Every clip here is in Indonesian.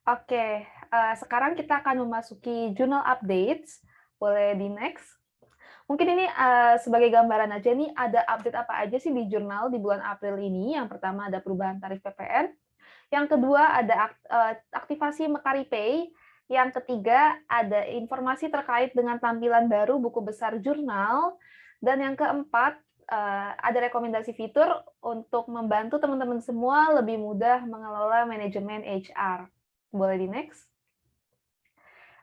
Oke, sekarang kita akan memasuki journal updates. Boleh di next? Mungkin ini, sebagai gambaran aja nih, ada update apa aja sih di jurnal di bulan April ini. Yang pertama ada perubahan tarif PPN, yang kedua ada aktivasi Mekari Pay, yang ketiga ada informasi terkait dengan tampilan baru buku besar jurnal, dan yang keempat, ada rekomendasi fitur untuk membantu teman-teman semua lebih mudah mengelola manajemen HR. Boleh di next?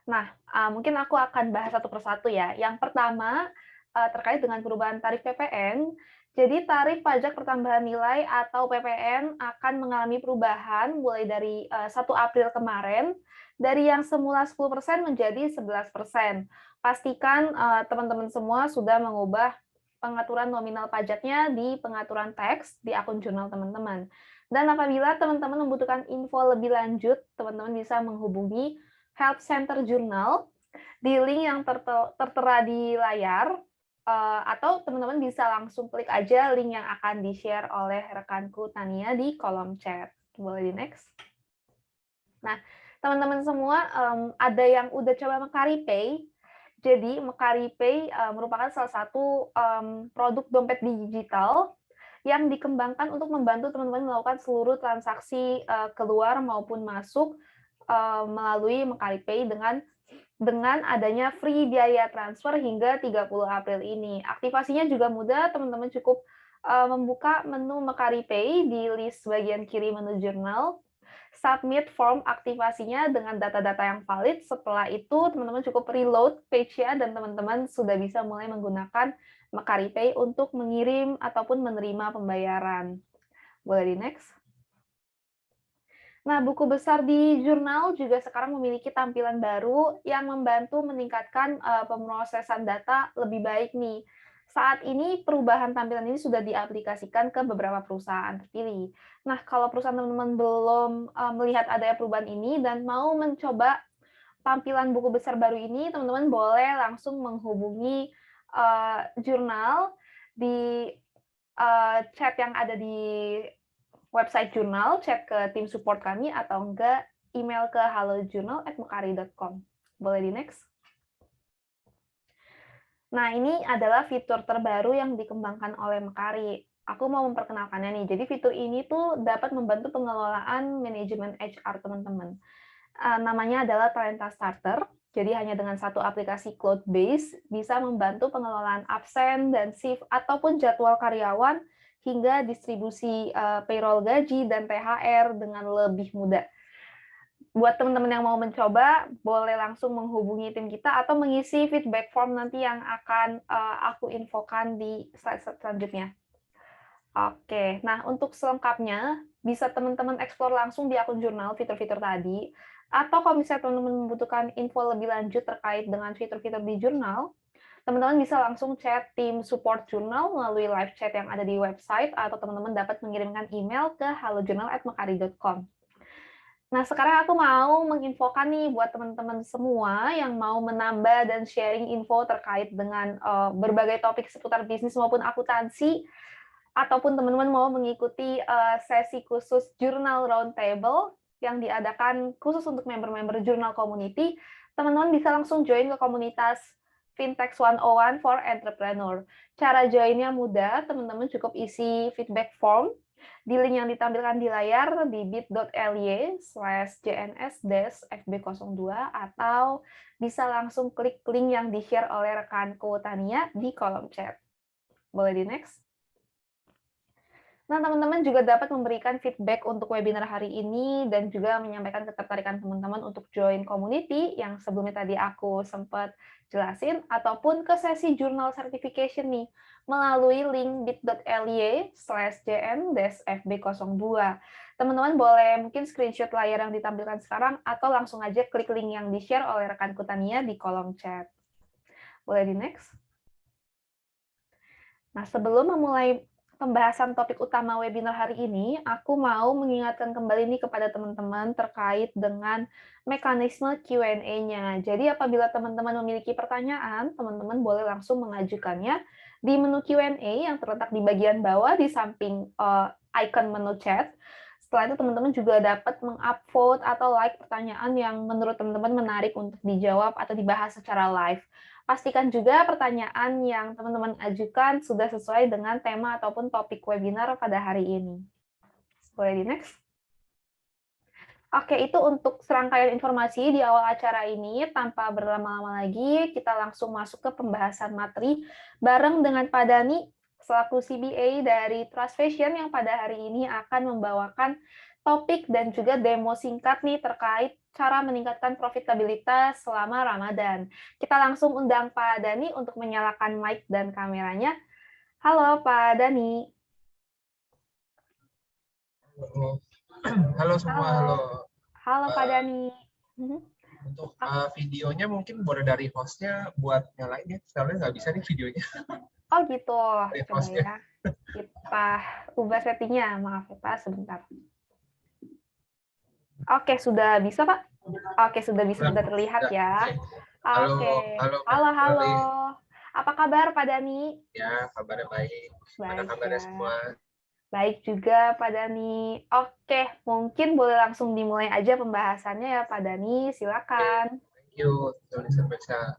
Nah, mungkin aku akan bahas satu persatu ya. Yang pertama, terkait dengan perubahan tarif PPN. Jadi tarif pajak pertambahan nilai atau PPN akan mengalami perubahan mulai dari 1 April kemarin, dari yang semula 10% menjadi 11%. Pastikan teman-teman semua sudah mengubah pengaturan nominal pajaknya di pengaturan teks di akun jurnal teman-teman. Dan apabila teman-teman membutuhkan info lebih lanjut, teman-teman bisa menghubungi Help Center Jurnal di link yang tertera di layar, atau teman-teman bisa langsung klik aja link yang akan di-share oleh rekanku Tania di kolom chat. Boleh di next? Nah, teman-teman semua, ada yang udah coba Mekari Pay. Jadi Mekari Pay, merupakan salah satu, produk dompet digital yang dikembangkan untuk membantu teman-teman melakukan seluruh transaksi, keluar maupun masuk, melalui Mekari Pay dengan adanya free biaya transfer hingga 30 April ini. Aktivasinya juga mudah, teman-teman cukup membuka menu Mekari Pay di list bagian kiri menu jurnal, submit form aktivasinya dengan data-data yang valid. Setelah itu, teman-teman cukup reload page-nya dan teman-teman sudah bisa mulai menggunakan Mekari Pay untuk mengirim ataupun menerima pembayaran. Boleh di next? Nah, buku besar di jurnal juga sekarang memiliki tampilan baru yang membantu meningkatkan pemrosesan data lebih baik nih. Saat ini perubahan tampilan ini sudah diaplikasikan ke beberapa perusahaan terpilih. Nah, kalau perusahaan teman-teman belum melihat adanya perubahan ini dan mau mencoba tampilan buku besar baru ini, teman-teman boleh langsung menghubungi jurnal di chat yang ada di website jurnal, chat ke tim support kami, atau enggak email ke halojurnal@mekari.com. Boleh di next? Nah, ini adalah fitur terbaru yang dikembangkan oleh Mekari. Aku mau memperkenalkannya nih. Jadi fitur ini tuh dapat membantu pengelolaan manajemen HR teman-teman. Namanya adalah Talenta Starter. Jadi hanya dengan satu aplikasi cloud base bisa membantu pengelolaan absen dan shift ataupun jadwal karyawan hingga distribusi payroll gaji dan THR dengan lebih mudah. Buat teman-teman yang mau mencoba, boleh langsung menghubungi tim kita atau mengisi feedback form nanti yang akan aku infokan di slide selanjutnya. Oke, nah untuk selengkapnya bisa teman-teman explore langsung di akun jurnal fitur-fitur tadi, atau kalau misalnya teman-teman membutuhkan info lebih lanjut terkait dengan fitur-fitur di jurnal, teman-teman bisa langsung chat tim support jurnal melalui live chat yang ada di website, atau teman-teman dapat mengirimkan email ke halojurnal@mekari.com. Nah, sekarang aku mau menginfokan nih buat teman-teman semua yang mau menambah dan sharing info terkait dengan berbagai topik seputar bisnis maupun akuntansi, ataupun teman-teman mau mengikuti sesi khusus Jurnal Roundtable yang diadakan khusus untuk member-member Jurnal Community, teman-teman bisa langsung join ke komunitas Fintech 101 for Entrepreneur. Cara joinnya mudah, teman-teman cukup isi feedback form di link yang ditampilkan di layar di bit.ly/jns-fb02 atau bisa langsung klik link yang di-share oleh rekanku Tania di kolom chat. Boleh di next? Nah, teman-teman juga dapat memberikan feedback untuk webinar hari ini dan juga menyampaikan ketertarikan teman-teman untuk join community yang sebelumnya tadi aku sempat jelasin, ataupun ke sesi jurnal certification nih, melalui link bit.ly/jn-fb02. Teman-teman boleh mungkin screenshot layar yang ditampilkan sekarang, atau langsung aja klik link yang di-share oleh rekanku Tania di kolom chat. Boleh di next? Nah, sebelum memulai pembahasan topik utama webinar hari ini, aku mau mengingatkan kembali nih kepada teman-teman terkait dengan mekanisme Q&A-nya. Jadi apabila teman-teman memiliki pertanyaan, teman-teman boleh langsung mengajukannya di menu Q&A yang terletak di bagian bawah di samping icon menu chat. Setelah itu teman-teman juga dapat meng-upvote atau like pertanyaan yang menurut teman-teman menarik untuk dijawab atau dibahas secara live. Pastikan juga pertanyaan yang teman-teman ajukan sudah sesuai dengan tema ataupun topik webinar pada hari ini. Boleh di next? Oke, itu untuk serangkaian informasi di awal acara ini. Tanpa berlama-lama lagi, kita langsung masuk ke pembahasan materi bareng dengan Pak Dani, selaku CBA dari Trust Fashion yang pada hari ini akan membawakan topik dan juga demo singkat nih terkait cara meningkatkan profitabilitas selama Ramadan. Kita langsung undang Pak Dani untuk menyalakan mic dan kameranya. Halo Pak Dani. Halo semua, halo. Halo Pak Dani. Untuk videonya mungkin boleh dari hostnya buat nyalain ya. Soalnya nggak bisa nih videonya. Oh gitu, Dari coba hostnya. ya. Kita ubah settingnya, maaf ya Pak, sebentar. Oke, sudah bisa Pak? Oke, sudah bisa, sudah terlihat ya. Halo, Oke, halo. halo. Apa kabar Pak Dani? Ya, kabarnya baik. Mana Baik kabarnya ya. semua? Baik juga Pak Dani. Oke, mungkin boleh langsung dimulai aja pembahasannya ya Pak Dani, silakan. Thank you, tulisan baca.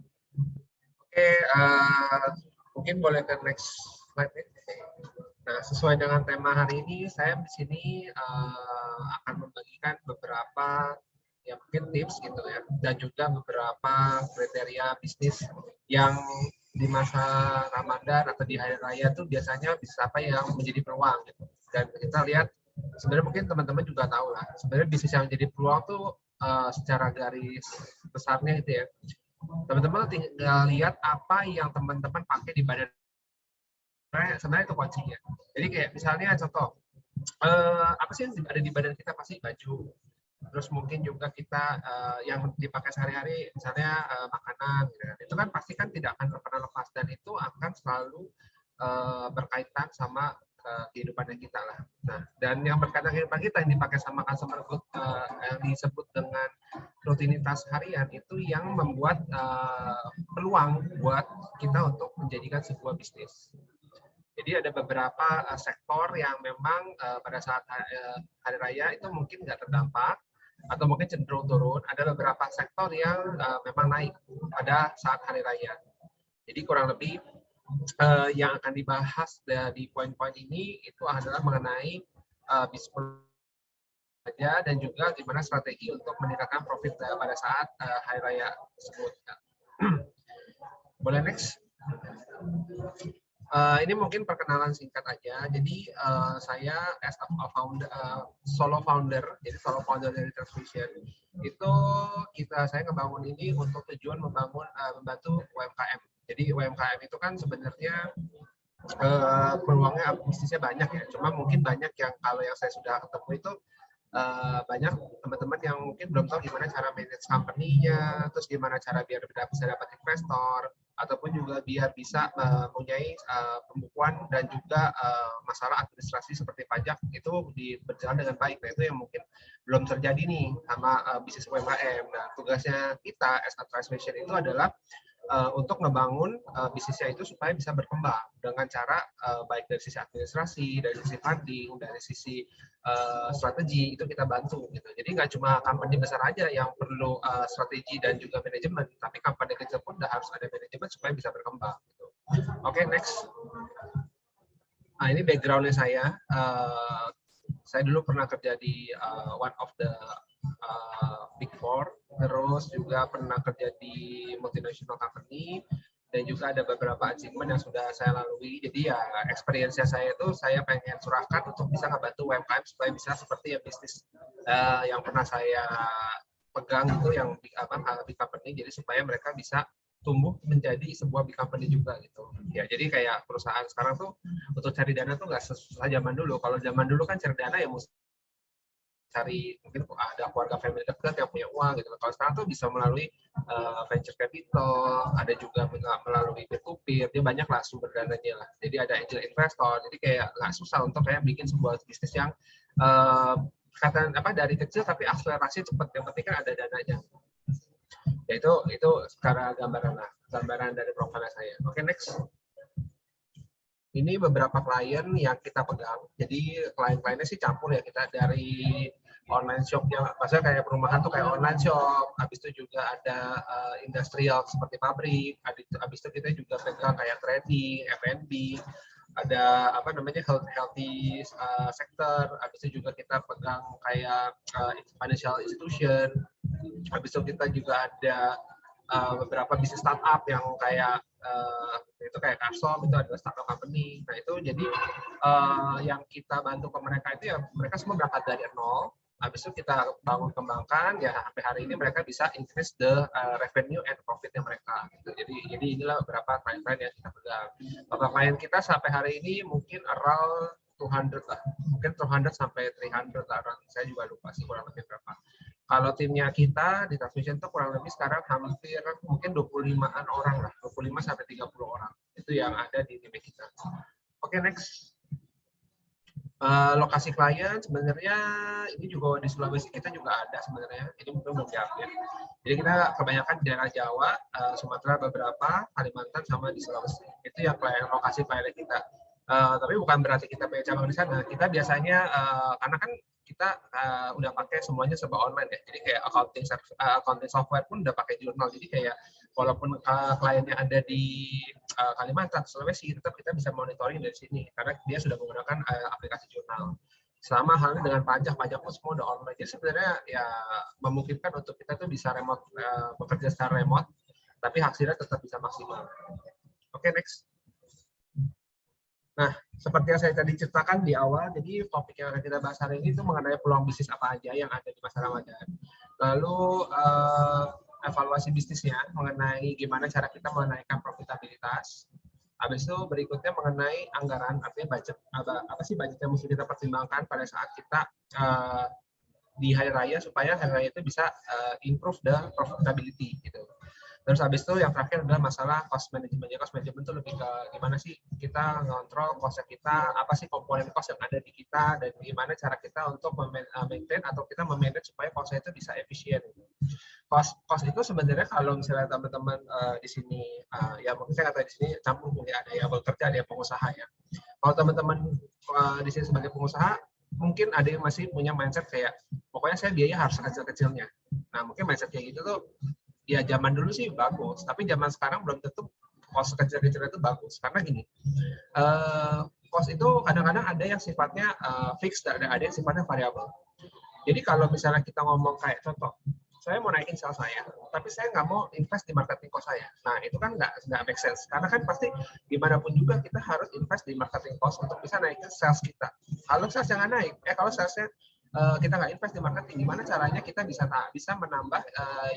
Oke, mungkin boleh ke next slide ya. Nah, sesuai dengan tema hari ini, saya di sini akan membagikan beberapa ya mungkin tips gitu ya, dan juga beberapa kriteria bisnis yang di masa Ramadan atau di hari raya itu biasanya bisa apa yang menjadi peluang gitu. Dan kita lihat sebenarnya mungkin teman-teman juga tahu lah, sebenarnya bisnis yang menjadi peluang tuh secara garis besarnya itu ya. Teman-teman tinggal lihat apa yang teman-teman pakai di badan. Sebenarnya itu kuncinya. Jadi kayak misalnya contoh, apa sih yang ada di badan kita? Pasti baju. Terus mungkin juga kita yang dipakai sehari-hari, misalnya makanan, gitu kan. Itu kan pasti kan tidak akan pernah lepas dan itu akan selalu berkaitan sama kehidupannya kita lah. Nah, dan yang berkaitan kehidupan kita yang dipakai sama customer good, yang disebut dengan rutinitas harian itu yang membuat peluang buat kita untuk menjadikan sebuah bisnis. Jadi ada beberapa sektor yang memang pada saat hari raya itu mungkin nggak terdampak atau mungkin cenderung turun. Ada beberapa sektor yang memang naik pada saat hari raya. Jadi kurang lebih yang akan dibahas di poin-poin ini itu adalah mengenai bisnis saja dan juga gimana strategi untuk meningkatkan profit pada saat hari raya tersebut. Boleh next? Ini mungkin perkenalan singkat aja. Jadi saya as a founder, solo founder dari Trust Fashion itu saya ngebangun ini untuk tujuan membantu UMKM. Jadi UMKM itu kan sebenarnya peluangnya bisnisnya banyak ya. Cuma mungkin banyak yang kalau yang saya sudah ketemu itu banyak teman-teman yang mungkin belum tahu gimana cara manage company-nya, terus gimana cara biar bisa dapat investor, ataupun juga biar bisa mempunyai pembukuan dan juga masalah administrasi seperti pajak itu berjalan dengan baik. Nah, itu yang mungkin belum terjadi nih sama bisnis UMKM. Nah, tugasnya kita as a Trust Fashion itu adalah untuk ngebangun bisnisnya itu supaya bisa berkembang dengan cara baik dari sisi administrasi, dari sisi funding, dari sisi strategi itu kita bantu gitu. Jadi nggak cuma company besar aja yang perlu strategi dan juga manajemen, tapi company kecil pun udah harus ada manajemen supaya bisa berkembang. Gitu. Oke, next. Nah, ini backgroundnya saya. Saya dulu pernah kerja di one of the Big Four, terus juga pernah kerja di multinational company, dan juga ada beberapa achievement yang sudah saya lalui. Jadi ya experience saya itu saya pengen curahkan untuk bisa ngebantu UMKM supaya bisa seperti ya bisnis yang pernah saya pegang itu yang big company, jadi supaya mereka bisa tumbuh menjadi sebuah big company juga gitu. Ya jadi kayak perusahaan sekarang tuh untuk cari dana tuh nggak sesusah zaman dulu. Kalau zaman dulu kan cari dana ya mesti cari mungkin ada keluarga family dekat yang punya uang gitu. Kalau sekarang tuh bisa melalui venture capital, ada juga melalui peer-to-peer, dia banyak lah sumber dananya lah. Jadi ada angel investor, jadi kayak nggak susah untuk kayak bikin sebuah bisnis yang dari kecil tapi akselerasi cepat. Yang penting kan ada dananya. Ya itu secara gambaran dari profil saya. Oke, next. ini beberapa klien yang kita pegang. Jadi klien-kliennya sih campur ya, kita dari online shop yang maksudnya kayak perumahan tuh kayak online shop, habis itu juga ada industrial seperti pabrik, habis itu kita juga pegang kayak trading, F&B, ada apa namanya healthy sector, habis itu juga kita pegang kayak financial institution, habis itu kita juga ada beberapa bisnis startup yang kayak itu kayak Karsom, itu adalah startup company. Nah itu jadi yang kita bantu ke mereka itu ya mereka semua berangkat dari nol. Habis itu kita bangun kembangkan ya sampai hari ini mereka bisa increase the revenue and profitnya mereka. Gitu. Jadi inilah beberapa klien-klien yang kita pegang. Beberapa klien kita sampai hari ini mungkin around 200 lah, mungkin 200 sampai 300 lah, saya juga lupa sih kurang lebih berapa. Kalau timnya kita di Transvision itu kurang lebih sekarang hampir mungkin 25-an orang lah, 25 sampai 30 orang. Itu yang ada di tim kita. Oke, next. Lokasi klien sebenarnya ini juga di Sulawesi kita juga ada sebenarnya. Ini mungkin belum diupdate. Jadi kita kebanyakan di daerah Jawa, Sumatera beberapa, Kalimantan sama di Sulawesi. Itu yang lokasi klien kita. Tapi bukan berarti kita punya cabang di sana. Kita biasanya karena kan kita udah pakai semuanya serba online ya. Jadi kayak accounting software pun udah pakai jurnal. Jadi kayak walaupun kliennya ada di Kalimantan, Sulawesi, tetap kita bisa monitoring dari sini karena dia sudah menggunakan aplikasi jurnal. Sama halnya dengan pajak pun semua udah online. Jadi sebenarnya ya memungkinkan untuk kita tuh bisa remote bekerja secara remote, tapi hasilnya tetap bisa maksimal. Oke, next. Nah, seperti yang saya tadi ceritakan di awal, jadi topik yang akan kita bahas hari ini itu mengenai peluang bisnis apa aja yang ada di masa Ramadan. Lalu evaluasi bisnisnya mengenai gimana cara kita menaikkan profitabilitas. Habis itu berikutnya mengenai anggaran, artinya budget. Apa sih budget yang mesti kita pertimbangkan pada saat kita di hari raya supaya hari raya itu bisa improve the profitability gitu. Terus habis itu yang terakhir adalah masalah cost management. Cost management itu lebih ke gimana sih kita ngontrol cost kita, apa sih komponen cost yang ada di kita, dan gimana cara kita untuk maintain atau kita memanage supaya cost itu bisa efisien. Cost itu sebenarnya kalau misalnya teman-teman di sini, ya mungkin saya kata di sini campur ya, ada yang bekerja, ada yang pengusaha ya. Kalau teman-teman di sini sebagai pengusaha, mungkin ada yang masih punya mindset kayak, pokoknya saya biaya harus kecil-kecilnya. Nah mungkin mindset kayak gitu tuh, ya zaman dulu sih bagus, tapi zaman sekarang belum tentu cost kecil-kecil itu bagus. Karena gini, cost itu kadang-kadang ada yang sifatnya fix dan ada yang sifatnya variabel. Jadi kalau misalnya kita ngomong kayak contoh, saya mau naikin sales saya, tapi saya nggak mau invest di marketing cost saya. Nah itu kan nggak make sense, karena kan pasti gimana pun juga kita harus invest di marketing cost untuk bisa naikin sales kita. Kalau sales jangan naik, kalau salesnya kita nggak invest di marketing, gimana caranya kita bisa menambah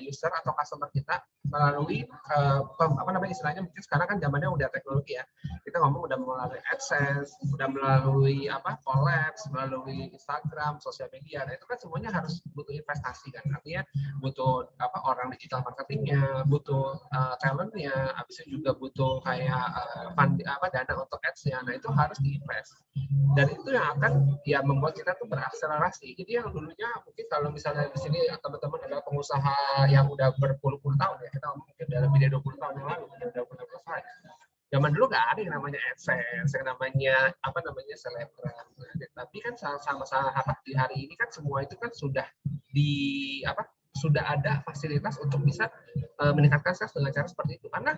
user atau customer kita melalui apa namanya istilahnya, mungkin sekarang kan zamannya udah teknologi ya, kita ngomong udah melalui AdSense, udah melalui collabs, melalui Instagram, sosial media. Nah itu kan semuanya harus butuh investasi kan, artinya butuh orang digital marketingnya, butuh talentnya, habis itu juga butuh kayak dana untuk ads-nya. Nah itu harus diinvest, dan itu yang akan ya membuat kita tuh berakselerasi. Jadi yang dulunya mungkin kalau misalnya di sini teman-teman adalah pengusaha yang udah berpuluh-puluh tahun ya, kita mungkin udah lebih dari 20 tahun yang lalu udah punya usaha. Zaman dulu nggak ada yang namanya AdSense, yang namanya selebgram. Tapi kan sama-sama di hari ini kan semua itu kan sudah sudah ada fasilitas untuk bisa meningkatkan sales dengan cara seperti itu. Karena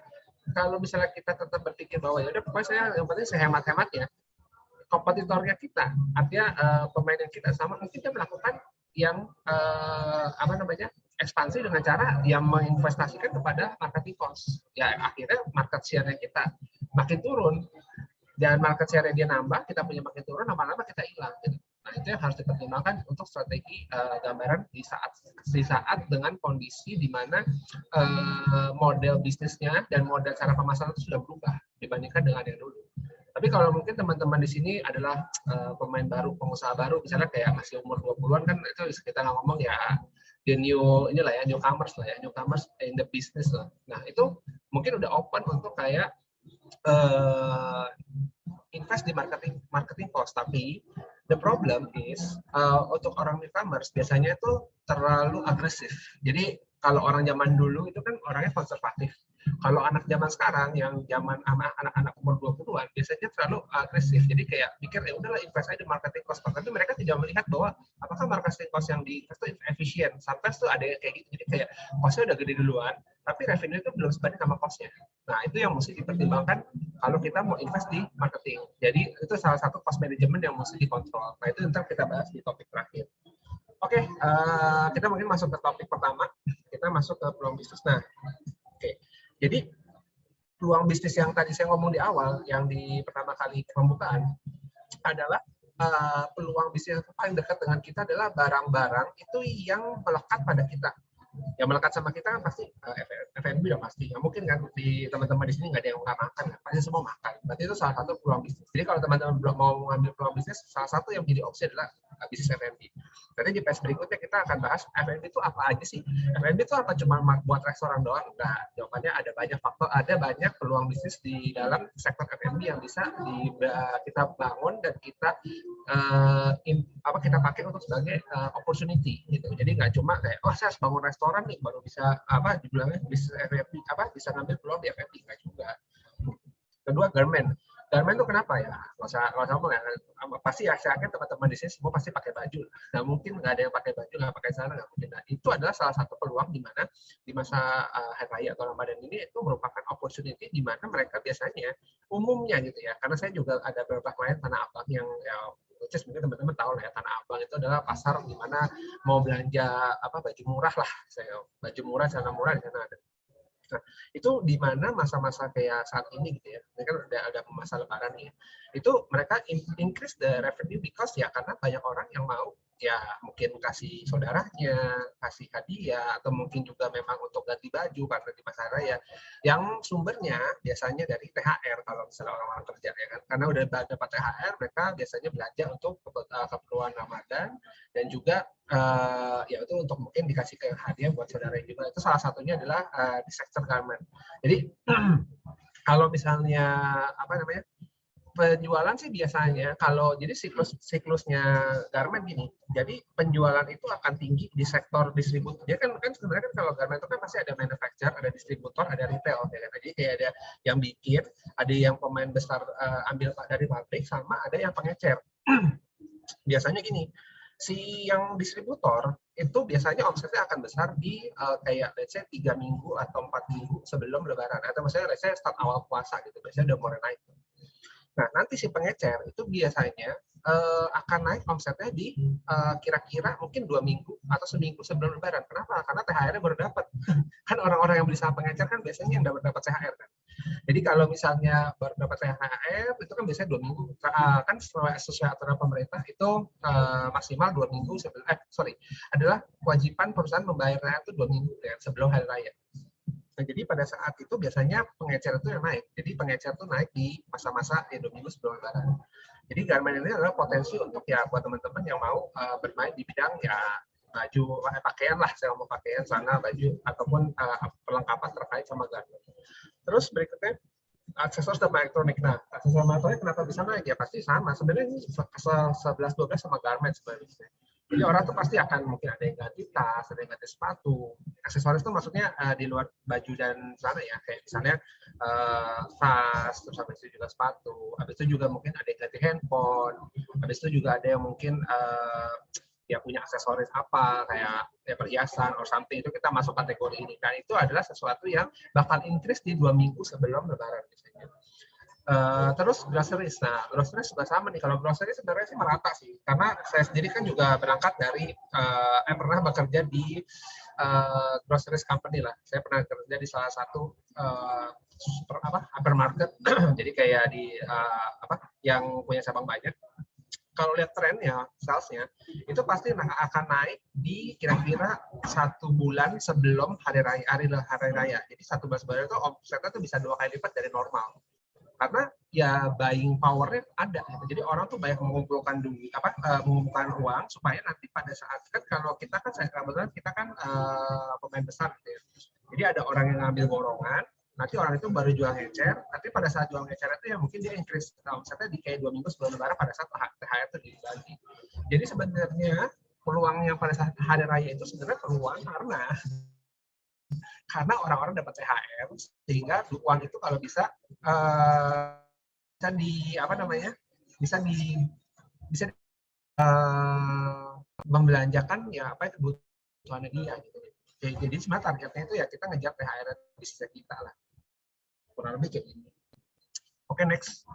kalau misalnya kita tetap berpikir bahwa ya udah pokoknya yang penting saya hemat-hemat ya, kompetitornya kita, artinya pemain yang kita sama, mungkin dia melakukan yang ekspansi dengan cara yang menginvestasikan kepada marketing cost. Ya akhirnya market share-nya kita makin turun, dan market share-nya dia nambah, kita punya makin turun, lama-lama kita hilang. Gitu. Nah itu yang harus dipertimbangkan untuk strategi gambaran di saat dengan kondisi di mana model bisnisnya dan model cara pemasaran itu sudah berubah dibandingkan dengan yang dulu. Tapi kalau mungkin teman-teman di sini adalah pemain baru, pengusaha baru, misalnya kayak masih umur 20-an kan, itu kita ngomong ya the newcomers in the business lah. Nah itu mungkin udah open untuk kayak invest di marketing cost. Tapi the problem is untuk orang newcomers biasanya itu terlalu agresif. Jadi kalau orang zaman dulu itu kan orangnya konservatif. Kalau anak zaman sekarang yang zaman anak-anak umur 20-an biasanya terlalu agresif. Jadi kayak pikir ya udahlah invest aja di marketing cost. Tapi mereka tidak melihat bahwa apakah marketing cost yang di itu efisien. Sometimes tuh ada yang kayak gitu. Jadi kayak cost-nya udah gede duluan, tapi revenue itu belum sebanding sama cost-nya. Nah, itu yang mesti dipertimbangkan kalau kita mau invest di marketing. Jadi itu salah satu cost management yang mesti dikontrol. Nah, itu ntar kita bahas di topik terakhir. Oke, kita mungkin masuk ke topik pertama. Kita masuk ke peluang bisnis. Nah, oke. Jadi peluang bisnis yang tadi saya ngomong di awal, yang di pertama kali pembukaan, adalah peluang bisnis yang paling dekat dengan kita adalah barang-barang itu yang melekat pada kita. Yang melekat sama kita kan pasti F&B udah pasti. Ya, mungkin kan di teman-teman di sini nggak ada yang nggak makan, kan? Pasti semua makan. Berarti itu salah satu peluang bisnis. Jadi kalau teman-teman mau mengambil peluang bisnis, salah satu yang menjadi opsi adalah bisnis F&B. Nanti di page berikutnya kita akan bahas F&B itu apa aja sih? F&B itu apa cuma buat restoran doang? Enggak. Jawabannya ada banyak faktor, ada banyak peluang bisnis di dalam sektor F&B yang bisa kita bangun dan kita kita pakai untuk sebagai opportunity gitu. Jadi nggak cuma kayak saya harus bangun restoran nih baru bisa dibilangnya bisnis F&B bisa ngambil peluang di F&B, nggak juga. Kedua, garment itu kenapa ya? Nggak usah ngomong ya. Pasti ya, saya yakin teman-teman di sini semua pasti pakai baju. Nah, mungkin nggak ada yang pakai baju, nggak pakai celana, nggak mungkin. Nah, itu adalah salah satu peluang di mana di masa hari raya atau Ramadan ini itu merupakan opportunity di mana mereka biasanya umumnya gitu ya. Karena saya juga ada beberapa klien Tanah Abang yang mungkin teman-teman tahu lah ya, Tanah Abang itu adalah pasar di mana mau belanja baju murah lah, baju murah, celana murah di sana ada. Nah, itu di mana masa-masa kayak saat ini gitu ya, ini kan ada masa lebaran nih, itu mereka increase the revenue because ya karena banyak orang yang mau ya mungkin kasih saudaranya, kasih hadiah, atau mungkin juga memang untuk ganti baju karena di masa raya, yang sumbernya biasanya dari THR kalau misalnya orang-orang kerja ya kan, karena udah dapat THR mereka biasanya belanja untuk keperluan Ramadan dan juga ya itu untuk mungkin dikasih ke hadiah buat saudara juga. Itu salah satunya adalah di sektor garment. Jadi kalau misalnya penjualan sih biasanya kalau jadi siklusnya garment gini. Jadi penjualan itu akan tinggi di sektor distributor. Dia kan sebenarnya kan kalau garment itu kan pasti ada manufacturer, ada distributor, ada retail ya kan. Jadi kayak ada yang bikin, ada yang pemain besar ambil dari pabrik, sama ada yang pengecer. Biasanya gini, si yang distributor itu biasanya omsetnya akan besar di kayak let's say 3 minggu atau 4 minggu sebelum lebaran, atau misalnya let's say start awal puasa gitu, biasanya udah mulai naik. Nah, nanti si pengecer itu biasanya akan naik omsetnya di kira-kira mungkin 2 minggu atau seminggu sebelum lebaran. Kenapa? Karena THR-nya baru dapat. Kan orang-orang yang beli sama pengecer kan biasanya yang dapat THR kan. Jadi kalau misalnya baru dapat THR itu kan biasanya 2 minggu. Kan sesuai aturan pemerintah itu maksimal 2 minggu adalah kewajiban perusahaan membayar THR itu 2 minggu ya, sebelum hari raya. Nah, jadi pada saat itu biasanya pengecer itu yang naik. Jadi pengecer itu naik di masa-masa 2 minggu sebelum lebaran. Jadi garment ini adalah potensi untuk ya buat teman-teman yang mau bermain di bidang ya baju pakaian lah, saya mau pakaian, celana, baju ataupun perlengkapan terkait sama garment. Terus berikutnya aksesoris dan elektronik. Nah, aksesoris dan elektronik kenapa bisa naik? Ya pasti sama. Sebenarnya ini 11-12 sama garment sebenarnya. Jadi orang tuh pasti akan mungkin ada yang ganti tas, ada yang ganti sepatu. Aksesoris itu maksudnya di luar baju dan celana ya, kayak misalnya tas, terus habis itu juga sepatu, habis itu juga mungkin ada yang ganti handphone, habis itu juga ada yang mungkin dia punya aksesoris apa kayak perhiasan or something, itu kita masuk kategori ini. Dan itu adalah sesuatu yang bakal increase di 2 minggu sebelum lebaran biasanya. Terus groceries. Nah, groceries juga sama nih. Kalau groceries sebenarnya sih merata sih, karena saya sendiri kan juga berangkat dari pernah bekerja di groceries company lah. Saya pernah kerja di salah satu hypermarket. Jadi kayak di yang punya cabang banyak. Kalau lihat trennya, salesnya, itu pasti akan naik di kira-kira 1 bulan sebelum hari raya. Jadi 1 bulan sebelum itu omsetnya tuh bisa 2 kali lipat dari normal. Karena ya buying power-nya ada. Jadi orang tuh banyak mengumpulkan duit, mengumpulkan uang supaya nanti pada saat kan kalau kita kan kebetulan kita kan pemain besar gitu ya. Jadi ada orang yang ngambil borongan, nanti orang itu baru jual ngecer, tapi pada saat jual ngecer itu ya mungkin dia increase omsetnya di kayak 2 minggu sebelum lebaran pada saat THR itu dibagi. Jadi sebenarnya peluangnya pada saat hari raya itu sebenarnya peluang karena karena orang-orang dapat THR sehingga uang itu kalau bisa bisa di apa namanya bisa di bisa membelanjakan ya apa kebutuhannya dia gitu. Jadi sebenarnya targetnya itu ya kita ngejar THR bisnis kita lah, kurang lebih kayak gini. Oke, next.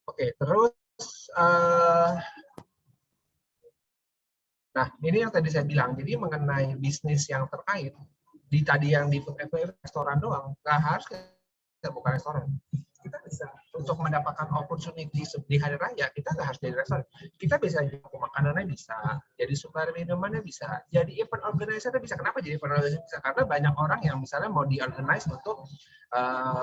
Oke, terus nah ini yang tadi saya bilang, jadi mengenai bisnis yang terkait di tadi yang di food and beverage restoran doang, nggak harus kita buka restoran. Kita bisa untuk mendapatkan opportunity di hari raya, kita nggak harus jadi restoran. Kita bisa jadi makanannya bisa, jadi supplier minumannya bisa, jadi event organizer bisa. Kenapa jadi event organizer bisa? Karena banyak orang yang misalnya mau di-organize untuk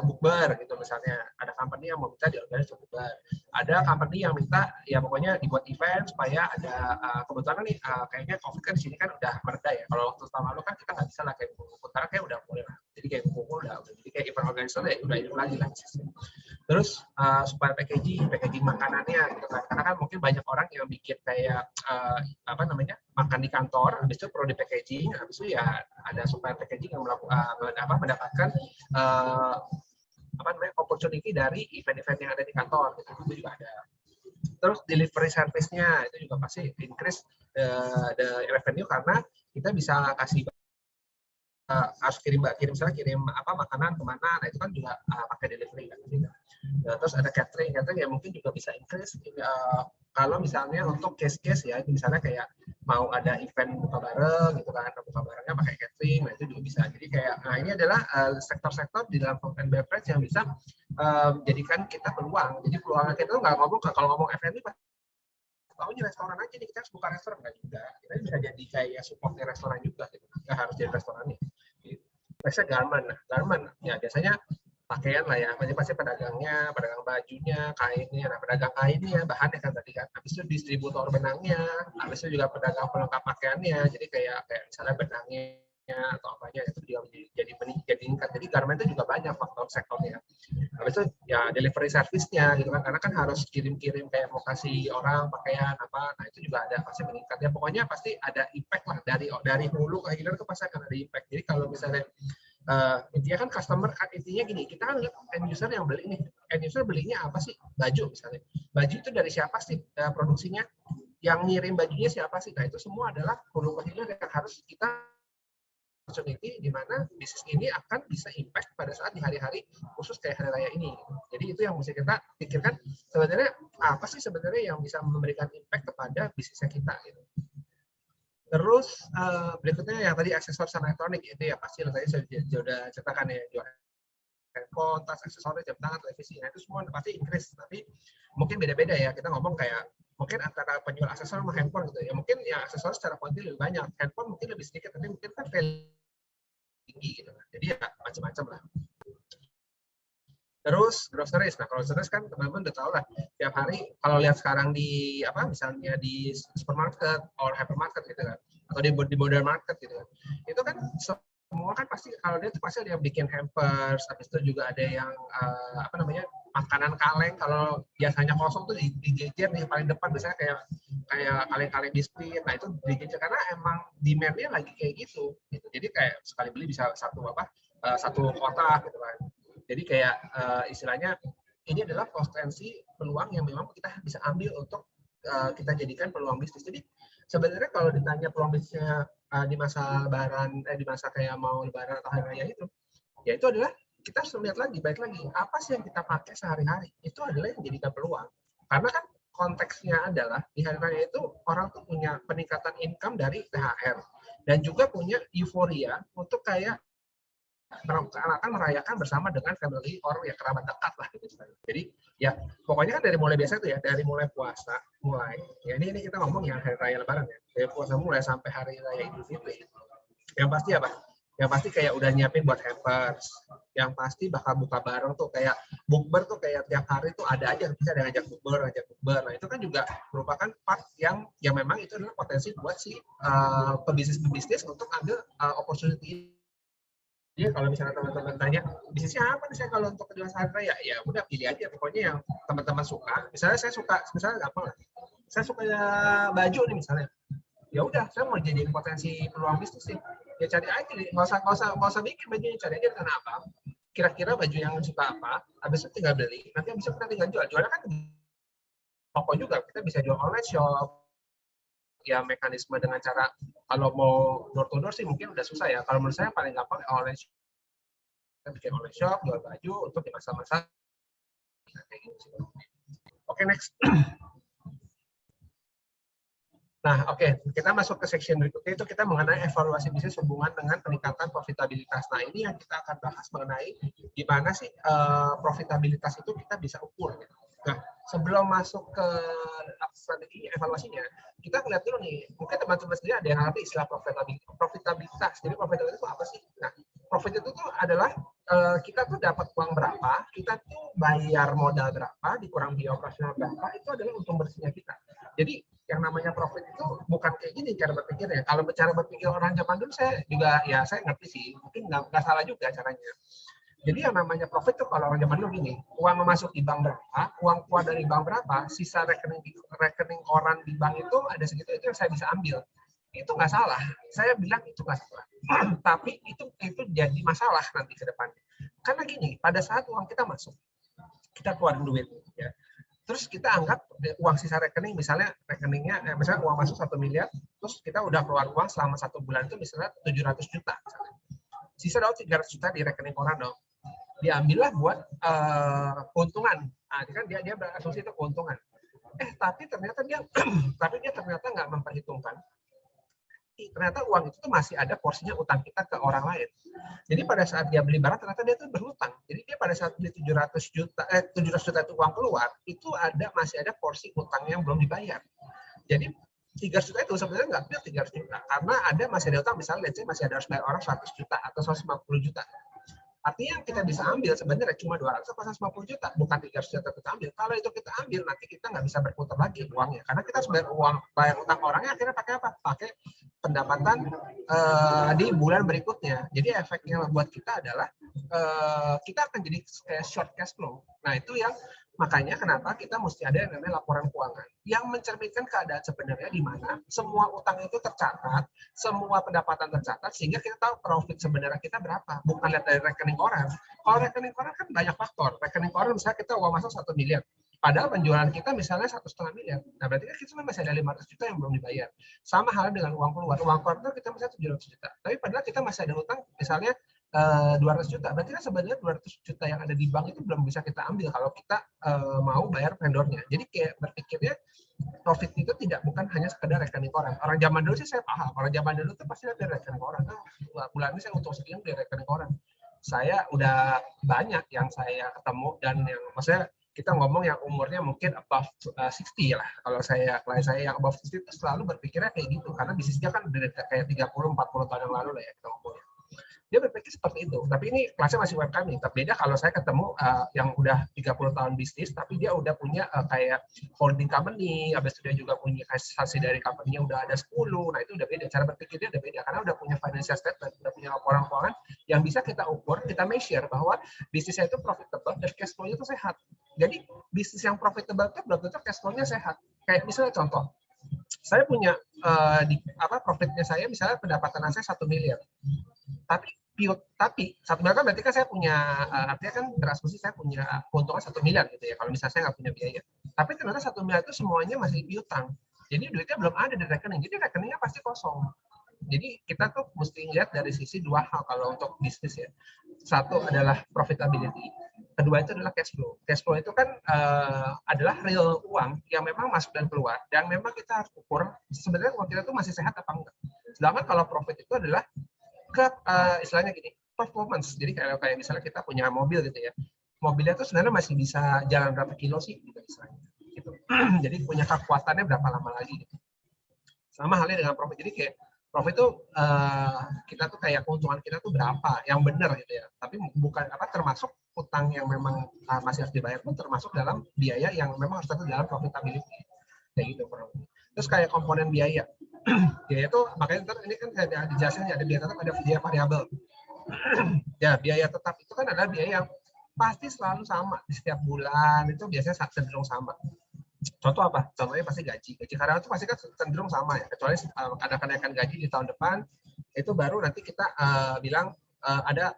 bukber gitu, misalnya ada company yang mau minta di-organize untuk bukber, ada company yang minta ya pokoknya dibuat event supaya ada kebetulan nih kayaknya COVID kan di sini kan udah mereda ya. Kalau waktu tahun lalu kan kita nggak bisa lah kayak kumpul, sekarang kayak udah mulai lah. Jadi kayak kumpul udah jadi kayak event organizer ya udah hidup lagi lah. Terus supaya packaging makanannya gitu kan. Karena kan mungkin banyak orang yang bikin kayak apa namanya makan di kantor, habis itu perlu di packaging, habis itu ya ada supplier packaging yang mendapatkan apa namanya opportunity dari event-event yang ada di kantor gitu. Itu juga ada. Terus delivery service-nya itu juga pasti increase the revenue karena kita bisa kasih harus kirim misalnya kirim apa makanan kemana, nah itu kan juga pakai delivery kan. Terus ada catering ya mungkin juga bisa increase kalau misalnya untuk case-case ya, misalnya kayak mau ada event buka bareng gitu kan, buka barengnya pakai catering, nah itu juga bisa. Jadi kayak, nah ini adalah sektor-sektor di dalam food and beverage yang bisa jadikan kita peluang. Jadi peluang kita tuh nggak ngomong kalau ngomong F&B tahunya restoran aja nih, kita harus buka restoran nggak juga. Kita bisa jadi kayak supportnya restoran juga, gitu. Nggak harus jadi restorannya. Biasanya garment, garment ya biasanya pakaian lah ya, pasti pedagangnya, pedagang bajunya, kainnya, nah pedagang kainnya, bahannya kan tadi kan, habis itu distributor benangnya, habis itu juga pedagang pelengkap pakaiannya, jadi kayak misalnya benangnya atau apanya itu juga jadi meningkat. Jadi garment itu juga banyak faktor sektornya. Habis itu ya delivery service-nya gitu kan, karena kan harus kirim-kirim kayak mau kasih orang pakaian apa, nah itu juga ada pasti meningkat ya. Pokoknya pasti ada impact lah dari hulu ke hilir itu pasti akan ada impact. Jadi kalau misalnya intinya kan customer kan intinya gini, kita kan lihat end user yang beli nih, end user belinya apa sih? Baju misalnya, baju itu dari siapa sih produksinya, yang ngirim bajunya siapa sih? Nah itu semua adalah hulu ke hilir yang harus kita opportunity di mana bisnis ini akan bisa impact pada saat di hari-hari khusus kayak hari raya ini. Jadi itu yang mesti kita pikirkan, sebenarnya apa sih sebenarnya yang bisa memberikan impact kepada bisnisnya kita gitu. Terus berikutnya yang tadi aksesoris sama elektronik itu ya pasti tadi saya sudah ceritakan ya, jual handphone, tas, aksesoris, jam tangan, televisi, nah itu semua pasti increase. Tapi mungkin beda-beda ya, kita ngomong kayak mungkin antara penjual aksesoris sama handphone gitu ya, mungkin yang aksesoris secara kuantitas lebih banyak, handphone mungkin lebih sedikit, tapi mungkin kan tinggi gitu. Jadi ya macam-macam lah. Terus groceries, nah groceries kan teman-teman udah tahu lah, tiap hari kalau lihat sekarang di apa misalnya di supermarket or hypermarket gitu kan, atau di modern market gitu kan, itu kan semua kan pasti kalau dia tuh pasti ada yang bikin hampers, habis itu juga ada yang apa namanya makanan kaleng, kalau biasanya kosong tuh dijejer nih paling depan, biasanya kayak kaleng-kaleng biskuit, nah itu dijejer karena emang demand-nya lagi kayak gitu. Jadi kayak sekali beli bisa satu kotak gitu kan. Jadi kayak istilahnya ini adalah potensi peluang yang memang kita bisa ambil untuk kita jadikan peluang bisnis. Jadi sebenarnya kalau ditanya peluang bisnisnya di masa lebaran, di masa kayak mau lebaran atau hari raya itu, ya itu adalah kita harus melihat lagi, baik lagi, apa sih yang kita pakai sehari-hari, itu adalah yang menjadikan peluang. Karena kan konteksnya adalah di hari raya itu orang tuh punya peningkatan income dari THR dan juga punya euforia untuk kayak akan merayakan bersama dengan family or ya kerabat dekat lah gitu. Jadi ya pokoknya kan dari mulai biasa tuh ya, dari mulai puasa mulai ya ini kita ngomong yang hari raya lebaran ya, dari puasa mulai sampai hari raya Idul Fitri, yang pasti apa, yang pasti kayak udah nyiapin buat hampers, yang pasti bakal buka bareng tuh, kayak bukber tuh kayak tiap hari tuh ada aja bisa ada ngajak bukber. Nah itu kan juga merupakan part yang memang itu adalah potensi buat si pebisnis untuk ambil opportunity. Jadi kalau misalnya teman-teman tanya, bisnisnya apa nih saya kalau untuk kejualan hari raya? Ya udah pilih aja pokoknya yang teman-teman suka. Misalnya saya suka, misalnya apa? Saya suka baju nih misalnya. ya udah saya mau jadiin potensi peluang bisnis sih, ya cari aja, nggak usah bikin bajunya, cari aja karena apa, kira-kira baju yang suka apa, habis itu tinggal beli, nanti habis itu kita tinggal jualnya kan toko juga, kita bisa jual online shop, ya mekanisme dengan cara kalau mau door to door sih mungkin udah susah ya, kalau menurut saya paling gampang online shop, kita bikin online shop, jual baju untuk di masa-masa kayak gitu. Oke, next. Nah, oke, kita masuk ke section berikutnya, itu kita mengenai evaluasi bisnis hubungan dengan peningkatan profitabilitas. Nah, ini yang kita akan bahas mengenai gimana sih profitabilitas itu kita bisa ukur. Nah, sebelum masuk ke strategi evaluasinya, kita lihat dulu nih, mungkin teman-teman sendiri ada yang ngerti istilah profitabilitas. Jadi profitabilitas itu apa sih? Nah, profit itu tuh adalah kita tuh dapat uang berapa, kita tuh bayar modal berapa, dikurang biaya operasional berapa, itu adalah untung bersihnya kita. Jadi yang namanya profit itu bukan kayak gini cara berpikirnya. Kalau cara berpikir orang zaman dulu saya juga ya saya ngerti sih, mungkin nggak salah juga caranya. Jadi yang namanya profit itu kalau orang zaman dulu gini, uang masuk di bank berapa, uang keluar dari bank berapa, sisa rekening orang di bank itu ada segitu, itu yang saya bisa ambil. Itu nggak salah. Saya bilang itu nggak salah. Tapi itu jadi masalah nanti ke depannya. Karena gini, pada saat uang kita masuk, kita keluarin duit, ya. Terus kita anggap uang sisa rekening, misalnya rekeningnya, misalnya uang masuk 1 miliar, terus kita udah keluar uang selama 1 bulan itu misalnya 700 juta. Misalnya. Sisa dong 300 juta di rekening orang dong. Diambillah buat keuntungan. Nah, kan dia berasumsi itu keuntungan. Tapi ternyata dia ternyata nggak memperhitungkan. Ternyata uang itu tuh masih ada porsinya utang kita ke orang lain. Jadi pada saat dia beli barang ternyata dia tuh berhutang. Jadi dia pada saat beli 700 juta itu uang keluar, itu masih ada porsi utang yang belum dibayar. Jadi 300 juta itu sebenarnya nggak pure 300 juta karena masih ada utang, misalnya masih ada harus bayar orang 100 juta atau 150 juta. Artinya yang kita bisa ambil sebenarnya cuma 200 atau 150 juta, bukan 300 juta kita ambil. Kalau itu kita ambil, nanti kita nggak bisa berputar lagi uangnya. Karena kita harus bayar utang orangnya, akhirnya pakai apa? Pakai pendapatan di bulan berikutnya. Jadi efeknya buat kita adalah kita akan jadi short cash flow. Nah, itu yang makanya kenapa kita mesti ada yang namanya laporan keuangan yang mencerminkan keadaan sebenarnya di mana semua utang itu tercatat, semua pendapatan tercatat, sehingga kita tahu profit sebenarnya kita berapa, bukan lihat dari rekening orang. Kalau rekening orang kan banyak faktor. Rekening orang misalnya kita uang masuk 1 miliar, padahal penjualan kita misalnya 1,5 miliar. Nah, berarti kan kita masih ada 500 juta yang belum dibayar. Sama halnya dengan uang keluar. Uang keluar itu kita misalnya 700 juta. Tapi padahal kita masih ada utang misalnya 200 juta. Berarti kan sebenarnya 200 juta yang ada di bank itu belum bisa kita ambil kalau kita mau bayar vendornya. Jadi kayak berpikirnya profit itu bukan hanya sekedar rekening orang. Orang zaman dulu sih saya paham. Orang zaman dulu tuh pasti dari rekening orang. Bulan ini saya untung segini dari rekening orang. Saya udah banyak yang saya ketemu dan yang maksudnya kita ngomong yang umurnya mungkin above 60 lah. Kalau saya yang above 60 itu selalu berpikirnya kayak gitu karena bisnisnya kan udah kayak 30-40 tahun yang lalu lah ya kita ngomongnya. Dia berpikir seperti itu. Tapi ini kelasnya masih UMKM nih. Tapi beda kalau saya ketemu yang udah 30 tahun bisnis, tapi dia udah punya kayak holding company, habis itu dia juga punya hasil dari company-nya udah ada 10. Nah, itu udah beda. Cara berpikirnya udah beda. Karena udah punya financial statement, udah punya laporan keuangan yang bisa kita ukur, kita measure bahwa bisnisnya itu profitable dan cash flow-nya itu sehat. Jadi, bisnis yang profitable itu belum tentu cash flow-nya sehat. Kayak misalnya contoh, saya punya profitnya saya misalnya pendapatan saya 1 miliar. Tapi 1 miliar kan berarti kan saya punya artinya kan berasumsi saya punya keuntungan 1 miliar gitu ya kalau misalnya saya nggak punya biaya. Tapi ternyata 1 miliar itu semuanya masih piutang. Jadi duitnya belum ada di rekening. Jadi rekeningnya pasti kosong. Jadi kita tuh mesti lihat dari sisi dua hal kalau untuk bisnis ya. Satu adalah profitability, kedua itu adalah cash flow. Cash flow itu kan adalah real uang yang memang masuk dan keluar dan memang kita harus ukur sebenarnya uang kita tuh masih sehat apa enggak. Sedangkan kalau profit itu adalah istilahnya gini, performance. Jadi kayak misalnya kita punya mobil gitu ya. Mobilnya tuh sebenarnya masih bisa jalan berapa kilo sih gitu istilahnya. Gitu. Jadi punya kekuatannya berapa lama lagi gitu. Sama halnya dengan profit. Jadi kayak profit itu kita tuh kayak keuntungan kita tuh berapa yang benar gitu ya. Tapi bukan termasuk utang yang memang masih harus dibayar pun termasuk dalam biaya yang memang harus termasuk dalam profitability. Kayak gitu kurang lebih. Terus kayak komponen biaya. Biaya itu makanya ini kan ada dijelasin ada biaya tetap, ada biaya variabel. Ya, biaya tetap itu kan adalah biaya yang pasti selalu sama di setiap bulan, itu biasanya cenderung sama. Contoh apa? Contohnya pasti gaji. Gaji karyawan itu pasti kan cenderung sama ya, kecuali ada kenaikan gaji di tahun depan, itu baru nanti kita bilang ada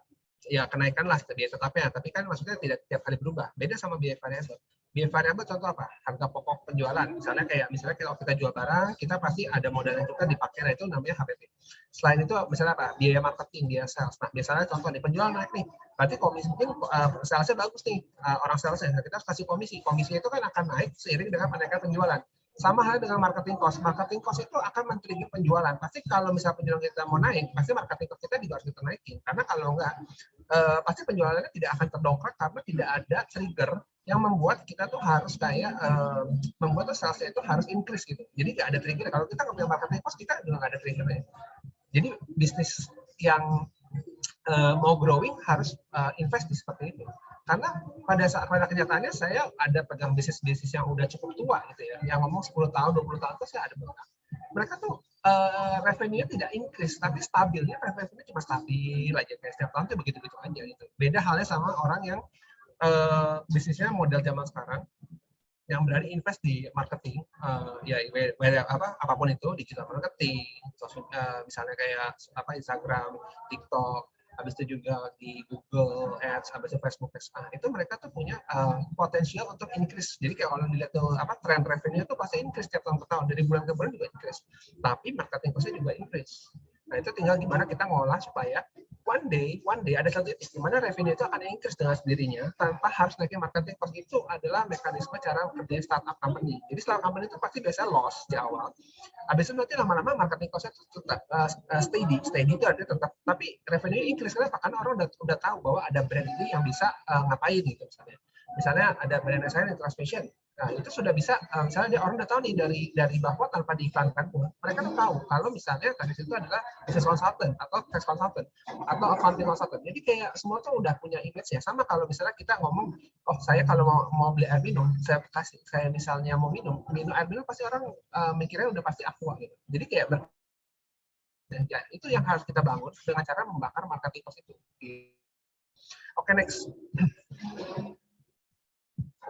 ya kenaikan lah biaya tetapnya, tapi kan maksudnya tidak tiap kali berubah. Beda sama biaya variabel. Biaya variabel contoh apa? Harga pokok penjualan. Misalnya kalau kita jual barang, kita pasti ada modal yang kita dipakai, nah itu namanya HPP. Selain itu misalnya apa? Biaya marketing, biaya sales. Nah, biasanya contoh nih penjualan naik nih. Berarti komisi mungkin salesnya bagus nih, orang salesnya. Nah, kita harus kasih komisi. Komisi itu kan akan naik seiring dengan kenaikan penjualan. Sama halnya dengan marketing cost. Marketing cost itu akan men-trigger penjualan. Pasti kalau misalnya penjualan kita mau naik, pasti marketing cost kita juga harus kita naikin. Karena kalau enggak, pasti penjualannya tidak akan terdongkrak karena tidak ada trigger yang membuat kita tuh harus kayak membuat salesnya itu harus increase gitu. Jadi nggak ada trigger. Kalau kita ngambil marketing cost, kita juga nggak ada triggernya. Jadi bisnis yang mau growing harus invest di seperti itu. Karena pada kenyataannya saya ada pegang bisnis yang udah cukup tua gitu ya, yang ngomong 10 tahun, 20 tahun itu saya ada pegang. Mereka tuh revenue-nya tidak increase, tapi stabilnya revenue-nya cuma stabil aja, kayak setiap tahun tuh begitu-begitu aja gitu. Beda halnya sama orang yang bisnisnya model zaman sekarang, yang berani invest di marketing, apapun itu, digital marketing, misalnya kayak Instagram, TikTok, habis itu juga di Google Ads, habis itu Facebook Ads. Itu mereka tuh punya potensial untuk increase. Jadi kayak kalau dilihat tuh tren revenue itu pasti increase tiap tahun ke tahun, dari bulan ke bulan juga increase. Tapi marketing cost-nya juga increase. Nah, itu tinggal gimana kita ngolah supaya one day ada satu titik di mana revenue itu akan increase dengan sendirinya tanpa harus naikin marketing cost. Itu adalah mekanisme cara kerja startup company. Jadi startup company itu pasti biasa loss di awal. Habis itu nanti lama-lama marketing cost-nya tetap steady. Steady itu artinya tetap, tapi revenue increase karena orang udah tahu bahwa ada brand ini yang bisa ngapain gitu misalnya. Misalnya ada brand saya Transmission. Nah, itu sudah bisa, misalnya orang udah tahu nih dari bahwa tanpa diiklankan pun, mereka tuh tahu kalau misalnya tadi itu adalah business consultant atau tax consultant atau accounting consultant. Jadi kayak semua tuh udah punya image ya. Sama kalau misalnya kita ngomong, oh saya kalau mau beli air minum, saya misalnya mau minum air minum, pasti orang mikirnya udah pasti aqua gitu. Jadi kayak ya, itu yang harus kita bangun dengan cara membakar marketing cost itu. Oke, next.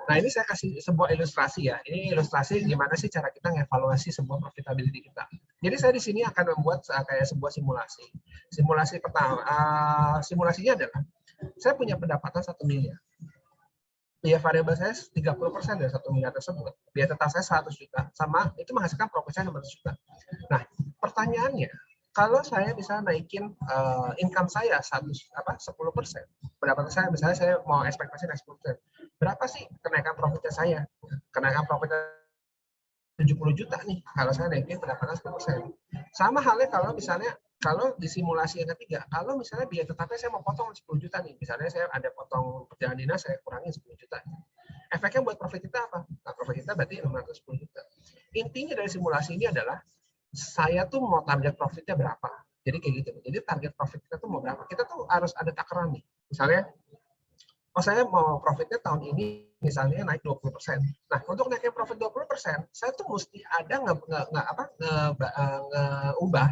Nah, ini saya kasih sebuah ilustrasi ya. Ini ilustrasi gimana sih cara kita ngevaluasi sebuah profitability kita. Jadi saya di sini akan membuat kayak sebuah simulasi. Simulasi pertama, simulasinya adalah saya punya pendapatan 1 miliar. Biaya variabel saya 30% dari 1 miliar tersebut. Biaya tetap saya 100 juta. Sama itu menghasilkan profit saya 600 juta. Nah, pertanyaannya, kalau saya bisa naikin income saya 10%, pendapatan saya misalnya saya mau ekspektasi naik 10%, berapa sih kenaikan profitnya saya? Kenaikan profitnya 70 juta nih kalau saya naikin pendapatan 10%. Sama halnya kalau misalnya kalau di simulasi yang ketiga, kalau misalnya biaya tetapnya saya mau potong 10 juta nih, misalnya saya ada potong perjalanan dinas, saya kurangin 10 juta. Efeknya buat profit kita apa? Nah, profit kita berarti 610 juta. Intinya dari simulasi ini adalah saya tuh mau target profitnya berapa. Jadi kayak gitu. Jadi target profit kita tuh mau berapa. Kita tuh harus ada takaran nih. Misalnya, oh saya mau profitnya tahun ini misalnya naik 20%. Nah, untuk naikin profit 20%, saya tuh mesti ada ngeubah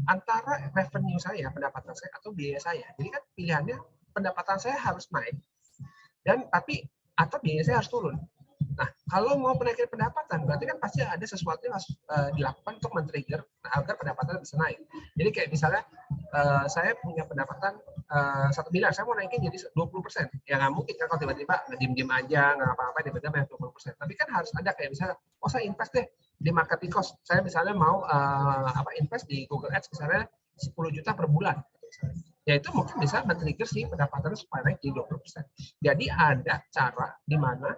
antara revenue saya, pendapatan saya, atau biaya saya. Jadi kan pilihannya pendapatan saya harus naik, atau biaya saya harus turun. Nah, kalau mau penaikan pendapatan, berarti kan pasti ada sesuatu yang harus dilakukan untuk men-trigger agar pendapatan bisa naik. Jadi kayak misalnya saya punya pendapatan 1 miliar, saya mau naikin jadi 20%. Ya nggak mungkin kan kalau tiba-tiba diem-diem aja, nggak apa-apa, tiba-tiba naik 20%. Tapi kan harus ada kayak misalnya, oh saya invest deh di marketing cost. Saya misalnya mau invest di Google Ads misalnya 10 juta per bulan. Ya itu mungkin bisa men-trigger si pendapatan supaya naik jadi 20%. Jadi ada cara di mana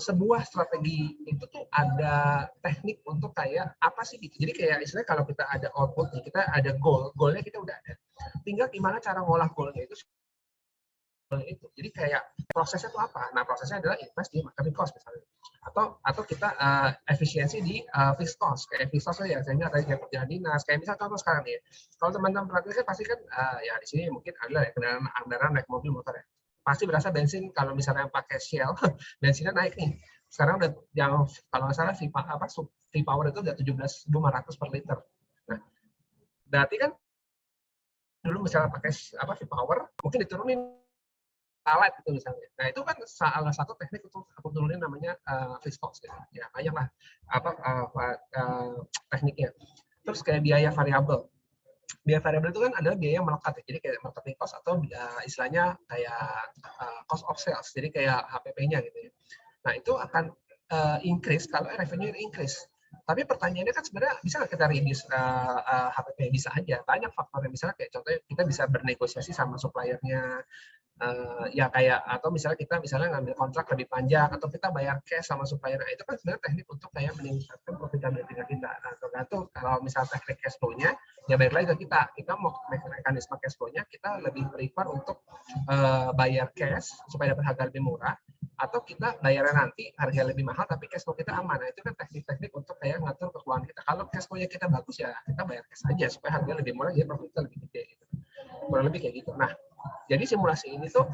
sebuah strategi itu tuh ada teknik untuk kayak apa sih gitu. Jadi kayak istilahnya kalau kita ada output nih, kita ada goalnya kita udah ada. Tinggal gimana cara ngolah goalnya itu. Jadi kayak prosesnya itu apa? Nah, prosesnya adalah invest di marketing cost misalnya. Atau kita efisiensi di fixed cost. Kayak fixed cost ya, sehingga ada kayak perjalanan dinas. Kayak misal contoh sekarang nih, kalau teman-teman perhatikan pasti kan ya di sini mungkin ada ya kendaraan naik mobil motor ya. Pasti berasa bensin kalau misalnya pakai Shell, bensinnya naik nih. Sekarang udah yang kalau nggak salah V-Power itu udah 17.500 per liter. Nah, berarti kan dulu misalnya pakai V-Power mungkin diturunin Pertalite itu misalnya. Nah itu kan salah satu teknik untuk aku turunin namanya fixed cost gitu. Ya banyak lah tekniknya. Terus kayak biaya variabel. Biaya variabel itu kan adalah biaya yang melekat ya. Jadi kayak marketing cost atau istilahnya kayak cost of sales. Jadi kayak HPP-nya gitu ya. Nah itu akan increase kalau revenue increase. Tapi pertanyaannya kan sebenarnya bisa nggak kita reduce HPP? Bisa aja. Banyak faktornya. Misalnya kayak contohnya kita bisa bernegosiasi sama suppliernya, ya kayak atau misalnya kita ngambil kontrak lebih panjang atau kita bayar cash sama supplier. Nah, itu kan sebenarnya teknik untuk kayak meningkatkan profitability kita. Nah, tergantung kalau misalnya teknik cash flow-nya ya balik lagi ke kita mau mekanisme cash flow-nya kita lebih prefer untuk bayar cash supaya dapat harga lebih murah atau kita bayarnya nanti harga lebih mahal tapi cash flow kita aman. Nah, itu kan teknik-teknik untuk kayak ngatur keuangan kita. Kalau cash flow-nya kita bagus ya kita bayar cash aja supaya harga lebih murah jadi profitnya lebih gede gitu. Kurang lebih kayak gitu. Nah, jadi simulasi ini tuh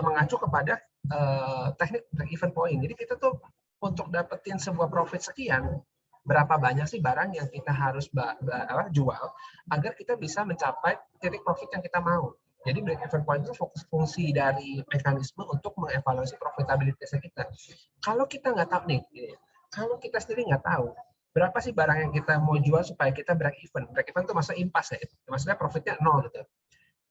mengacu kepada teknik break even point. Jadi kita tuh untuk dapetin sebuah profit sekian, berapa banyak sih barang yang kita harus jual agar kita bisa mencapai titik profit yang kita mau. Jadi break even point itu fungsi dari mekanisme untuk mengevaluasi profitabilitas kita. Kalau kita nggak tahu nih, kalau kita sendiri nggak tahu berapa sih barang yang kita mau jual supaya kita break even. Break even itu maksudnya impas ya, maksudnya profitnya 0 gitu.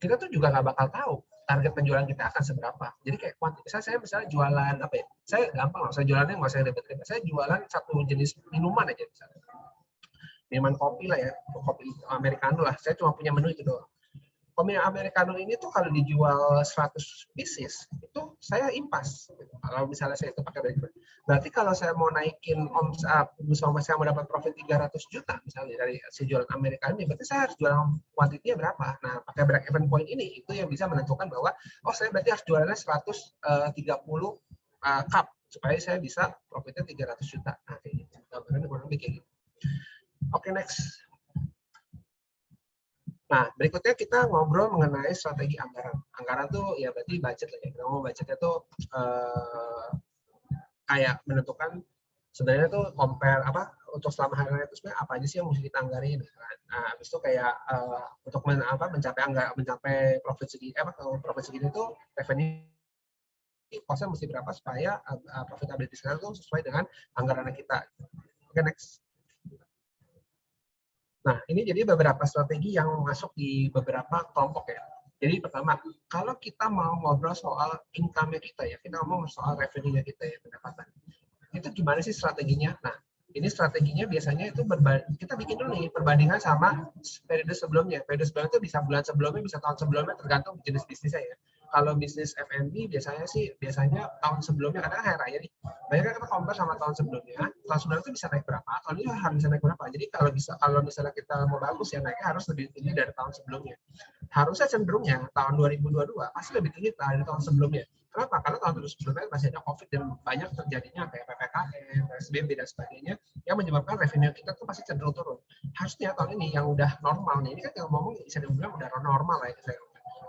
Kita tuh juga nggak bakal tahu target penjualan kita akan seberapa. Jadi kayak misalnya jualan apa ya? Saya gampang lah, saya jualannya nggak saya ribet-ribet. Saya jualan satu jenis minuman aja misalnya. Minuman kopi lah ya, kopi americano lah. Saya cuma punya menu itu doang. Kopi americano ini tuh kalau dijual 100 pieces itu saya impas. Kalau misalnya saya itu pakai break-even. Berarti kalau saya mau naikin misalnya saya mau dapat profit 300 juta misalnya dari si jualan americano ini, berarti saya harus jual kuantitinya berapa. Nah, pakai break-even point ini itu yang bisa menentukan bahwa saya berarti harus jualannya 130 cup supaya saya bisa profitnya 300 juta. Nah, kayak gitu. Gambarannya kurang lebih kayak gitu. Oke, next. Nah, berikutnya kita ngobrol mengenai strategi anggaran. Anggaran tuh ya berarti budget lah ya. Kita ngomong budgetnya tuh kayak menentukan sebenarnya tuh compare untuk selama hari raya itu sebenarnya apa aja sih yang mesti kita anggarin. Nah, habis itu kayak untuk mencapai profit segini, profit segini tuh revenue cost-nya mesti berapa supaya profitability kita tuh sesuai dengan anggaran kita. Oke, next. Nah, ini jadi beberapa strategi yang masuk di beberapa kelompok ya. Jadi pertama, kalau kita mau ngobrol soal income-nya kita ya, kita ngomong soal revenue-nya kita ya, pendapatan. Itu gimana sih strateginya? Nah, ini strateginya biasanya itu kita bikin dulu nih perbandingan sama periode sebelumnya. Periode sebelumnya itu bisa bulan sebelumnya, bisa tahun sebelumnya, tergantung jenis bisnisnya ya. Kalau bisnis F&B biasanya tahun sebelumnya, karena hari raya nih, banyak kita compare sama tahun sebelumnya itu bisa naik berapa, kalau ini harus bisa naik berapa. Jadi kalau misalnya kita mau bagus ya naiknya harus lebih tinggi dari tahun sebelumnya. Harusnya cenderungnya tahun 2022 pasti lebih tinggi dari tahun sebelumnya. Kenapa? Karena tahun sebelumnya masih ada COVID dan banyak terjadinya kayak PPKM, PSBB dan sebagainya yang menyebabkan revenue kita tuh pasti cenderung turun. Harusnya tahun ini yang udah normal nih, ini kan yang ngomong bisa dibilang udah normal lah ya,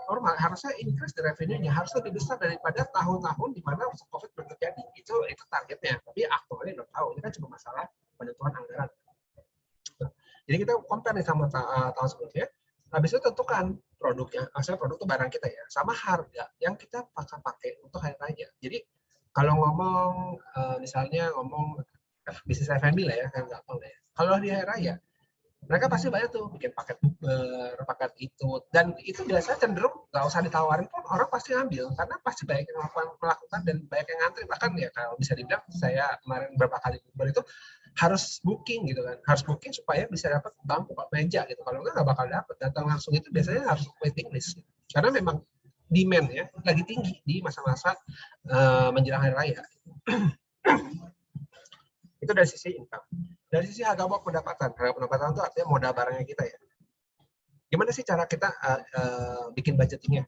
normal, harusnya increase the revenue-nya harus lebih besar daripada tahun-tahun di mana COVID belum terjadi. Itu targetnya. Tapi aktualnya belum tahu. Ini kan cuma masalah penentuan anggaran. Jadi kita compare nih sama tahun sebelumnya. Habis itu tentukan produknya, maksudnya produk itu barang kita ya, sama harga yang kita pakai untuk hari raya. Jadi kalau ngomong misalnya ngomong bisnis F&B lah ya, kan gampang ya. Kalau di hari raya mereka pasti banyak tuh bikin paket paket itu, dan itu biasanya cenderung nggak usah ditawarin pun orang pasti ngambil karena pasti banyak yang melakukan dan banyak yang ngantri. Bahkan ya kalau bisa dibilang saya kemarin beberapa kali itu harus booking gitu kan, harus booking supaya bisa dapat bangku meja gitu. Kalau nggak bakal dapat, datang langsung itu biasanya harus waiting list gitu. Karena memang demand ya lagi tinggi di masa-masa menjelang hari raya. Itu dari sisi income. Dari sisi harga pendapatan itu artinya modal barangnya kita ya. Gimana sih cara kita bikin budgetingnya?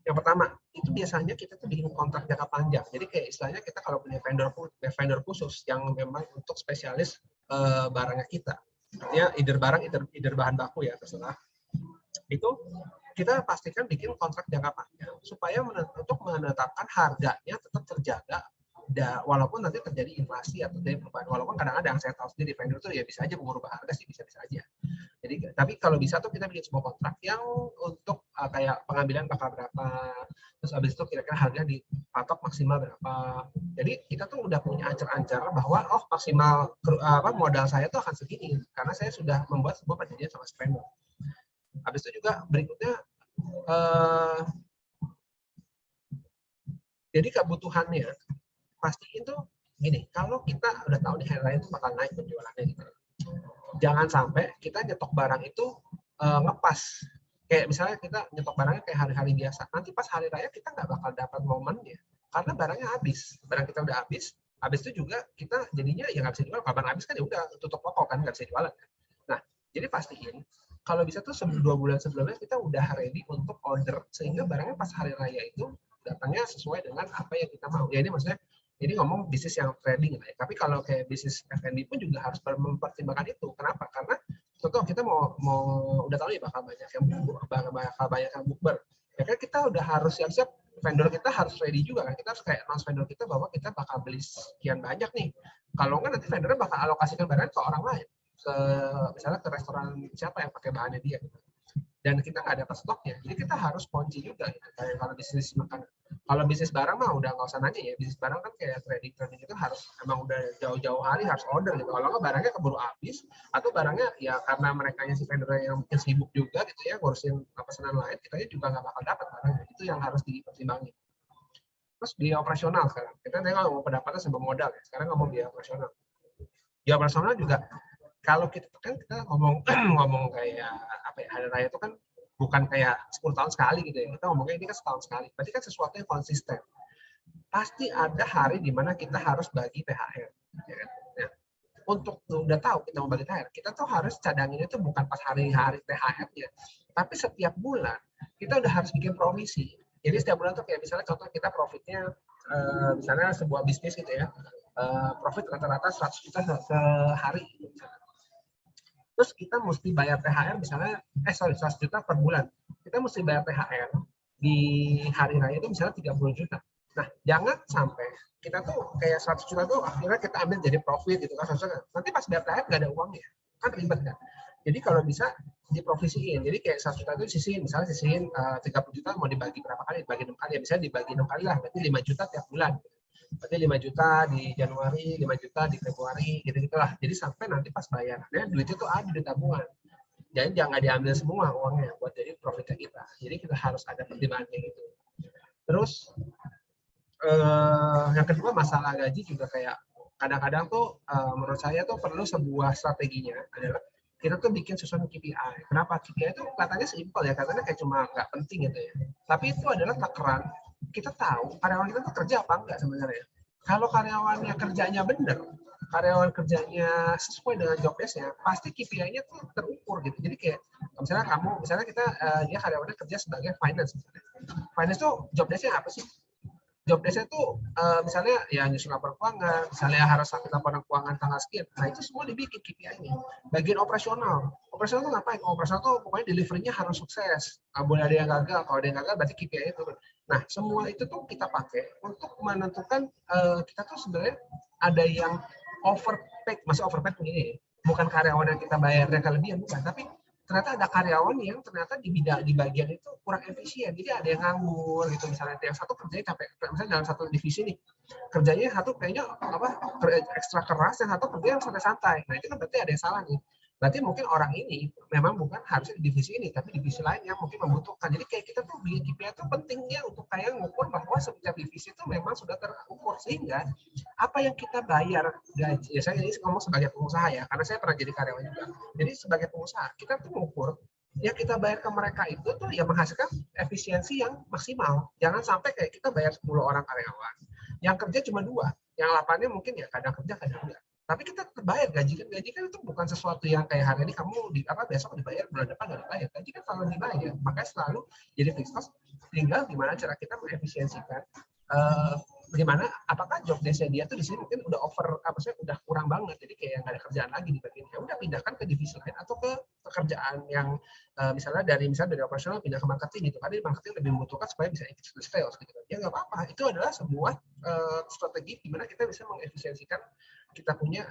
Yang pertama, itu biasanya kita tuh bikin kontrak jangka panjang. Jadi kayak istilahnya kita kalau punya vendor khusus yang memang untuk spesialis barangnya kita. Artinya either barang, either bahan baku ya, terserah. Itu kita pastikan bikin kontrak jangka panjang supaya untuk menetapkan harganya tetap terjaga. Walaupun nanti terjadi inflasi atau terjadi perubahan, walaupun kadang-kadang saya tahu sendiri vendor tuh ya bisa aja mengubah harga sih, bisa aja. Jadi tapi kalau bisa tuh kita bikin sebuah kontrak yang untuk kayak pengambilan bakal berapa, terus habis itu kira-kira harga dipatok maksimal berapa. Jadi kita tuh udah punya ancar-ancar bahwa maksimal modal saya tuh akan segini karena saya sudah membuat sebuah perjanjian sama vendor. Habis itu juga berikutnya jadi kebutuhannya pastiin tuh gini, kalau kita udah tahu nih hari raya itu bakal naik penjualannya gitu. Jangan sampai kita nyetok barang itu ngepas. Kayak misalnya kita nyetok barangnya kayak hari-hari biasa. Nanti pas hari raya kita nggak bakal dapat momennya karena barangnya habis. Barang kita udah habis itu juga kita jadinya ya nggak bisa jual. Kapan habis kan ya udah tutup toko kan, nggak bisa jualan. Nah, jadi pastiin kalau bisa tuh 2 bulan sebelumnya kita udah ready untuk order sehingga barangnya pas hari raya itu datangnya sesuai dengan apa yang kita mau. Ya ini maksudnya ini ngomong bisnis yang trading ya. Tapi kalau kayak bisnis F&B pun juga harus mempertimbangkan itu. Kenapa? Karena contoh kita mau udah tahu nih bakal banyak yang bukber. Ya kan kita udah harus siap-siap, vendor kita harus ready juga kan. Kita harus kayak announce vendor kita bahwa kita bakal beli sekian banyak nih. Kalau enggak nanti vendornya bakal alokasikan barang ke orang lain. Misalnya ke restoran siapa yang pakai bahannya dia gitu. Dan kita nggak dapat stoknya, jadi kita harus kunci juga gitu. Kayak kalau bisnis makanan, kalau bisnis barang mah udah nggak usah nanya ya, bisnis barang kan kayak trading itu harus emang udah jauh-jauh hari harus order gitu. Kalau nggak barangnya keburu habis atau barangnya ya karena mereka si vendornya yang mungkin sibuk juga gitu ya ngurusin pesanan lain, kita juga nggak bakal dapat barangnya. Itu yang harus dipertimbangin. Terus biaya operasional sekarang, kita ngomong pendapatan sebelum modal ya, sekarang ngomong biaya operasional. Biaya operasional juga kalau kita kan kita ngomong kayak apa ya, hari raya itu kan bukan kayak 10 tahun sekali gitu ya. Kita ngomongnya ini kan setahun sekali. Berarti kan sesuatu yang konsisten. Pasti ada hari di mana kita harus bagi THR. Ya kan? Nah, untuk udah tahu kita mau bagi THR, kita tuh harus cadanginnya itu bukan pas hari-hari THR-nya, tapi setiap bulan kita udah harus bikin provisi. Jadi setiap bulan tuh kayak misalnya contoh kita profitnya misalnya sebuah bisnis gitu ya, profit rata-rata 100 juta sehari. Terus kita mesti bayar THR misalnya 100 juta per bulan. Kita mesti bayar THR di hari raya itu misalnya 30 juta. Nah, jangan sampai kita tuh kayak 100 juta tuh akhirnya kita ambil jadi profit gitu kan. Nanti pas bayar THR nggak ada uangnya. Kan ribet kan. Jadi kalau bisa diprovisiin. Jadi kayak 100 juta itu sisihin, misalnya sisihin 30 juta mau dibagi berapa kali? Dibagi 6 kali. Ya, misalnya dibagi 6 kali lah, berarti 5 juta tiap bulan. Berarti 5 juta di Januari, 5 juta di Februari, gitu-gitulah. Jadi sampai nanti pas bayarannya, duit itu ada di tabungan. Jadi jangan diambil semua uangnya buat jadi profitnya kita. Jadi kita harus ada pertimbangan kayak gitu. Terus yang kedua masalah gaji juga kayak kadang-kadang tuh menurut saya tuh perlu sebuah strateginya adalah kita tuh bikin susunan KPI. Kenapa? KPI itu kelihatannya simpel ya, katanya kayak cuma nggak penting gitu ya. Tapi itu adalah takaran kita tahu karyawan kita tuh kerja apa enggak sebenarnya. Kalau karyawannya kerjanya benar, karyawan kerjanya sesuai dengan job desk-nya, pasti KPI-nya tuh terukur gitu. Jadi kayak misalnya kita dia karyawannya kerja sebagai finance. Finance tuh job desk-nya apa sih? Job desk-nya tuh misalnya ya nyusun laporan keuangan, misalnya harus sakit laporan keuangan tanggal sekian. Nah, itu semua dibikin KPI-nya. Bagian operasional. Operasional tuh ngapain? Operasional tuh pokoknya delivery-nya harus sukses. Nggak boleh ada yang gagal. Kalau ada yang gagal berarti KPI-nya turun. Nah, semua itu tuh kita pakai untuk menentukan kita tuh sebenarnya ada yang overpaid. Masih overpaid begini, bukan karyawan yang kita bayarnya kelebihan, bukan. Tapi ternyata ada karyawan yang ternyata di bagian itu kurang efisien. Jadi ada yang nganggur gitu, misalnya yang satu kerjanya capek, misalnya dalam satu divisi nih kerjanya satu kayaknya ekstra keras, yang satu kerja yang santai-santai. Nah itu kan berarti ada yang salah nih. Berarti mungkin orang ini memang bukan harusnya di divisi ini, tapi divisi lain yang mungkin membutuhkan. Jadi kayak kita tuh bikin KPI itu pentingnya untuk kayak ngukur bahwa setiap divisi itu memang sudah terukur, sehingga apa yang kita bayar gaji, ya saya ini ngomong sebagai pengusaha ya, karena saya pernah jadi karyawan juga. Jadi sebagai pengusaha kita tuh mengukur yang kita bayar ke mereka itu tuh ya menghasilkan efisiensi yang maksimal. Jangan sampai kayak kita bayar 10 orang karyawan, yang kerja cuma 2, yang 8-nya mungkin ya kadang kerja kadang enggak. Tapi kita terbayar gaji kan itu bukan sesuatu yang kayak hari ini kamu besok dibayar, bulan depan nggak dibayar. Gaji kan selalu dibayar, makanya selalu jadi fixed cost. Tinggal gimana cara kita mengefisiensikan bagaimana apakah job desk-nya dia tuh di sini mungkin udah udah kurang banget, jadi kayak nggak ada kerjaan lagi di bagian ya udah pindahkan ke divisi lain atau ke pekerjaan yang misalnya dari operasional pindah ke marketing gitu, karena di marketing lebih membutuhkan supaya bisa ikut sales gitu. Ya nggak apa-apa, itu adalah sebuah strategi di mana kita bisa mengefisiensikan kita punya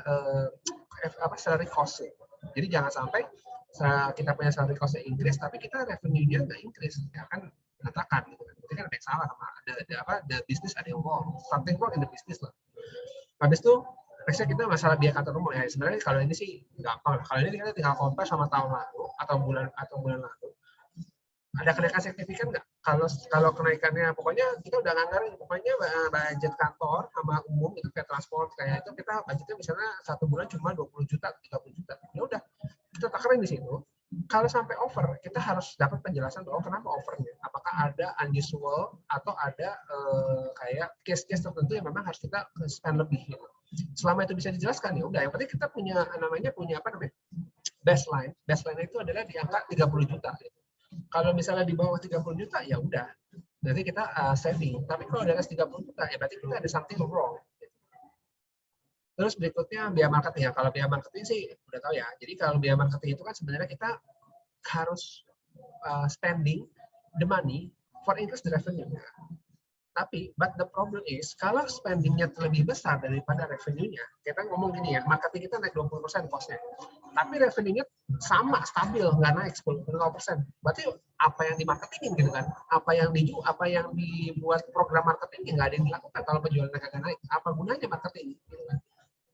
salary cost. Jadi jangan sampai kita punya salary cost-nya increase tapi kita revenue-nya nggak increase, ya kan berantakan gitu kan. Berarti kan make yang salah sama the business ada yang wrong, something wrong in the business lah. Habis itu next kita masalah biaya kantor umum ya, sebenarnya kalau ini sih gampang. Kalau ini kita tinggal compare sama tahun lalu atau bulan lalu. Ada kenaikan signifikan nggak? Kalau kenaikannya, pokoknya kita udah nganggarin, pokoknya budget kantor sama umum itu kayak transport kayak itu kita budgetnya misalnya 1 bulan cuma 20 juta, 30 juta. Ya udah, kita takarin di situ. Kalau sampai over, kita harus dapat penjelasan bahwa kenapa overnya. Apakah ada unusual atau ada kayak case-case tertentu yang memang harus kita spend lebih. Gitu. Selama itu bisa dijelaskan ya udah. Yang penting kita punya baseline. Baseline itu adalah di angka 30 juta. Gitu. Kalau misalnya di bawah 30 juta ya udah, berarti kita saving. Tapi kalau di atas 30 juta ya berarti kita ada something wrong. Terus berikutnya biaya marketing ya. Kalau biaya marketing sih udah tahu ya. Jadi kalau biaya marketing itu kan sebenarnya kita harus spending the money for increase the revenue. Tapi, but the problem is, kalau spendingnya lebih besar daripada revenue-nya, kita ngomong gini ya, marketing kita naik 20% cost-nya. Tapi revenue-nya sama, stabil, nggak naik 10%. Berarti apa yang dimarketingin gitu kan? Apa yang dibuat program marketing nggak ada yang dilakukan kalau penjualannya nggak naik. Apa gunanya marketing? Gitu kan?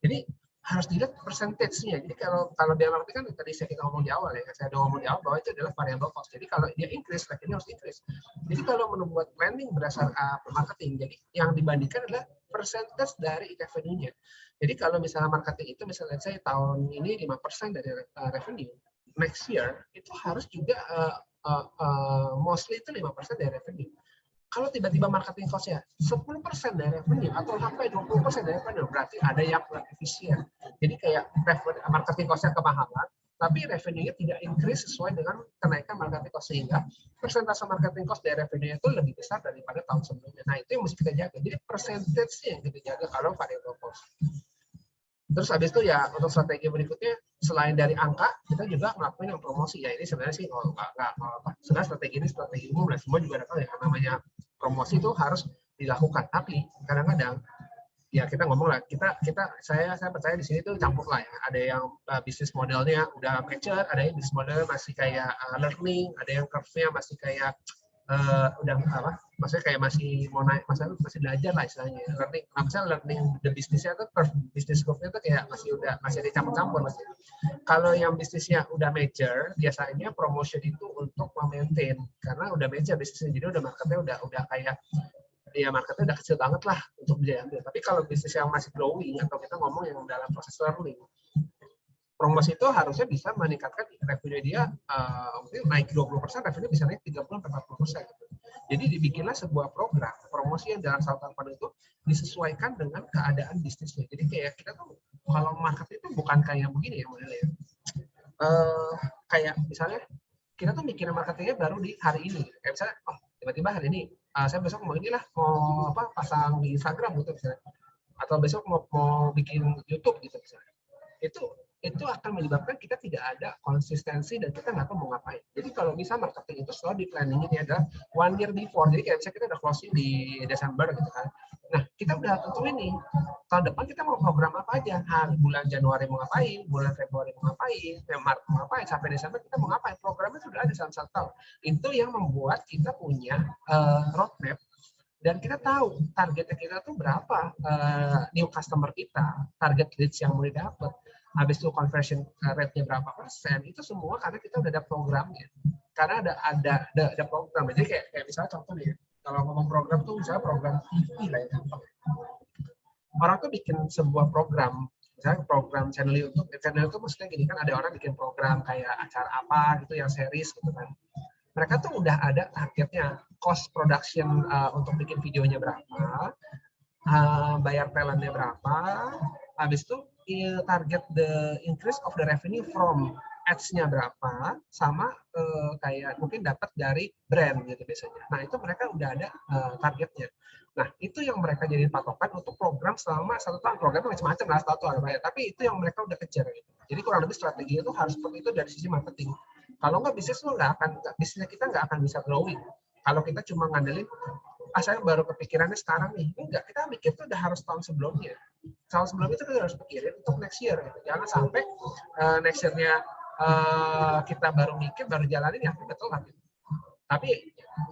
Jadi, harus dilihat percentage-nya. Jadi kalau biaya marketing kan tadi saya ngomong di awal ya, saya udah ngomong di awal bahwa itu adalah variable cost. Jadi kalau dia increase, revenue harus increase. Jadi kalau membuat planning berdasar marketing, jadi yang dibandingkan adalah percentage dari revenue-nya. Jadi kalau misalnya marketing itu misalnya saya tahun ini 5% dari revenue, next year itu harus juga mostly itu 5% dari revenue. Kalau tiba-tiba marketing cost-nya 10% dari revenue atau sampai 20% dari revenue, berarti ada yang kurang efisien. Jadi kayak marketing cost-nya kemahalan, tapi revenue-nya tidak increase sesuai dengan kenaikan marketing cost, sehingga persentase marketing cost dari revenue itu lebih besar daripada tahun sebelumnya. Nah, itu yang mesti kita jaga. Jadi percentage yang kita jaga kalau variable cost. Terus habis itu ya untuk strategi berikutnya, selain dari angka, kita juga ngelakuin yang promosi. Ya ini sebenarnya sih sebenarnya strategi ini strategi umum lah, semua juga ada tahu ya, namanya promosi itu harus dilakukan. Tapi kadang-kadang ya kita ngomong lah, saya percaya di sini tuh campur lah ya. Ada yang bisnis modelnya udah mature, ada yang bisnis modelnya masih kayak learning, ada yang curve-nya masih kayak maksudnya kayak masih mau naik, masih belajar lah istilahnya. Learning, misalnya learning the bisnisnya tuh bisnis curve-nya tuh kayak masih ada campur-campur masih. Kalau yang bisnisnya udah mature, biasanya promotion itu untuk maintain karena udah mature bisnisnya, jadi udah marketnya udah kayak ya marketnya udah kecil banget lah untuk diambil. Tapi kalau bisnis yang masih growing atau kita ngomong yang dalam proses learning, promosi itu harusnya bisa meningkatkan revenue dia, mungkin naik 20%, revenue bisa naik 30-40%. Gitu. Jadi dibikinlah sebuah program promosi yang dalam satu tahun itu disesuaikan dengan keadaan bisnisnya. Jadi kayak kita tuh kalau market itu bukan kayak begini ya modelnya. Kayak misalnya kita tuh mikirin marketingnya baru di hari ini. Kayak misalnya, tiba-tiba hari ini saya besok mau pasang di Instagram gitu misalnya, atau besok mau bikin YouTube gitu misalnya. Itu akan menyebabkan kita tidak ada konsistensi dan kita nggak tahu mau ngapain. Jadi kalau bisa marketing itu selalu di planning ini adalah 1 year before. Jadi kayak misalnya kita udah closing di Desember gitu kan. Nah, kita udah tentuin nih, tahun depan kita mau program apa aja. Bulan Januari mau ngapain, bulan Februari mau ngapain, Maret mau ngapain, sampai Desember kita mau ngapain. Programnya sudah ada dalam 1 tahun. Itu yang membuat kita punya roadmap dan kita tahu targetnya kita tuh berapa, new customer kita, target leads yang mau didapat. Habis itu conversion rate-nya berapa persen, itu semua karena kita udah ada programnya. Karena ada program. Jadi kayak misalnya contoh nih, kalau ngomong program tuh misalnya program TV lah ya. Orang tuh bikin sebuah program, misalnya program channel YouTube maksudnya gini kan, ada orang bikin program kayak acara apa gitu yang series gitu kan. Mereka tuh udah ada targetnya, cost production untuk bikin videonya berapa, bayar talentnya berapa, habis itu target the increase of the revenue from ads-nya berapa, sama kayak mungkin dapat dari brand gitu biasanya. Nah itu mereka udah ada targetnya. Nah itu yang mereka jadi patokan untuk program selama 1 tahun. Programnya macam-macam lah 1 tahun, tapi itu yang mereka udah kejar gitu. Jadi kurang lebih strategi itu harus seperti itu dari sisi marketing. Kalau nggak bisnisnya kita nggak akan bisa growing. Kalau kita cuma ngandelin, saya baru kepikirannya sekarang nih. Enggak, kita mikir tuh udah harus tahun sebelumnya. Tahun sebelumnya itu kita harus pikirin untuk next year. Gitu. Jangan sampai next year-nya kita baru mikir, baru jalanin, ya kita telat. Gitu. Tapi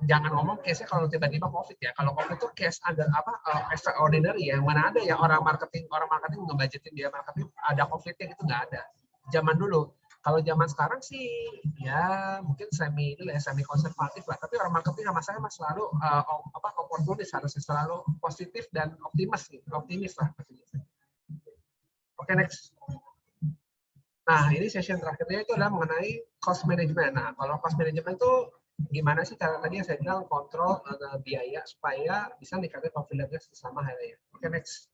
jangan ngomong case-nya kalau tiba-tiba COVID ya. Kalau COVID itu case ada extraordinary ya. Mana ada ya orang marketing ngebudgetin dia marketing ada COVID-nya, itu nggak ada. Zaman dulu. Kalau zaman sekarang sih ya mungkin semi konservatif lah. Tapi orang marketing sama saya selalu oportunis, harus selalu positif dan optimis lah. Oke, next. Nah, ini session terakhirnya itu adalah mengenai cost management. Nah, kalau cost management itu gimana sih cara tadi yang saya bilang kontrol biaya supaya bisa meningkatkan confidence sesama harian. Oke, next.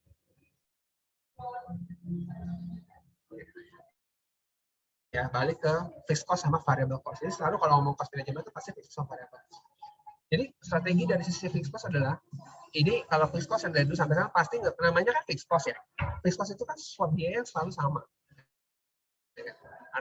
Ya, balik ke fixed cost sama variable cost. Jadi selalu kalau ngomong cost management itu pasti fixed cost sama variable cost. Jadi strategi dari sisi fixed cost adalah ini kalau fixed cost yang dari dulu sampai sekarang pasti namanya kan fixed cost ya. Fixed cost itu kan suatu biaya yang selalu sama.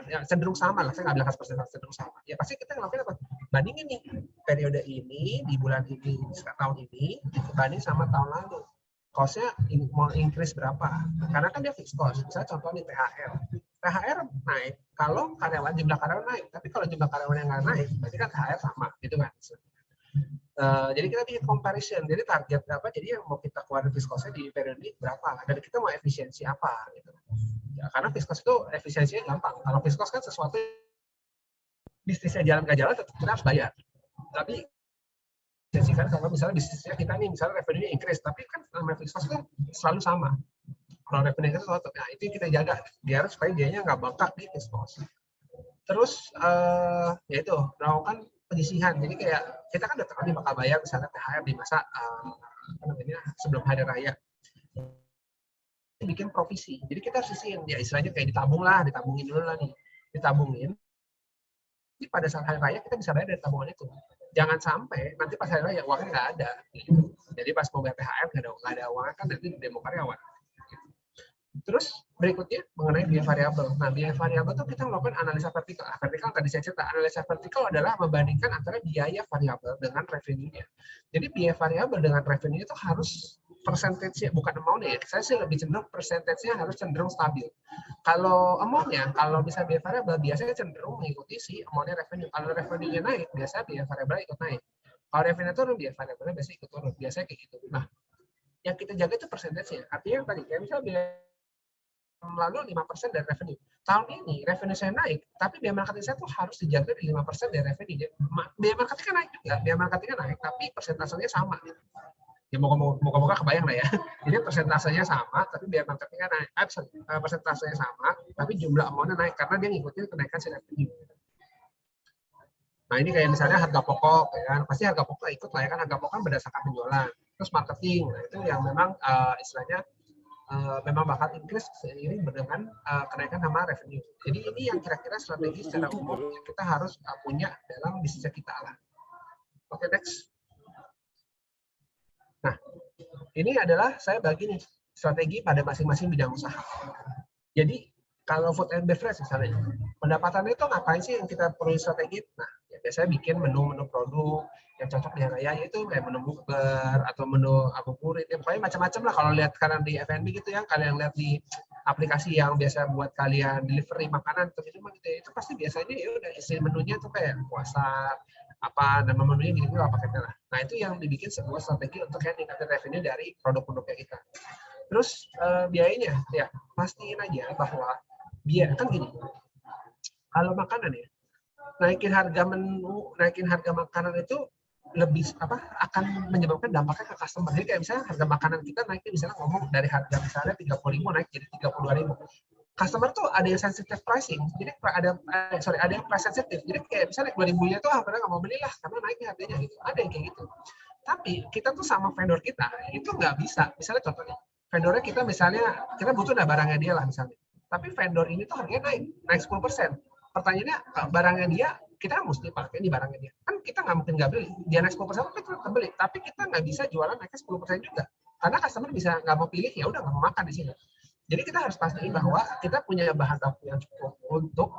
Ya, cenderung sama lah, saya nggak bilang 100% cenderung sama. Ya pasti kita ngelakuin apa? Bandingin nih periode ini di bulan ini tahun ini dibanding sama tahun lalu. Cost-nya mau increase berapa? Karena kan dia fixed cost. Misalnya contoh nih THR naik kalau jumlah karyawan naik, tapi kalau jumlah karyawan yang nggak naik, berarti kan THR sama, gitu kan? Jadi kita bikin comparison. Jadi target berapa? Jadi yang mau kita keluarin fixed cost-nya di periode ini berapa? Dan kita mau efisiensi apa? Gitu. Ya, karena fixed cost itu efisiensinya gampang. Kalau fixed cost kan sesuatu bisnisnya jalan nggak jalan tetap kita harus bayar. Tapi kan kalau misalnya bisnisnya kita nih misalnya revenue increase, tapi kan namanya fixed cost kan selalu sama. Kalau revenue kan sesuatu, nah itu yang kita jaga biar supaya dianya nggak bengkak di fixed cost. Terus ya itu melakukan penyisihan. Jadi kayak kita kan udah bakal bayar misalnya THR di masa sebelum hari raya. Bikin provisi. Jadi kita harus sisihin, ya istilahnya kayak ditabungin dulu lah nih. Ditabungin. Jadi pada saat hari raya kita bisa bayar dari tabungan itu. Jangan sampai nanti pas hari raya uangnya nggak ada. Gitu. Jadi pas mau bayar THR nggak ada uangnya kan nanti demo karyawan. Gitu. Terus berikutnya mengenai biaya variabel. Nah, biaya variabel itu kita melakukan analisa vertikal. Vertikal tadi saya cerita, analisa vertikal adalah membandingkan antara biaya variabel dengan revenue-nya. Jadi biaya variabel dengan revenue itu harus persentasenya, bukan amount-nya ya. Saya sih lebih cenderung persentasenya harus cenderung stabil. Kalau amount-nya, kalau bisa biaya variabel, biasanya cenderung mengikuti si amount-nya revenue. Kalau revenue-nya naik, biasanya biaya variabel ikut naik. Kalau revenue turun, biaya variabelnya biasanya ikut turun. Biasanya kayak gitu. Nah, yang kita jaga itu persentasenya. Artinya yang tadi, kayak misalnya biaya lalu 5% dari revenue. Tahun ini revenue saya naik, tapi biaya marketing saya tuh harus dijaga di 5% dari revenue. Biaya marketing kan naik juga, biaya marketing kan naik, tapi persentasenya sama. Ya moga-moga kebayang lah ya. Jadi persentasenya sama, tapi biaya marketingnya naik. Persentasenya sama, tapi jumlah amount-nya naik karena dia ngikutin kenaikan si revenue. Nah ini kayak misalnya harga pokok, ya kan? Pasti harga pokok ikut lah ya kan, harga pokok kan berdasarkan penjualan. Terus marketing, nah itu yang memang istilahnya memang bakal increase seiring dengan kenaikan nama revenue. Jadi ini yang kira-kira strategi secara umum yang kita harus punya dalam bisnis kita lah. Oke, next. Nah, ini adalah saya bagi nih strategi pada masing-masing bidang usaha. Jadi kalau food and beverage misalnya, pendapatannya itu ngapain sih yang kita perlu strategi? Nah, ya biasanya bikin menu-menu produk yang cocok di hari raya, itu kayak menu bukber atau menu abuburit, ya pokoknya macam-macam lah. Kalau lihat sekarang di F&B gitu ya, kalian lihat di aplikasi yang biasa buat kalian delivery makanan atau minuman gitu ya, itu pasti biasanya ya udah isi menunya tuh kayak puasa apa, nama menunya gitu lah paketnya lah. Nah itu yang dibikin sebuah strategi untuk kayak ningkatin revenue dari produk-produknya kita. Terus biayanya ya pastiin aja bahwa biaya kan gini, kalau makanan ya naikin harga menu, naikin harga makanan itu lebih akan menyebabkan dampaknya ke customer. Jadi kayak misalnya harga makanan kita naik, misalnya ngomong dari harga misalnya 30.000 naik jadi 32.000. Customer tuh ada yang sensitive pricing, jadi ada yang price sensitive. Jadi kayak misalnya 2.000-nya tuh padahal nggak mau beli lah karena naiknya harganya gitu. Ada yang kayak gitu. Tapi kita tuh sama vendor kita itu nggak bisa. Misalnya contohnya, vendornya kita misalnya kita butuh barangnya dia lah misalnya. Tapi vendor ini tuh harganya naik 10%. Pertanyaannya barangnya dia kita mesti pakai di barangnya dia. Kan kita nggak mungkin nggak beli. Dia naik 10% kita tetap beli. Tapi kita nggak bisa jualan naiknya 10% juga. Karena customer bisa nggak mau pilih, ya udah nggak mau makan di sini. Jadi kita harus pastiin bahwa kita punya bahan baku yang cukup untuk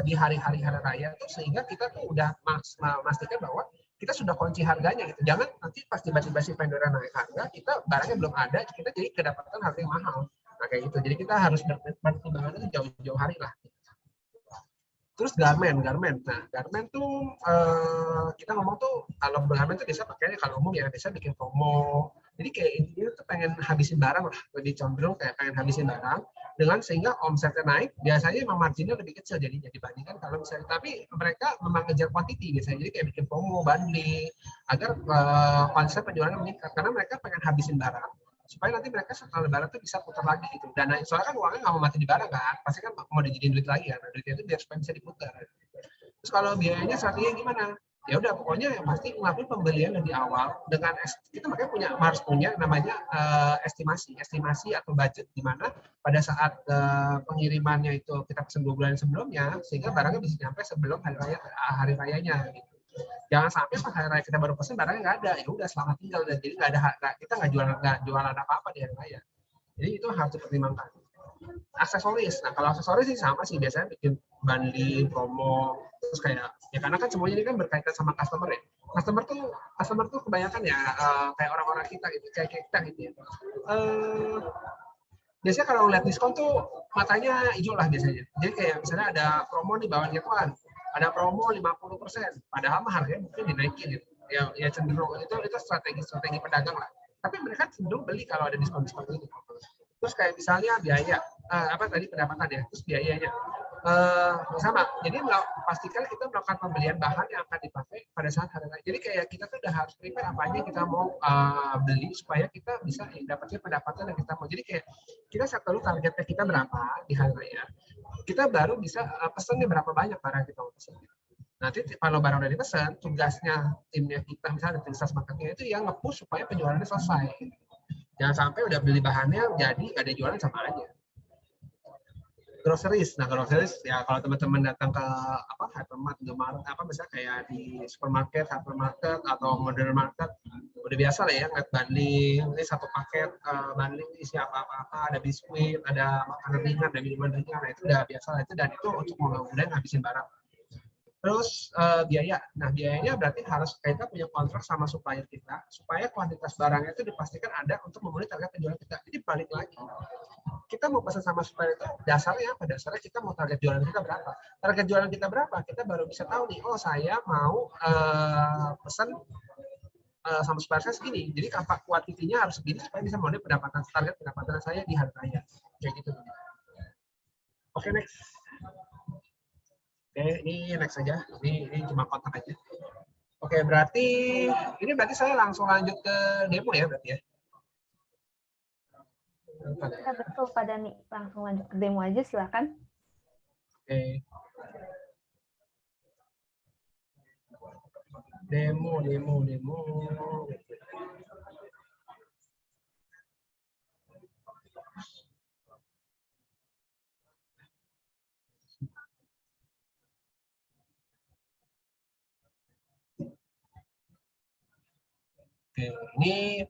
di hari-hari raya itu, sehingga kita tuh udah memastikan bahwa kita sudah kunci harganya gitu. Jangan nanti pas tiba-tiba si vendor naik harga, kita barangnya belum ada, kita jadi kedapatan harga yang mahal. Nah kayak gitu. Jadi kita harus berpertimbangan itu jauh-jauh hari lah. Terus garment. Nah, garment tuh kita ngomong tuh kalau garment tuh biasa pakainya kalau umum ya biasa bikin promo. Jadi kayak intinya tuh pengen habisin barang lah, lebih cenderung kayak pengen habisin barang dengan sehingga omsetnya naik. Biasanya memang marginnya lebih kecil jadinya dibandingkan kalau misalnya, tapi mereka memang ngejar quantity biasanya. Jadi kayak bikin promo, bundling agar konsep penjualannya meningkat karena mereka pengen habisin barang supaya nanti mereka setelah lebaran tuh bisa putar lagi gitu. Dana soalnya kan uangnya nggak mau mati di barang kan, pasti kan mau dijadiin duit lagi kan. Duitnya itu biar supaya bisa diputar. Terus kalau biayanya strateginya gimana? Ya udah pokoknya yang pasti ngelakuin pembelian dari awal dengan kita makanya harus punya namanya estimasi atau budget di mana pada saat pengirimannya itu kita pesen 2 bulan sebelumnya sehingga barangnya bisa nyampe sebelum hari rayanya gitu. Jangan sampai pas hari raya kita baru pesen barangnya nggak ada, ya udah selamat tinggal dan jadi kita nggak jualan apa-apa di hari raya. Jadi itu harus dipertimbangkan. Aksesoris, nah kalau aksesoris sih sama sih biasanya bikin bundling, promo, terus kayak ya karena kan semuanya ini kan berkaitan sama customer ya. Customer tuh kebanyakan ya kayak orang-orang kita gitu, kayak kita gitu ya. Biasanya kalau ngeliat diskon tuh matanya hijau lah biasanya. Jadi kayak misalnya ada promo nih bawaan gituan, ada promo 50%, padahal mah harganya mungkin dinaikin gitu. Ya cenderung itu strategi pedagang lah. Tapi mereka cenderung beli kalau ada diskon-diskon itu. Terus kayak misalnya biaya, apa tadi pendapatan ya, terus biayanya sama. Jadi pastikan kita melakukan pembelian bahan yang akan dipakai pada saat hari raya. Jadi kayak kita tuh udah harus prepare apa aja kita mau beli supaya kita bisa dapatnya pendapatan yang kita mau. Jadi kayak kita set dulu targetnya kita berapa di hari raya. Kita baru bisa pesennya berapa banyak barang kita mau pesen. Nanti kalau barang udah dipesan, tugasnya timnya kita misalnya tim sales marketing itu yang nge-push supaya penjualannya selesai. Jangan sampai udah beli bahannya jadi nggak ada jualan sama aja. Groceries, nah groceries ya kalau teman-teman datang ke hypermart, Indomaret apa misalnya kayak di supermarket, hypermarket atau modern market udah biasa lah ya ngeliat bundling, ini satu paket bundling isi apa-apa, ada biskuit, ada makanan ringan, ada minuman ringan, nah itu udah biasa lah itu dan itu untuk mudah-mudahan ngabisin barang. Terus biaya, nah biayanya berarti harus kita punya kontrak sama supplier kita supaya kuantitas barangnya itu dipastikan ada untuk memenuhi target penjualan kita. Jadi balik lagi, kita mau pesan sama supplier itu dasarnya apa? Dasarnya kita mau target jualan kita berapa? Target jualan kita berapa? Kita baru bisa tahu nih, oh saya mau pesan sama supplier saya segini. Jadi kuantitinya harus segini supaya bisa memenuhi target pendapatan saya di hari raya. Kayak gitu. Oke, next. Oke, ini next saja. Ini cuma kontak aja. Oke, berarti saya langsung lanjut ke demo ya berarti ya. Ya, betul Pak Dani. Langsung lanjut ke demo aja silakan. Oke. Demo. Oke, ini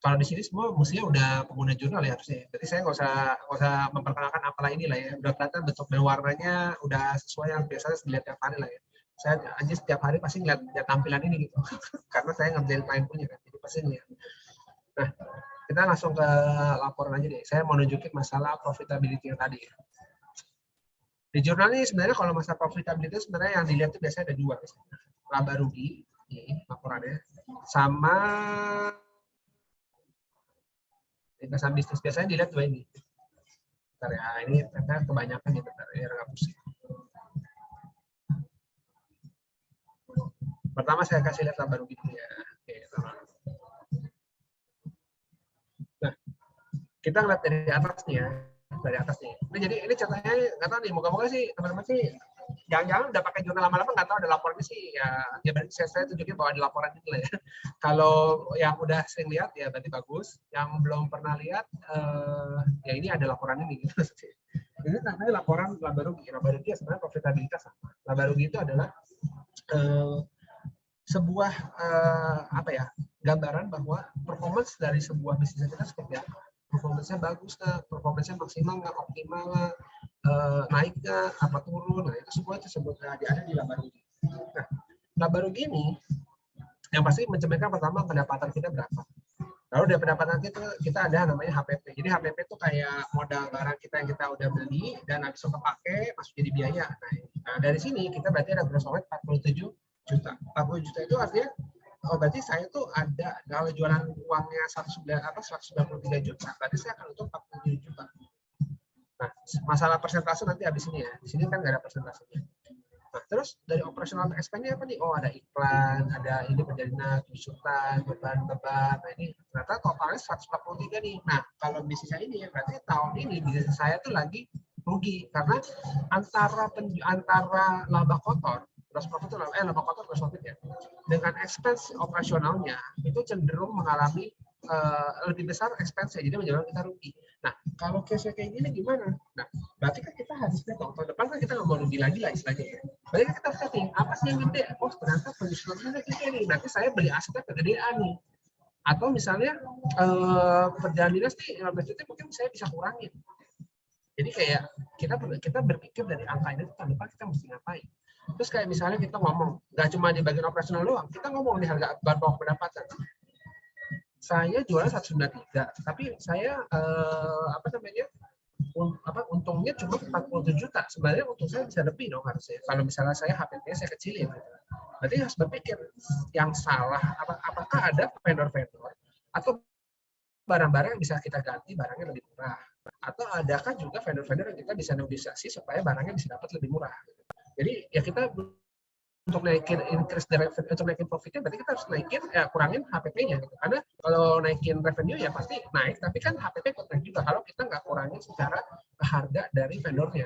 kalau di sini semua mestinya udah pengguna jurnal ya harusnya. Berarti saya nggak usah memperkenalkan apalah ini lah ya. Udah kelihatan bentuk dan warnanya udah sesuai yang biasanya dilihat tiap hari lah ya. Saya aja setiap hari pasti ngeliat tampilan ini gitu. Karena saya ngerjain klien punya kan, jadi pasti ngeliat. Nah, kita langsung ke laporan aja deh. Saya mau nunjukin masalah profitability yang tadi ya. Di jurnal ini sebenarnya kalau masalah profitability sebenarnya yang dilihat itu biasanya ada dua. Laba rugi, ini laporannya, sama investasi bisnis. Biasanya dilihat dua ini. Bentar ya, ini ternyata kebanyakan gitu, biar nggak pusing. Pertama saya kasih lihat laba rugi ya. Oke, nah, kita ngeliat dari atasnya. Nah, jadi ini contohnya nggak tahu nih, moga-moga sih teman-teman sih jangan-jangan udah pakai jurnal lama-lama nggak tahu ada laporannya sih ya berarti saya tunjukin bahwa ada laporan itu lah ya. Kalau yang udah sering lihat ya berarti bagus, yang belum pernah lihat ya ini ada laporan ini gitu. Ini namanya laporan laba rugi. Laba rugi sebenarnya profitabilitas sama. Laba rugi itu adalah sebuah gambaran bahwa performance dari sebuah bisnis kita seperti apa. Performance-nya bagus nggak, performance-nya maksimal nggak, optimal nggak, naik nggak, apa turun, nah itu semua ada di laba rugi. Nah, laba rugi ini yang pasti mencerminkan pertama pendapatan kita berapa. Lalu dari pendapatan kita ada namanya HPP. Jadi HPP itu kayak modal barang kita yang kita udah beli dan habis itu kepake masuk jadi biaya. Nah, dari sini kita berarti ada gross profit 47 juta. 40 juta itu artinya berarti saya tuh ada kalau jualan uangnya 193 juta, berarti saya akan untung 47 juta. Nah, masalah persentase nanti habis ini ya. Di sini kan nggak ada persentasenya. Nah, terus dari operasional expense-nya apa nih? Oh, ada iklan, ada ini penjadian konsultan, beban-beban. Nah, ini ternyata totalnya 143 nih. Nah, kalau bisnisnya ini berarti tahun ini bisnis saya tuh lagi rugi karena antara laba kotor, gross profit itu laba kotor gross profit ya, dengan expense operasionalnya itu cenderung mengalami lebih besar expense, jadi menyebabkan kita rugi. Nah, kalau case kayak gini gimana? Nah, berarti kan kita harus lihat tahun depan kan kita nggak mau rugi lagi lah istilahnya ya. Berarti kan kita setting apa sih yang gede? Oh, ternyata penjualannya gede nih. Berarti saya beli asetnya kegedean nih. Atau misalnya perjalanan dinas nih, budgetnya mungkin saya bisa kurangin. Jadi kayak kita berpikir dari angka ini tahun depan kita mesti ngapain. Terus kayak misalnya kita ngomong, nggak cuma di bagian operasional doang, kita ngomong di harga bahan pokok pendapatan. Saya jualnya 193, tapi saya untungnya cuma 47 juta. Sebenarnya untung saya bisa lebih dong harusnya. Kalau misalnya saya HPP saya kecilin. Berarti harus berpikir yang salah apakah ada vendor-vendor atau barang-barang yang bisa kita ganti barangnya lebih murah, atau adakah juga vendor-vendor yang kita bisa negosiasi supaya barangnya bisa dapat lebih murah. Jadi ya kita untuk naikin untuk naikin profitnya berarti kita harus kurangin HPP-nya gitu. Karena kalau naikin revenue ya pasti naik, tapi kan HPP ikut naik juga kalau kita nggak kurangin secara harga dari vendornya.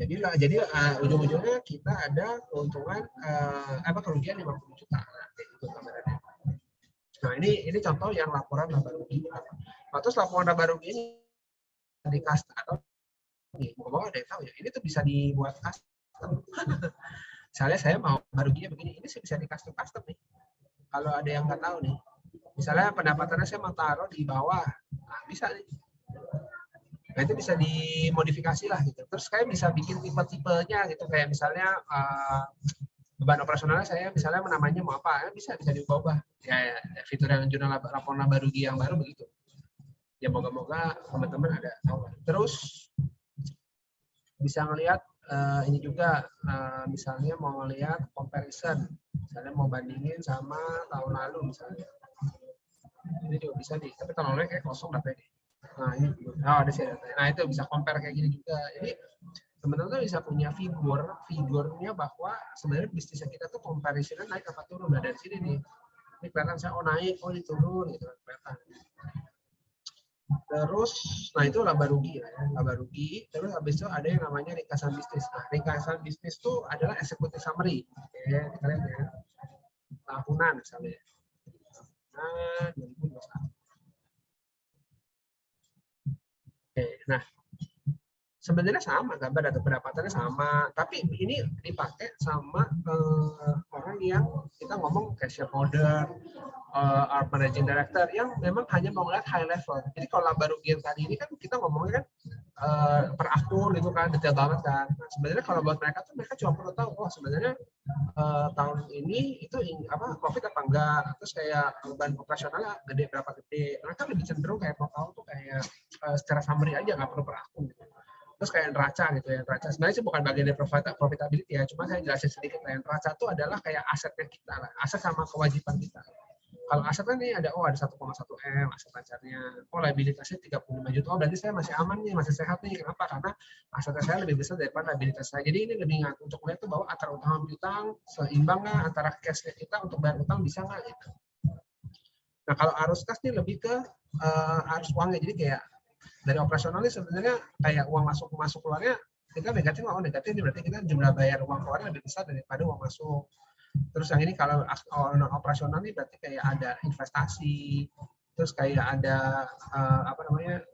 Jadi ujung-ujungnya kita ada keuntungan kerugian 50 juta. Itu gambarannya. Nah, ini contoh yang laporan laba rugi. Nah, terus laporan laba rugi ini di custom atau mau ada yang tahu ya, ini tuh bisa dibuat custom. Misalnya saya mau ruginya begini, ini bisa di custom nih. Kalau ada yang nggak tahu nih, misalnya pendapatannya saya mau taruh di bawah, nah, bisa nih. Nah, itu bisa dimodifikasi lah gitu. Terus kayak bisa bikin tipe-tipenya gitu, kayak misalnya beban operasionalnya saya misalnya namanya mau apa, bisa diubah-ubah. Ya, fitur yang jurnal laporan laba rugi yang baru begitu. Ya moga-moga teman-teman ada tahu. Terus bisa ngelihat ini juga misalnya mau ngelihat comparison, misalnya mau bandingin sama tahun lalu misalnya. Ini juga bisa tapi tahun lalu kayak kosong datanya. Nah, ini ada sih datanya. Nah, itu bisa compare kayak gini juga. Jadi teman-teman bisa punya figurnya bahwa sebenarnya bisnisnya kita tuh comparisonnya naik apa turun. Nah, dari sini nih. Ini kelihatan saya naik, ini turun gitu kelihatan. Terus, nah itu laba rugi ya, laba rugi. Terus habis itu ada yang namanya ringkasan bisnis. Nah, ringkasan bisnis itu adalah executive summary. Oke, kita lihat ya. Tahunan misalnya. Nah, 2021. Oke, nah sebenarnya sama gambar atau pendapatannya sama, tapi ini dipakai sama orang yang kita ngomong kayak shareholder, our managing director yang memang hanya mau ngeliat high level. Jadi kalau laba rugi yang tadi ini kan kita ngomongnya kan per akun itu kan detail banget kan. Nah, sebenarnya kalau buat mereka tuh mereka cuma perlu tahu sebenarnya tahun ini itu profit apa enggak, terus kayak beban operasionalnya berapa gede. Mereka lebih cenderung kayak mau tahu tuh kayak secara summary aja, nggak perlu per akun gitu. Terus kayak neraca gitu ya, neraca sebenarnya sih bukan bagian dari profitability ya, cuma saya jelasin sedikit lah. Neraca itu adalah kayak asetnya kita lah, aset sama kewajiban kita. Kalau aset kan ini ada 1,1 M aset lancarnya, liabilitasnya 35 juta, berarti saya masih aman nih, masih sehat nih. Kenapa? Karena asetnya saya lebih besar daripada liabilitas saya. Jadi ini lebih untuk melihat tuh bahwa antara utang piutang seimbang nggak, antara cash kita untuk bayar utang bisa nggak gitu. Nah, kalau arus kas nih lebih ke arus uangnya, jadi kayak dari operasionalnya sebenarnya kayak uang masuk keluarnya kita negatif ini berarti kita jumlah bayar uang keluarnya lebih besar daripada uang masuk. Terus yang ini kalau operasional nih berarti kayak ada investasi, terus kayak ada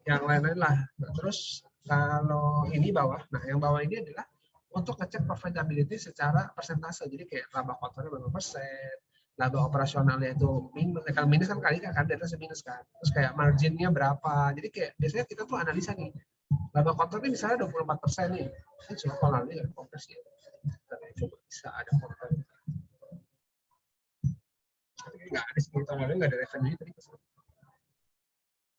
yang lain-lain lah. Terus kalau ini bawah, nah yang bawah ini adalah untuk ngecek profitability secara persentase. Jadi kayak laba kotornya berapa persen, laba operasionalnya itu minus, kalau minus kan kali kan di atas minus kan. Terus kayak marginnya berapa. Jadi kayak biasanya kita tuh analisa nih. Laba kotor ini misalnya 24% nih. Ini coba kalau ya konversi. Coba bisa ada konversi. nggak ada 10 tahun lalu nggak ada revenue tadi.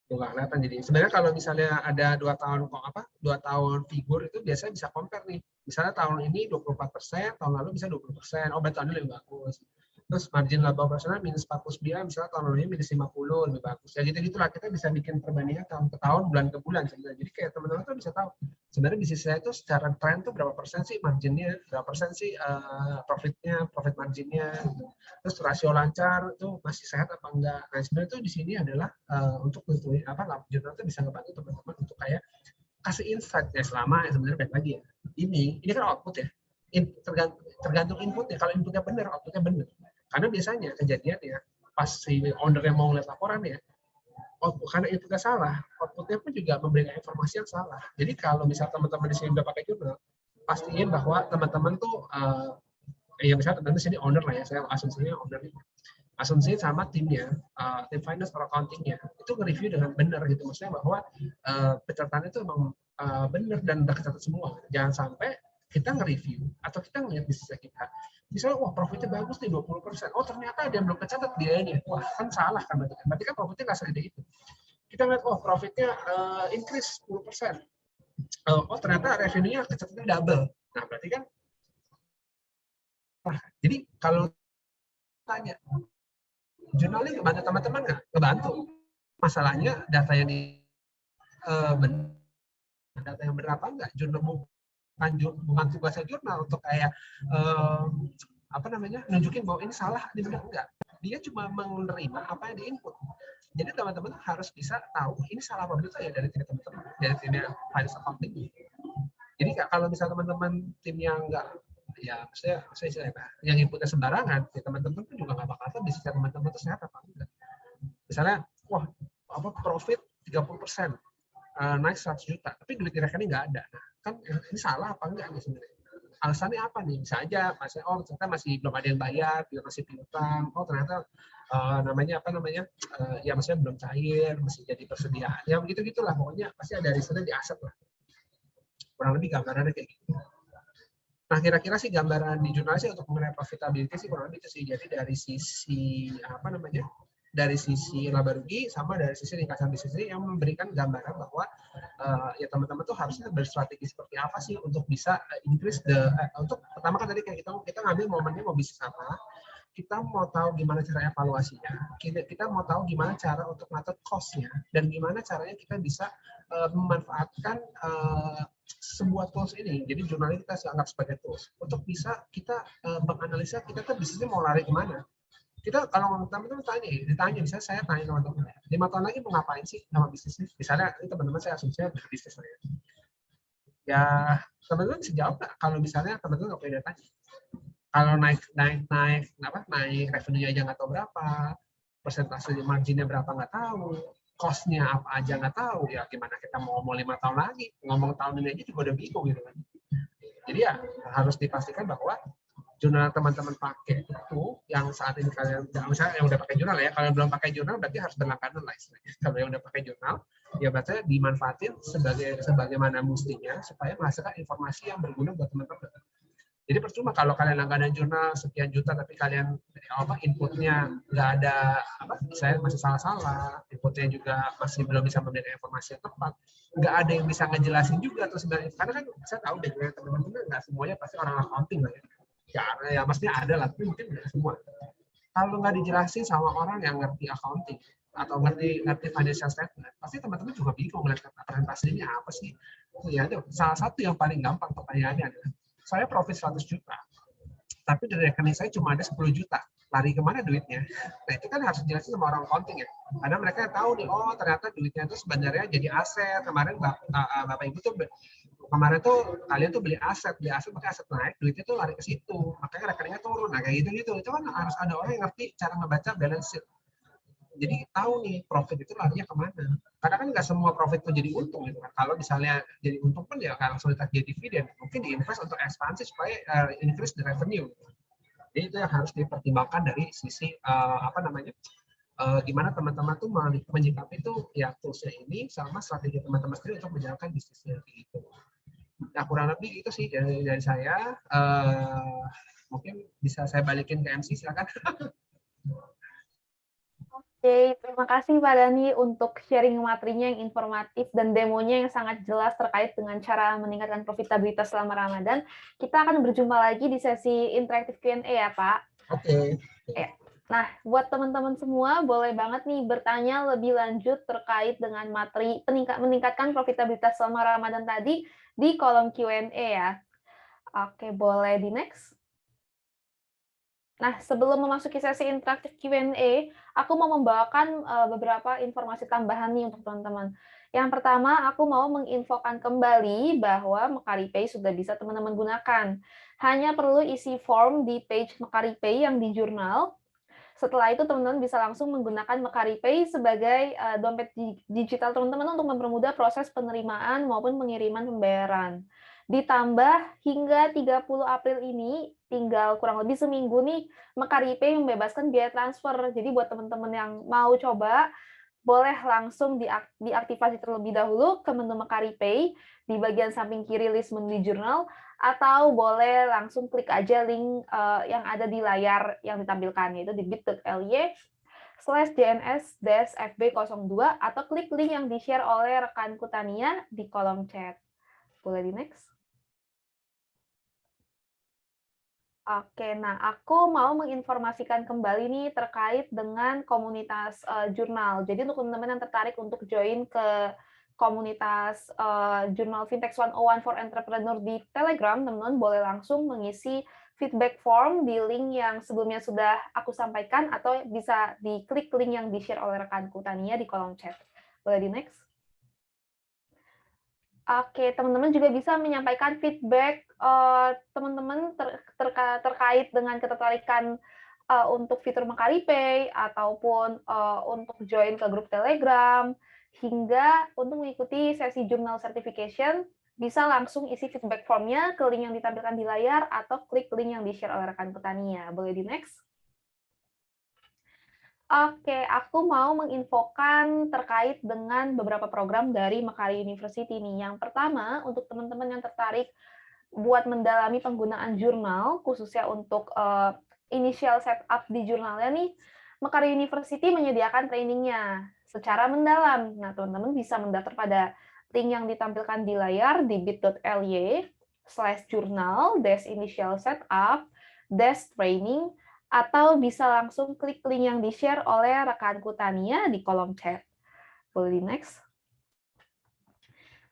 Nggak kelihatan. Jadi sebenarnya kalau misalnya ada 2 tahun 2 tahun figur itu biasanya bisa compare nih. Misalnya tahun ini 24%, tahun lalu bisa 20%. Oh, berarti tahun ini lebih bagus. Terus margin laba operasional minus 49, misalnya tahun lalu minus 50, lebih bagus. Ya gitu-gitulah, kita bisa bikin perbandingan tahun ke tahun, bulan ke bulan sebenarnya. Jadi kayak teman-teman tuh bisa tahu sebenarnya bisnis saya itu secara tren tuh berapa persen sih marginnya, berapa persen sih profitnya, profit marginnya, gitu. Terus rasio lancar itu masih sehat apa enggak. Nah sebenarnya itu di sini adalah untuk tentuin jurnal itu bisa ngebantu teman-teman untuk kayak kasih insight ya selama sebenarnya baik lagi ya. Ini kan output ya. Tergantung inputnya. Kalau inputnya benar, outputnya benar. Karena biasanya kejadian ya pas si owner yang mau ngeliat laporan ya, karena inputnya salah, outputnya pun juga memberikan informasi yang salah. Jadi kalau misal teman-teman di sini udah pakai jurnal, pastiin bahwa teman-teman tuh ya misalnya teman-teman di sini owner lah ya, saya asumsinya owner, asumsi sama timnya, tim finance atau accountingnya itu nge-review dengan benar gitu, maksudnya bahwa pencatatannya itu memang benar dan udah kecatat semua. Jangan sampai kita nge-review atau kita ngeliat bisnis kita, misalnya wah profitnya bagus nih 20%, oh ternyata ada yang belum kecatat biayanya, wah kan salah kan, berarti kan profitnya nggak segede itu. Kita ngeliat oh profitnya increase 10%, oh ternyata revenue-nya kecatatnya double, nah berarti kan jadi kalau tanya jurnalnya ngebantu teman-teman nggak? Ngebantu. Masalahnya data yang data yang benar apa enggak? Jurnal bukan tugasnya jurnal untuk kayak nunjukin bahwa ini salah, ini benar enggak. Dia cuma menerima apa yang diinput. Jadi teman-teman harus bisa tahu ini salah apa betul ya dari tim teman-teman, dari timnya finance accounting. Jadi kalau misalnya teman-teman tim yang enggak ya saya yang inputnya sembarangan, ya teman-teman pun juga nggak bakal tahu bisnisnya teman-teman itu sehat apa enggak. Misalnya, wah profit 30%, naik 100 juta, tapi duit di rekening nggak ada. Nah, kan ini salah apa enggak nih sebenarnya? Alasannya apa nih? Bisa aja, ternyata masih belum ada yang bayar, dia masih piutang, oh ternyata ya maksudnya belum cair, masih jadi persediaan, ya begitu gitulah, pokoknya pasti ada reasonnya di aset lah. Kurang lebih gambarannya kayak gitu. Nah, kira-kira sih gambaran di jurnal sih untuk mengenai profitability sih kurang lebih itu sih. Jadi dari sisi dari sisi laba rugi sama dari sisi ringkasan bisnis ini yang memberikan gambaran bahwa ya teman-teman tuh harusnya berstrategi seperti apa sih untuk bisa increase untuk pertama kan tadi kayak kita ngambil momennya mau bisnis apa, kita mau tahu gimana cara evaluasinya, kita mau tahu gimana cara untuk ngatur cost-nya, dan gimana caranya kita bisa memanfaatkan sebuah tools ini. Jadi jurnal ini kita anggap sebagai tools untuk bisa kita menganalisa kita tuh bisnisnya mau lari kemana. Kita kalau teman-teman ditanya, misalnya saya tanya teman-teman, 5 tahun lagi mau ngapain sih sama bisnisnya? Misalnya teman-teman saya asumsinya berbisnis lah ya. Ya teman-teman bisa jawab nggak kalau misalnya teman-teman nggak punya datanya? Kalau naik revenue-nya aja nggak tahu berapa, persentase marginnya berapa nggak tahu, cost-nya apa aja nggak tahu, ya gimana kita mau ngomong 5 tahun lagi, ngomong tahun ini aja juga udah bingung gitu kan. Jadi ya harus dipastikan bahwa jurnal teman-teman pakai itu yang saat ini kalian misalnya yang udah pakai jurnal ya, kalau belum pakai jurnal berarti harus berlangganan lah istilahnya. Kalau yang udah pakai jurnal ya berarti dimanfaatin sebagaimana mestinya supaya menghasilkan informasi yang berguna buat teman-teman. Jadi percuma kalau kalian langganan jurnal sekian juta tapi kalian inputnya nggak ada saya masih salah-salah, inputnya juga masih belum bisa memberikan informasi yang tepat, nggak ada yang bisa ngejelasin juga tuh sebenarnya. Karena kan saya tahu deh teman-teman nggak semuanya pasti orang accounting lah ya. Ya maksudnya ada lah, tapi mungkin nggak semua. Kalau nggak dijelasin sama orang yang ngerti accounting atau ngerti financial statement, pasti teman-teman juga bingung melihat presentasinya apa sih. Ya itu salah satu yang paling gampang pertanyaannya adalah, saya profit 100 juta, tapi dari rekening saya cuma ada 10 juta. Lari kemana duitnya? Nah itu kan harus dijelasin sama orang accounting ya. Karena mereka tahu nih, oh ternyata duitnya itu sebenarnya jadi aset. Kemarin Bapak Ibu tuh kemarin tuh kalian tuh beli aset pakai aset naik, duitnya tuh lari ke situ, makanya rekeningnya turun. Nah kayak gitu itu kan harus ada orang yang ngerti cara ngebaca balance sheet. Jadi tahu nih profit itu larinya kemana. Karena kan nggak semua profit itu jadi untung gitu kan. Kalau misalnya jadi untung pun ya langsung ditarik jadi dividen. Mungkin diinvest untuk ekspansi supaya increase the revenue. Jadi itu yang harus dipertimbangkan dari sisi gimana teman-teman tuh menyikapi itu ya toolsnya ini sama strategi teman-teman sendiri untuk menjalankan bisnisnya gitu. Nah kurang lebih itu sih dari saya. Mungkin bisa saya balikin ke MC silakan. Oke, terima kasih Pak Dani untuk sharing materinya yang informatif dan demonya yang sangat jelas terkait dengan cara meningkatkan profitabilitas selama Ramadan. Kita akan berjumpa lagi di sesi interaktif Q&A ya Pak. Oke. Ya. Nah, buat teman-teman semua, boleh banget nih bertanya lebih lanjut terkait dengan materi meningkatkan profitabilitas selama Ramadan tadi di kolom Q&A ya. Oke, boleh di next. Nah, sebelum memasuki sesi interaktif Q&A, aku mau membawakan beberapa informasi tambahan nih untuk teman-teman. Yang pertama, aku mau menginfokan kembali bahwa MekariPay sudah bisa teman-teman gunakan. Hanya perlu isi form di page MekariPay yang di jurnal. Setelah itu, teman-teman bisa langsung menggunakan MekariPay sebagai dompet digital teman-teman untuk mempermudah proses penerimaan maupun pengiriman pembayaran. Ditambah hingga 30 April ini, tinggal kurang lebih seminggu nih, MekariPay membebaskan biaya transfer. Jadi buat teman-teman yang mau coba, boleh langsung diaktifasi terlebih dahulu ke menu MekariPay di bagian samping kiri list menu di jurnal, atau boleh langsung klik aja link yang ada di layar yang ditampilkan, yaitu di bit.ly/jns-fb02, atau klik link yang di-share oleh rekanku Tania di kolom chat. Boleh di next? Oke, nah aku mau menginformasikan kembali nih terkait dengan komunitas jurnal. Jadi untuk teman-teman yang tertarik untuk join ke komunitas jurnal Fintech 101 for Entrepreneur di Telegram, teman-teman boleh langsung mengisi feedback form di link yang sebelumnya sudah aku sampaikan, atau bisa diklik link yang di-share oleh rekanku Tania di kolom chat. Boleh di next? Oke, teman-teman juga bisa menyampaikan feedback teman-teman terkait dengan ketertarikan untuk fitur MekariPay ataupun untuk join ke grup Telegram, hingga untuk mengikuti sesi jurnal certification, bisa langsung isi feedback formnya ke link yang ditampilkan di layar atau klik link yang di-share oleh rekan Tania. Boleh di next? Oke, aku mau menginfokan terkait dengan beberapa program dari Mekari University nih. Yang pertama, untuk teman-teman yang tertarik buat mendalami penggunaan jurnal, khususnya untuk initial setup di jurnalnya nih, Mekari University menyediakan trainingnya secara mendalam. Nah, teman-teman bisa mendaftar pada link yang ditampilkan di layar di bit.ly/journal-initial setup -training, atau bisa langsung klik link yang di-share oleh rekanku Tania di kolom chat. Boleh di next?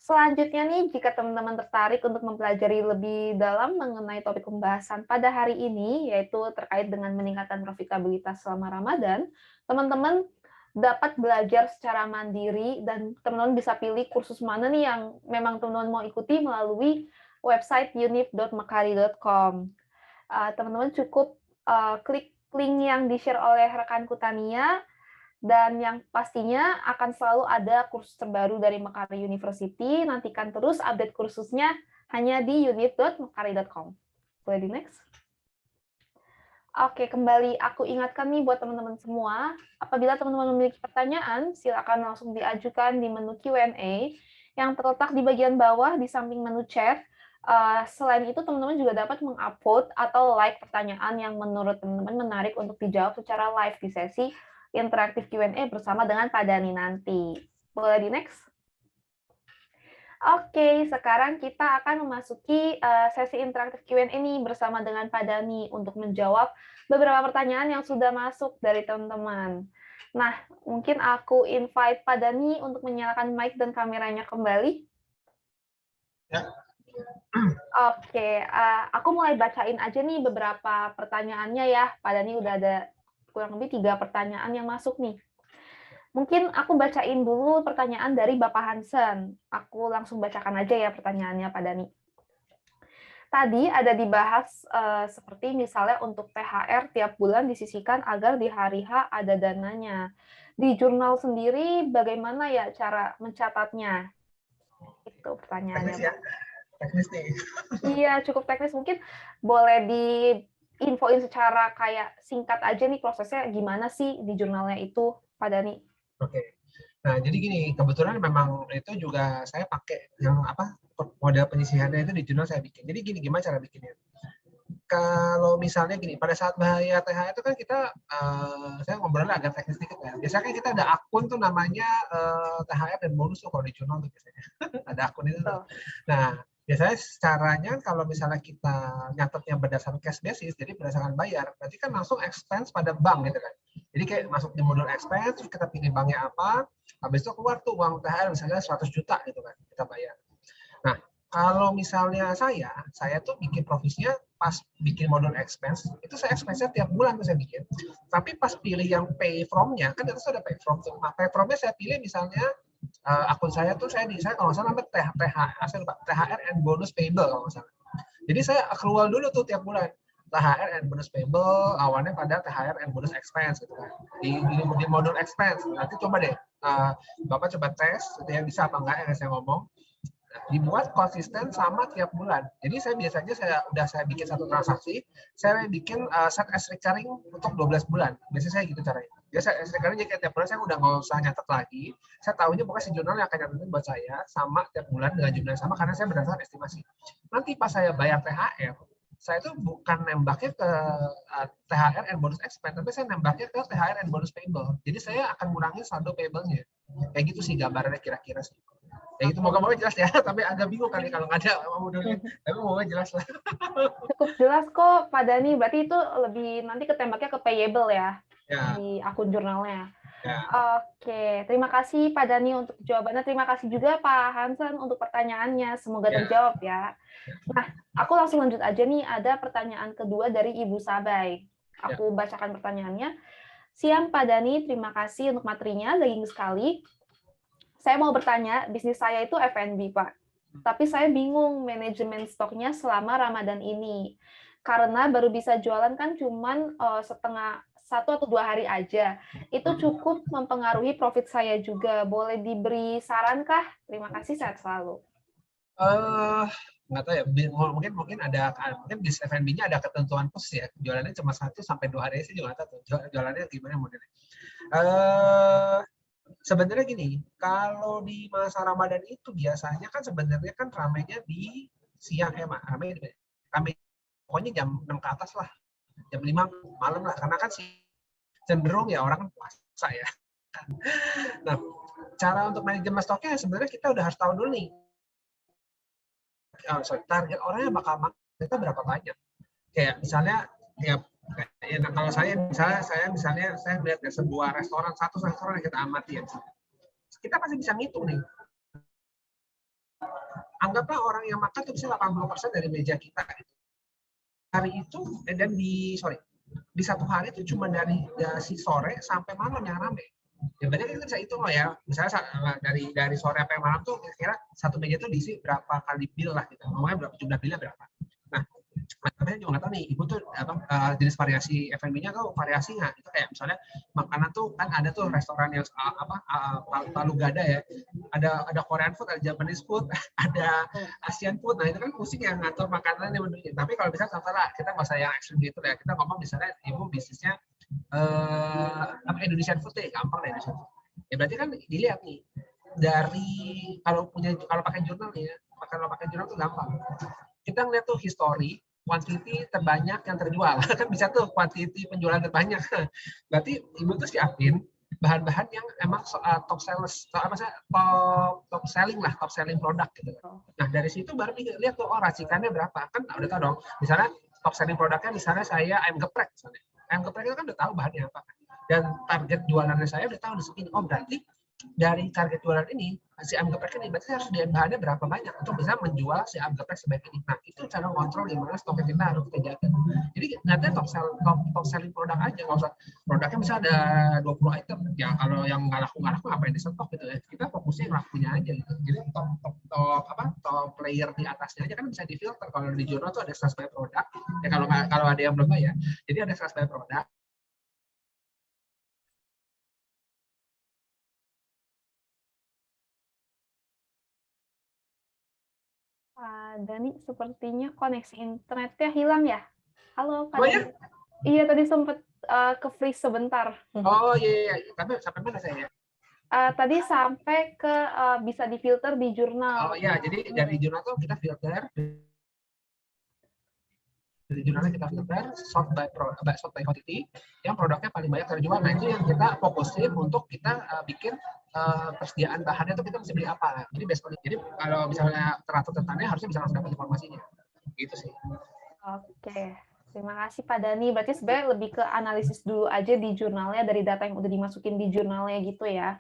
Selanjutnya nih, jika teman-teman tertarik untuk mempelajari lebih dalam mengenai topik pembahasan pada hari ini, yaitu terkait dengan meningkatkan profitabilitas selama Ramadan, teman-teman dapat belajar secara mandiri dan teman-teman bisa pilih kursus mana nih yang memang teman-teman mau ikuti melalui website unif.mekari.com. Teman-teman cukup klik link yang di-share oleh rekanku Tania, dan yang pastinya akan selalu ada kursus terbaru dari Mekari University. Nantikan terus update kursusnya hanya di unif.mekari.com. Boleh di next? Oke, kembali aku ingatkan nih buat teman-teman semua, apabila teman-teman memiliki pertanyaan, silakan langsung diajukan di menu Q&A yang terletak di bagian bawah di samping menu chat. Selain itu, teman-teman juga dapat mengupvote atau like pertanyaan yang menurut teman-teman menarik untuk dijawab secara live di sesi interaktif Q&A bersama dengan Pak Dani nanti. Boleh di next? Oke, sekarang kita akan memasuki sesi interaktif Q&A ini bersama dengan Pak Dani untuk menjawab beberapa pertanyaan yang sudah masuk dari teman-teman. Nah, mungkin aku invite Pak Dani untuk menyalakan mic dan kameranya kembali. Ya. Oke, aku mulai bacain aja nih beberapa pertanyaannya ya. Pak Dani udah ada kurang lebih 3 pertanyaan yang masuk nih. Mungkin aku bacain dulu pertanyaan dari Bapak Hansen. Aku langsung bacakan aja ya pertanyaannya, Pak Dani. Tadi ada dibahas seperti misalnya untuk THR tiap bulan disisihkan agar di hari H ada dananya. Di jurnal sendiri bagaimana ya cara mencatatnya? Itu pertanyaannya, Teknis ya, Pak. teknis nih. Iya, cukup teknis. Mungkin boleh diinfoin secara kayak singkat aja nih prosesnya gimana sih di jurnalnya itu, Pak Dani? Oke. Nah, jadi gini, kebetulan memang itu juga saya pakai yang apa model penyisihannya itu di jurnal saya bikin. Jadi gini, gimana cara bikinnya? kalau misalnya gini, pada saat bayar THR itu kan kita, saya ngobrolnya agak teknis dikit ya. Biasanya kan kita ada akun tuh namanya THR dan bonus tuh kalau di jurnal tuh biasanya. Ada akun itu tuh. Nah, biasanya caranya kalau misalnya kita nyatetnya berdasarkan cash basis, jadi berdasarkan bayar, berarti kan langsung expense pada bank gitu kan. Jadi kayak masuk di modul expense, terus kita pilih banknya apa, habis itu keluar tuh uang THR misalnya 100 juta gitu kan, kita bayar. Nah, kalau misalnya saya tuh bikin provisinya pas bikin modul expense, itu saya expense-nya tiap bulan tuh saya bikin. Tapi pas pilih yang pay from-nya, kan itu ada pay from tuh. Nah, pay from-nya saya pilih misalnya akun saya tuh saya kalau nggak salah namanya THR and bonus payable kalau nggak salah. Jadi saya accrual dulu tuh tiap bulan. THR and bonus payable awalnya pada THR and bonus expense gitu kan. Di modul expense. Nanti coba deh Bapak coba tes ya bisa apa enggak yang saya ngomong. Dibuat konsisten sama tiap bulan. Jadi saya biasanya saya bikin satu transaksi, saya bikin set as recurring untuk 12 bulan. Biasanya saya gitu caranya. Biasa as recurring jadi tiap bulan saya udah nggak usah nyatet lagi. Saya tahunya pokoknya si jurnal yang akan nyatetin buat saya sama tiap bulan dengan jumlah yang sama karena saya berdasarkan estimasi. Nanti pas saya bayar THR, saya itu bukan nembaknya ke THR and bonus expense, tapi saya nembaknya ke THR and bonus payable. Jadi saya akan ngurangin saldo payable-nya. Kayak gitu sih gambarannya kira-kira sih. Ya itu moga-moga jelas ya, tapi agak bingung kali kalau nggak ada modulnya. Tapi moga jelas lah. Cukup jelas kok Pak Dani, berarti itu lebih nanti ketembaknya ke payable ya, di akun jurnalnya. Ya. Oke, terima kasih Pak Dani untuk jawabannya. Terima kasih juga Pak Hansen untuk pertanyaannya. Semoga terjawab ya. Nah, aku langsung lanjut aja nih. Ada pertanyaan kedua dari Ibu Sabai. Aku bacakan pertanyaannya. Siang Pak Dani, terima kasih untuk materinya, daging sekali. Saya mau bertanya, bisnis saya itu F&B, Pak. Tapi saya bingung manajemen stoknya selama Ramadan ini. Karena baru bisa jualan kan cuman 1 atau 2 hari aja. Itu cukup mempengaruhi profit saya juga. Boleh diberi saran kah? Terima kasih, sehat selalu. Nggak tahu ya, mungkin ada mungkin bisnis F&B-nya ada ketentuan khusus ya. Jualannya cuma 1 sampai 2 hari sih juga nggak tahu. Jualannya gimana modelnya. Sebenarnya gini, kalau di masa Ramadan itu biasanya kan sebenarnya kan ramainya di siang ramai pokoknya jam 6 ke atas lah, jam 5 malam lah, karena kan cenderung ya orang kan puasa ya. Nah, cara untuk manajemen stoknya sebenarnya kita udah harus tahu dulu nih, target orangnya bakal kita berapa banyak. Kayak misalnya ya kalau saya melihat sebuah satu restoran yang kita amati ya, kita pasti bisa ngitung nih. Anggaplah orang yang makan itu bisa 80% dari meja kita. Hari itu dan di satu hari itu cuma dari sore sampai malam yang ramai. Ya berarti kita bisa hitung loh ya. Misalnya dari sore sampai malam tuh kira-kira satu meja itu diisi berapa kali bill lah kita. Ngomongnya jumlah billnya berapa. Nah, makanya juga nggak tahu nih, ibu tuh jenis variasi F&B-nya tuh variasi nggak? Itu kayak misalnya makanan tuh kan ada tuh restoran yang Palu Gada ya, ada Korean food, ada Japanese food, ada Asian food. Nah itu kan pusing yang ngatur makanan yang menunya. Tapi kalau bisa contohnya kita nggak usah yang ekstrim gitu ya, kita ngomong misalnya ibu bisnisnya Indonesian food deh, gampang deh Indonesian food. Ya berarti kan dilihat nih dari kalau pakai jurnal nih ya, kalau pakai jurnal tuh gampang. Kita ngeliat tuh history, quantity terbanyak yang terjual. Kan bisa tuh quantity penjualan terbanyak. Berarti ibu tuh siapin bahan-bahan yang emang top sellers, top selling produk gitu. Nah dari situ baru lihat tuh racikannya berapa. Kan udah tahu dong. Misalnya top selling produknya misalnya saya ayam geprek misalnya. Ayam geprek itu kan udah tahu bahannya apa. Dan target jualannya saya udah tahu di segini. Oh berarti dari target jualan ini si ayam geprek ini berarti harus bahannya berapa banyak untuk bisa menjual si ayam geprek sebaik ini. Nah itu cara ngontrol gimana stoknya kita harus kita jaga. Jadi nanti top selling produk aja, nggak usah produknya bisa ada 20 item ya, kalau yang nggak laku apa yang di stok gitu ya, kita fokusnya yang lakunya aja gitu. Jadi top player di atasnya aja kan bisa difilter. Kalau di jurnal tuh ada sales by produk ya, kalau ada yang belum ya, jadi ada sales by produk. Pak Dani, sepertinya koneksi internetnya hilang ya? Halo, Pak Oh Dani. ya? Iya, tadi sempat ke freeze sebentar. Oh iya. Tapi sampai mana saya? Tadi sampai ke bisa difilter di jurnal. Oh iya, jadi dari jurnal tuh kita filter dari jurnalnya kita filter, sort by quantity, yang produknya paling banyak terjual. Nah itu yang kita fokusin untuk kita bikin persediaan bahannya itu kita mesti beli apa. Jadi kalau misalnya teratur tentangnya harusnya bisa langsung dapat informasinya. Gitu sih. Oke, terima kasih Pak Dani. Berarti sebenarnya lebih ke analisis dulu aja di jurnalnya dari data yang udah dimasukin di jurnalnya gitu ya.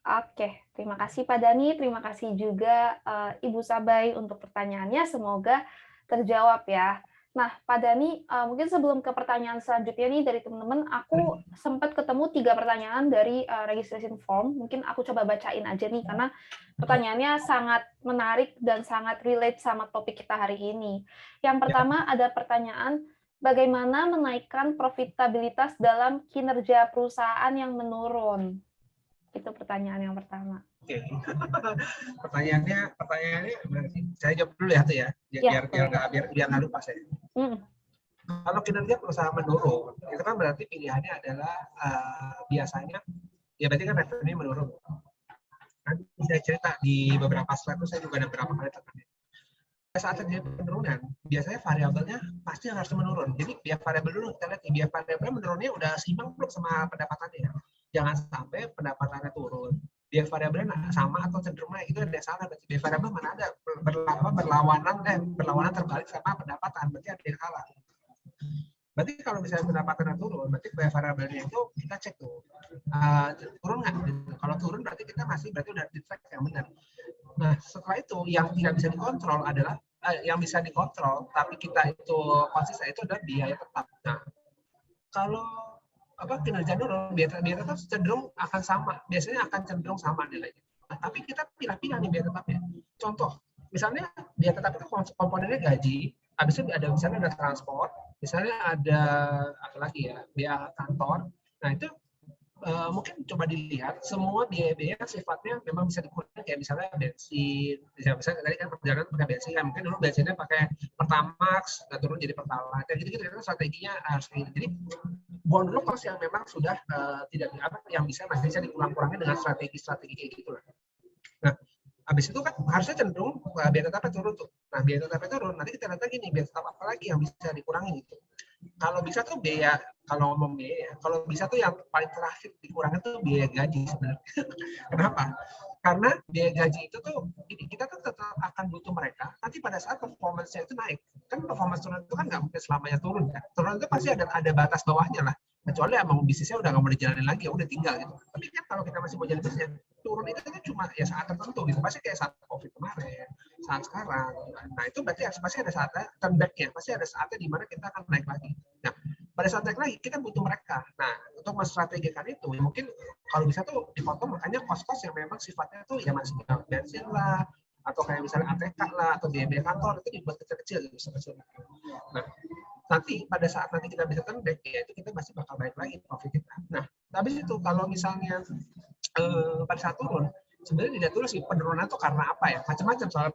Oke, terima kasih Pak Dani, terima kasih juga Ibu Sabai untuk pertanyaannya, semoga terjawab ya. Nah, Pak Dani, mungkin sebelum ke pertanyaan selanjutnya nih dari teman-teman, aku sempat ketemu 3 pertanyaan dari registration form, mungkin aku coba bacain aja nih, karena pertanyaannya sangat menarik dan sangat relate sama topik kita hari ini. Yang pertama ada pertanyaan, bagaimana menaikkan profitabilitas dalam kinerja perusahaan yang menurun? Itu pertanyaan yang pertama. Oke. Pertanyaannya saya jawab dulu ya tuh ya, biar nggak lupa saya. Kalau kinerja perusahaan menurun, itu kan berarti pilihannya adalah biasanya ya berarti kan revenue menurun. Nanti saya cerita di beberapa slide itu saya juga ada beberapa kali tekannya. Saat terjadi penurunan, biasanya variabelnya pasti harus menurun. Jadi biar variabel dulu kita lihat, biar variabel menurunnya udah seimbang belum sama pendapatannya. Jangan sampai pendapatannya turun, biar variabelnya sama atau cenderung naik, itu ada yang salah. Berarti biar variabel mana ada berlawanan terbalik sama pendapatan, berarti ada yang salah. Berarti kalau misalnya pendapatannya turun, berarti variabelnya itu kita cek tuh turun nggak? Kalau turun berarti kita berarti udah track yang benar. Nah, setelah itu yang tidak bisa dikontrol adalah yang bisa dikontrol, tapi kita itu konsisten itu adalah biaya tetap. Nah, kalau kinerja turun, biaya tetap cenderung akan sama, biasanya akan cenderung sama nilainya. Nah, tapi kita pilih-pilih nih biaya tetapnya. Contoh, misalnya biaya tetap itu komponennya gaji, habis itu misalnya ada transport, misalnya ada apa lagi ya, biaya kantor. Nah, itu mungkin coba dilihat semua biaya-biaya sifatnya memang bisa dikurangi, kayak misalnya bensin, misalnya tadi kan perjalanan pakai bensin, kan mungkin dulu bensinnya pakai Pertamax, nggak turun jadi Pertalite, dan gitu-gitu itu strateginya harus gitu. Jadi buang dulu cost yang memang sudah tidak yang masih bisa dikurang-kurangi dengan strategi-strategi kayak gitu lah. Nah, habis itu kan harusnya cenderung biaya tetapnya turun tuh. Nah, biaya tetapnya turun, nanti kita lihat lagi nih biaya tetap apa lagi yang bisa dikurangi gitu. Kalau bisa tuh biaya, kalau ngomong biaya, kalau bisa tuh yang paling terakhir dikurangi tuh biaya gaji sebenarnya. Kenapa? Karena biaya gaji itu tuh kita tuh tetap akan butuh mereka. Nanti pada saat performance-nya itu naik, kan performance turun itu kan nggak mungkin selamanya turun kan. Turun itu pasti ada batas bawahnya lah. Kecuali emang bisnisnya udah nggak mau dijalanin lagi, ya udah tinggal gitu. Tapi kan kalau kita masih mau jalan bisnisnya, turun itu kan cuma ya saat tertentu gitu. Pasti kayak saat COVID kemarin, saat sekarang. Nah itu berarti pasti ada saatnya turn back-nya, pasti ada saatnya di mana kita akan naik lagi. Nah pada saat naik lagi kita butuh mereka. Nah untuk menstrategikan itu, ya mungkin kalau bisa tuh dipotong makanya kos-kos yang memang sifatnya tuh ya masih bensin lah, atau kayak misalnya ATK lah, atau biaya kantor itu dibuat kecil-kecil gitu, kecil. Nah nanti pada saat nanti kita bisa turn back, ya itu kita masih bakal baik lagi profit kita. Nah habis itu kalau misalnya pada saat turun, sebenarnya tidak dulu sih penurunan itu karena apa ya, macam-macam soal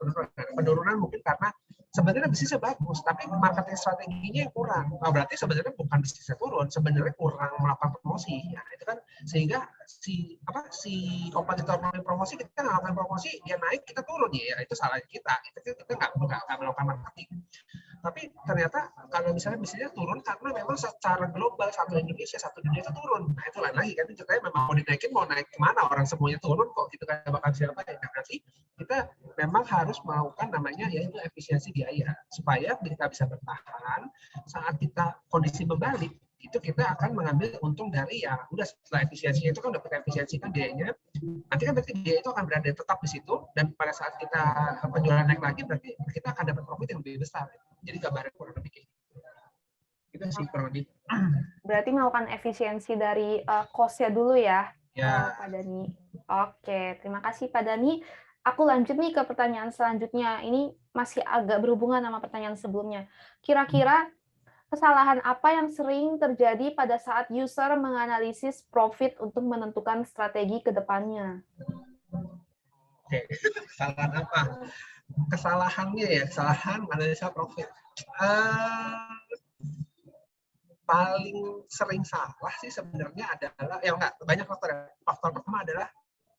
penurunan mungkin karena sebenarnya bisnisnya bagus tapi marketing strateginya yang kurang. Nah, berarti sebenarnya bukan bisnisnya turun, sebenarnya kurang melakukan promosi. Nah, itu kan sehingga si kompetitor melakukan promosi, kita nggak melakukan promosi, dia naik kita turun, ya itu salahnya kita nggak melakukan marketing. Tapi ternyata kalau misalnya bisnisnya turun karena memang secara global satu Indonesia, satu dunia itu turun. Nah itu lain lagi kan, ceritanya memang mau dinaikin, mau naik kemana, orang semuanya turun kok, gitu kan bakal siapa ya. Nah, nanti kita memang harus melakukan namanya yaitu efisiensi biaya supaya kita bisa bertahan saat kita kondisi membalik. Itu kita akan mengambil untung dari ya udah setelah efisiensinya itu kan dapat efisiensi kan biayanya, nanti kan berarti biaya itu akan berada tetap di situ, dan pada saat kita penjualan naik lagi berarti kita akan dapat profit yang lebih besar. Jadi gambarnya kurang lebih gitu. Itu sih kurang lebih. Berarti melakukan efisiensi dari cost-nya dulu ya, Pak Dani. Oke, terima kasih Pak Dani. Aku lanjut nih ke pertanyaan selanjutnya. Ini masih agak berhubungan sama pertanyaan sebelumnya. Kira-kira kesalahan apa yang sering terjadi pada saat user menganalisis profit untuk menentukan strategi ke depannya? Oke, kesalahan apa? Kesalahannya ya, kesalahan menganalisa profit. Paling sering salah sih sebenarnya adalah, ya enggak, banyak faktor. Faktor pertama adalah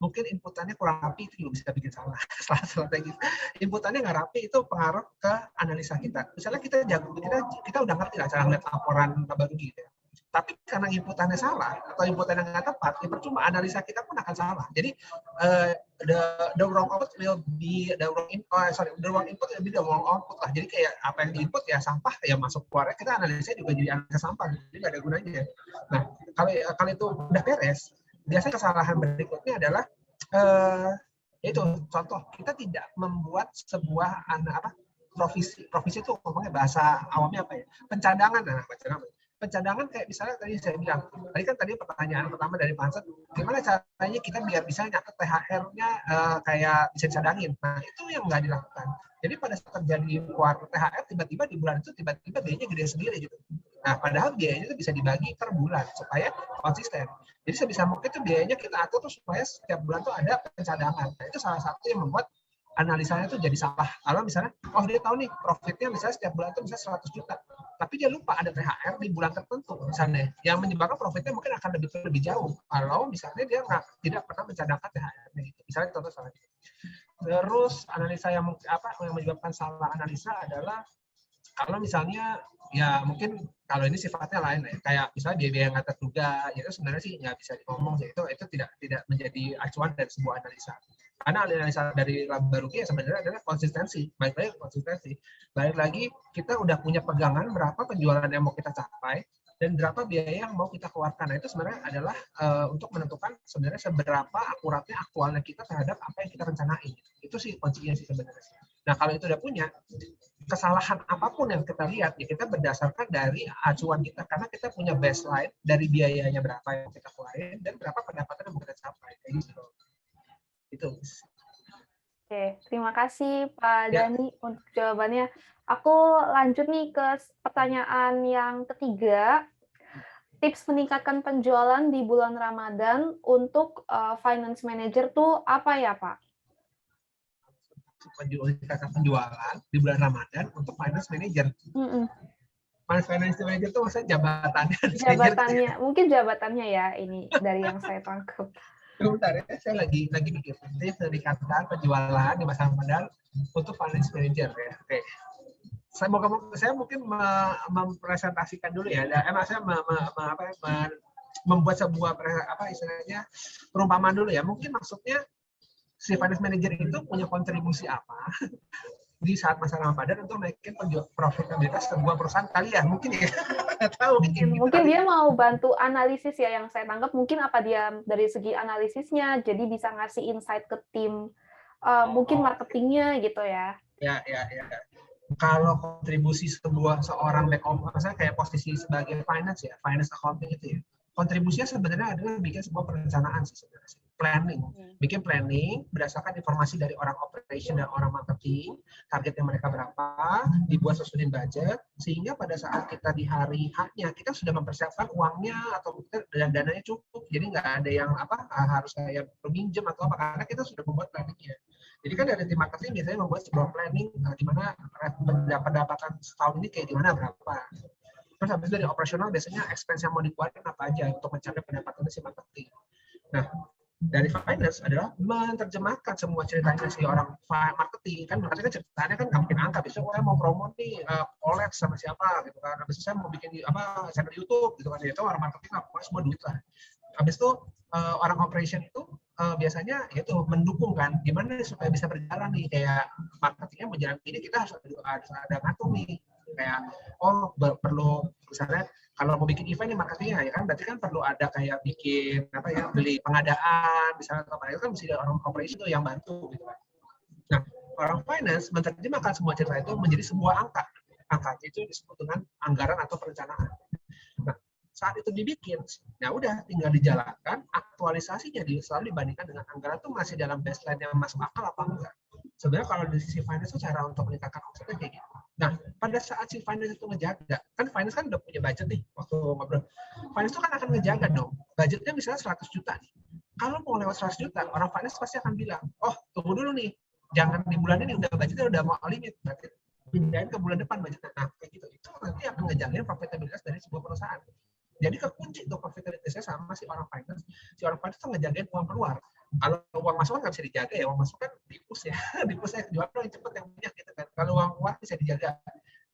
mungkin inputannya kurang rapi, itu juga bisa bikin salah. Salah strategi. Inputannya nggak rapi itu pengaruh ke analisa kita. Misalnya kita jago, kita udah ngerti lah cara ngeliat laporan laba rugi gitu ya. Tapi karena inputannya salah atau inputannya nggak tepat, ya percuma analisa kita pun akan salah. Jadi the wrong output will be the wrong input, the wrong input will be the wrong output lah. Jadi kayak apa yang diinput ya sampah ya masuk keluar, kita analisa juga jadi analisa sampah, jadi nggak ada gunanya. Nah kalau itu udah beres, biasanya kesalahan berikutnya adalah itu contoh kita tidak membuat sebuah provisi itu ngomongnya bahasa awamnya apa ya, pencadangan. Nah pencadangan kayak misalnya tadi saya bilang, tadi pertanyaan pertama dari Pak Hansen, gimana caranya kita biar bisa nyatet THR-nya kayak bisa dicadangin. Nah itu yang nggak dilakukan. Jadi pada saat terjadi keluar THR, tiba-tiba di bulan itu tiba-tiba biayanya gede sendiri gitu. Nah padahal biayanya itu bisa dibagi per bulan supaya konsisten. Jadi sebisa mungkin itu biayanya kita atur tuh supaya setiap bulan tuh ada pencadangan. Nah itu salah satu yang membuat analisanya tuh jadi salah. Kalau misalnya, oh dia tahu nih profitnya misalnya setiap bulan itu bisa 100 juta. Tapi dia lupa ada THR di bulan tertentu misalnya. Yang menyebabkan profitnya mungkin akan lebih jauh. Kalau misalnya dia tidak pernah mencadangkan THR-nya gitu. Misalnya contoh salah. Terus analisa yang menyebabkan salah analisa adalah kalau misalnya ya mungkin kalau ini sifatnya lain ya, kayak misalnya biaya yang nggak terduga, itu sebenarnya sih nggak bisa ngomong sih, itu tidak menjadi acuan dari sebuah analisa. Karena analisa dari laba rugi ya sebenarnya adalah konsistensi, balik lagi kita udah punya pegangan berapa penjualan yang mau kita capai dan berapa biaya yang mau kita keluarkan. Nah itu sebenarnya adalah untuk menentukan sebenarnya seberapa akuratnya aktualnya kita terhadap apa yang kita rencanain. Itu sih kuncinya sih sebenarnya. Nah kalau itu udah punya, kesalahan apapun yang kita lihat ya kita berdasarkan dari acuan kita, karena kita punya baseline dari biayanya berapa yang kita keluarin dan berapa pendapatan yang mau kita capai. Kayak gitu. Itu. Oke, terima kasih Pak Ya. Dani untuk jawabannya. Aku lanjut nih ke pertanyaan yang ketiga. Tips meningkatkan penjualan di bulan Ramadan untuk finance manager tuh apa ya Pak? Meningkatkan penjualan di bulan Ramadan untuk finance manager. Finance manager itu maksudnya jabatannya. Jabatannya, mungkin jabatannya ya ini dari yang saya tangkap. Bentar ya, saya lagi mikir. Tips meningkatkan penjualan di masa Ramadan untuk finance manager ya. Oke. Saya mungkin mempresentasikan dulu ya. Saya membuat sebuah istilahnya perumpamaan dulu ya. Mungkin maksudnya si finance manager itu punya kontribusi apa di saat masa Ramadan untuk naikin profitabilitas sebuah perusahaan kali ya, mungkin ya. Tahu mungkin dia mau bantu analisis ya, yang saya tangkap mungkin apa dia dari segi analisisnya jadi bisa ngasih insight ke tim mungkin marketingnya gitu ya. Ya. Kalau kontribusi seorang back office, misalnya kayak posisi sebagai finance accounting itu ya, kontribusinya sebenarnya adalah bikin sebuah perencanaan sih sebenarnya. Bikin planning berdasarkan informasi dari orang operation dan orang marketing, targetnya mereka berapa, dibuat susunin budget, sehingga pada saat kita di hari H-nya kita sudah mempersiapkan uangnya atau dananya cukup, jadi nggak ada yang harus kayak pinjam atau apa, karena kita sudah membuat planningnya. Jadi kan dari tim marketing biasanya membuat sebuah planning di mana pendapatan setahun ini kayak gimana berapa. Terus habis dari operasional biasanya expense yang mau dikeluarkan apa aja untuk mencapai pendapatan si marketing. Nah, dari finance adalah menerjemahkan semua ceritanya si orang marketing. Kan marketing kan ceritanya kan nggak mungkin angka. Besok saya mau promote nih collab sama siapa gitu kan. Habis itu saya mau bikin channel YouTube gitu kan. Itu orang marketing apa semua duit lah. Habis itu orang operation itu biasanya itu mendukung kan, gimana supaya bisa berjalan nih, kayak marketingnya mau jalan ini kita harus ada ngatur nih, kayak perlu misalnya kalau mau bikin event nih marketingnya ya kan, berarti kan perlu ada kayak bikin beli pengadaan misalnya, itu kan mesti ada orang operation tuh yang bantu gitu kan. Nah orang finance menerjemahkan semua cerita itu menjadi sebuah angka itu disebut dengan anggaran atau perencanaan. Nah saat itu dibikin, ya udah tinggal dijalankan, aktualisasinya selalu dibandingkan dengan anggaran itu masih dalam baseline yang masuk akal apa enggak. Sebenarnya kalau dari sisi finance itu cara untuk meningkatkan omsetnya kayak gitu. Nah, pada saat si finance itu ngejaga, kan finance kan udah punya budget nih, waktu ngobrol. Finance itu kan akan ngejaga dong, budgetnya misalnya 100 juta nih. Kalau mau lewat 100 juta, orang finance pasti akan bilang, oh tunggu dulu nih, jangan di bulan ini udah budgetnya udah mau limit, berarti pindahin ke bulan depan budgetnya. Nah, kayak gitu. Itu nanti akan ngejagain profitabilitas dari sebuah perusahaan. Jadi kekunci untuk profitabilitasnya sama si orang finance. Si orang finance itu ngejagain uang keluar. Kalau uang masuk kan nggak bisa dijaga ya, uang masuk kan dipus ya, dipus ya, jual yang cepet yang banyak gitu kan. Kalau uang keluar bisa dijaga.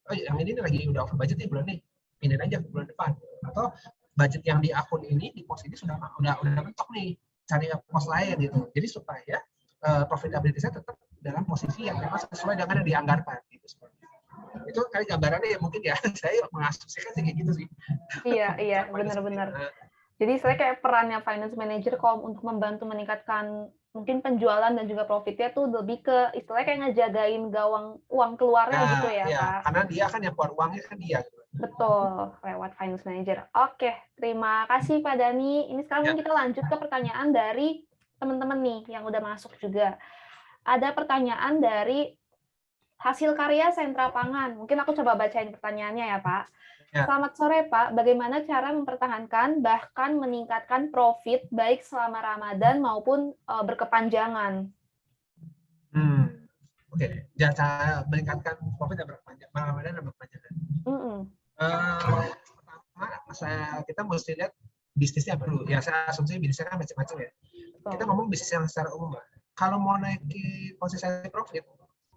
Oh yang ini nih lagi udah over budget nih bulan nih, pindahin aja ke bulan depan. Atau budget yang di akun ini, di pos ini udah mentok nih, cari pos lain gitu. Jadi supaya profitabilitasnya tetap dalam posisi yang memang sesuai dengan yang dianggarkan gitu. Itu kali gambarannya ya mungkin ya, saya mengasumsikan sih kayak gitu sih. Iya, benar-benar. Jadi saya kayak perannya finance manager kalau untuk membantu meningkatkan mungkin penjualan dan juga profitnya tuh lebih ke istilahnya kayak ngejagain gawang uang keluarnya gitu ya, Iya, Pak. karena dia kan yang keluar uangnya kan dia. Betul, lewat finance manager. Oke, terima kasih Pak Dani. Ini sekarang kita lanjut ke pertanyaan dari teman-teman nih yang udah masuk juga. Ada pertanyaan dari hasil karya sentra pangan. Mungkin aku coba bacain pertanyaannya ya, Pak. Ya. Selamat sore, Pak. Bagaimana cara mempertahankan bahkan meningkatkan profit baik selama Ramadan maupun berkepanjangan? Oke. Cara meningkatkan profit dan Ramadan dan berkepanjangan. Pertama, kita mesti lihat bisnisnya dulu. Ya, saya asumsi bisnisnya kan macam-macam ya. Kita ngomong bisnis yang secara umum, Mbak. Kalau mau naikin konsistensi profit,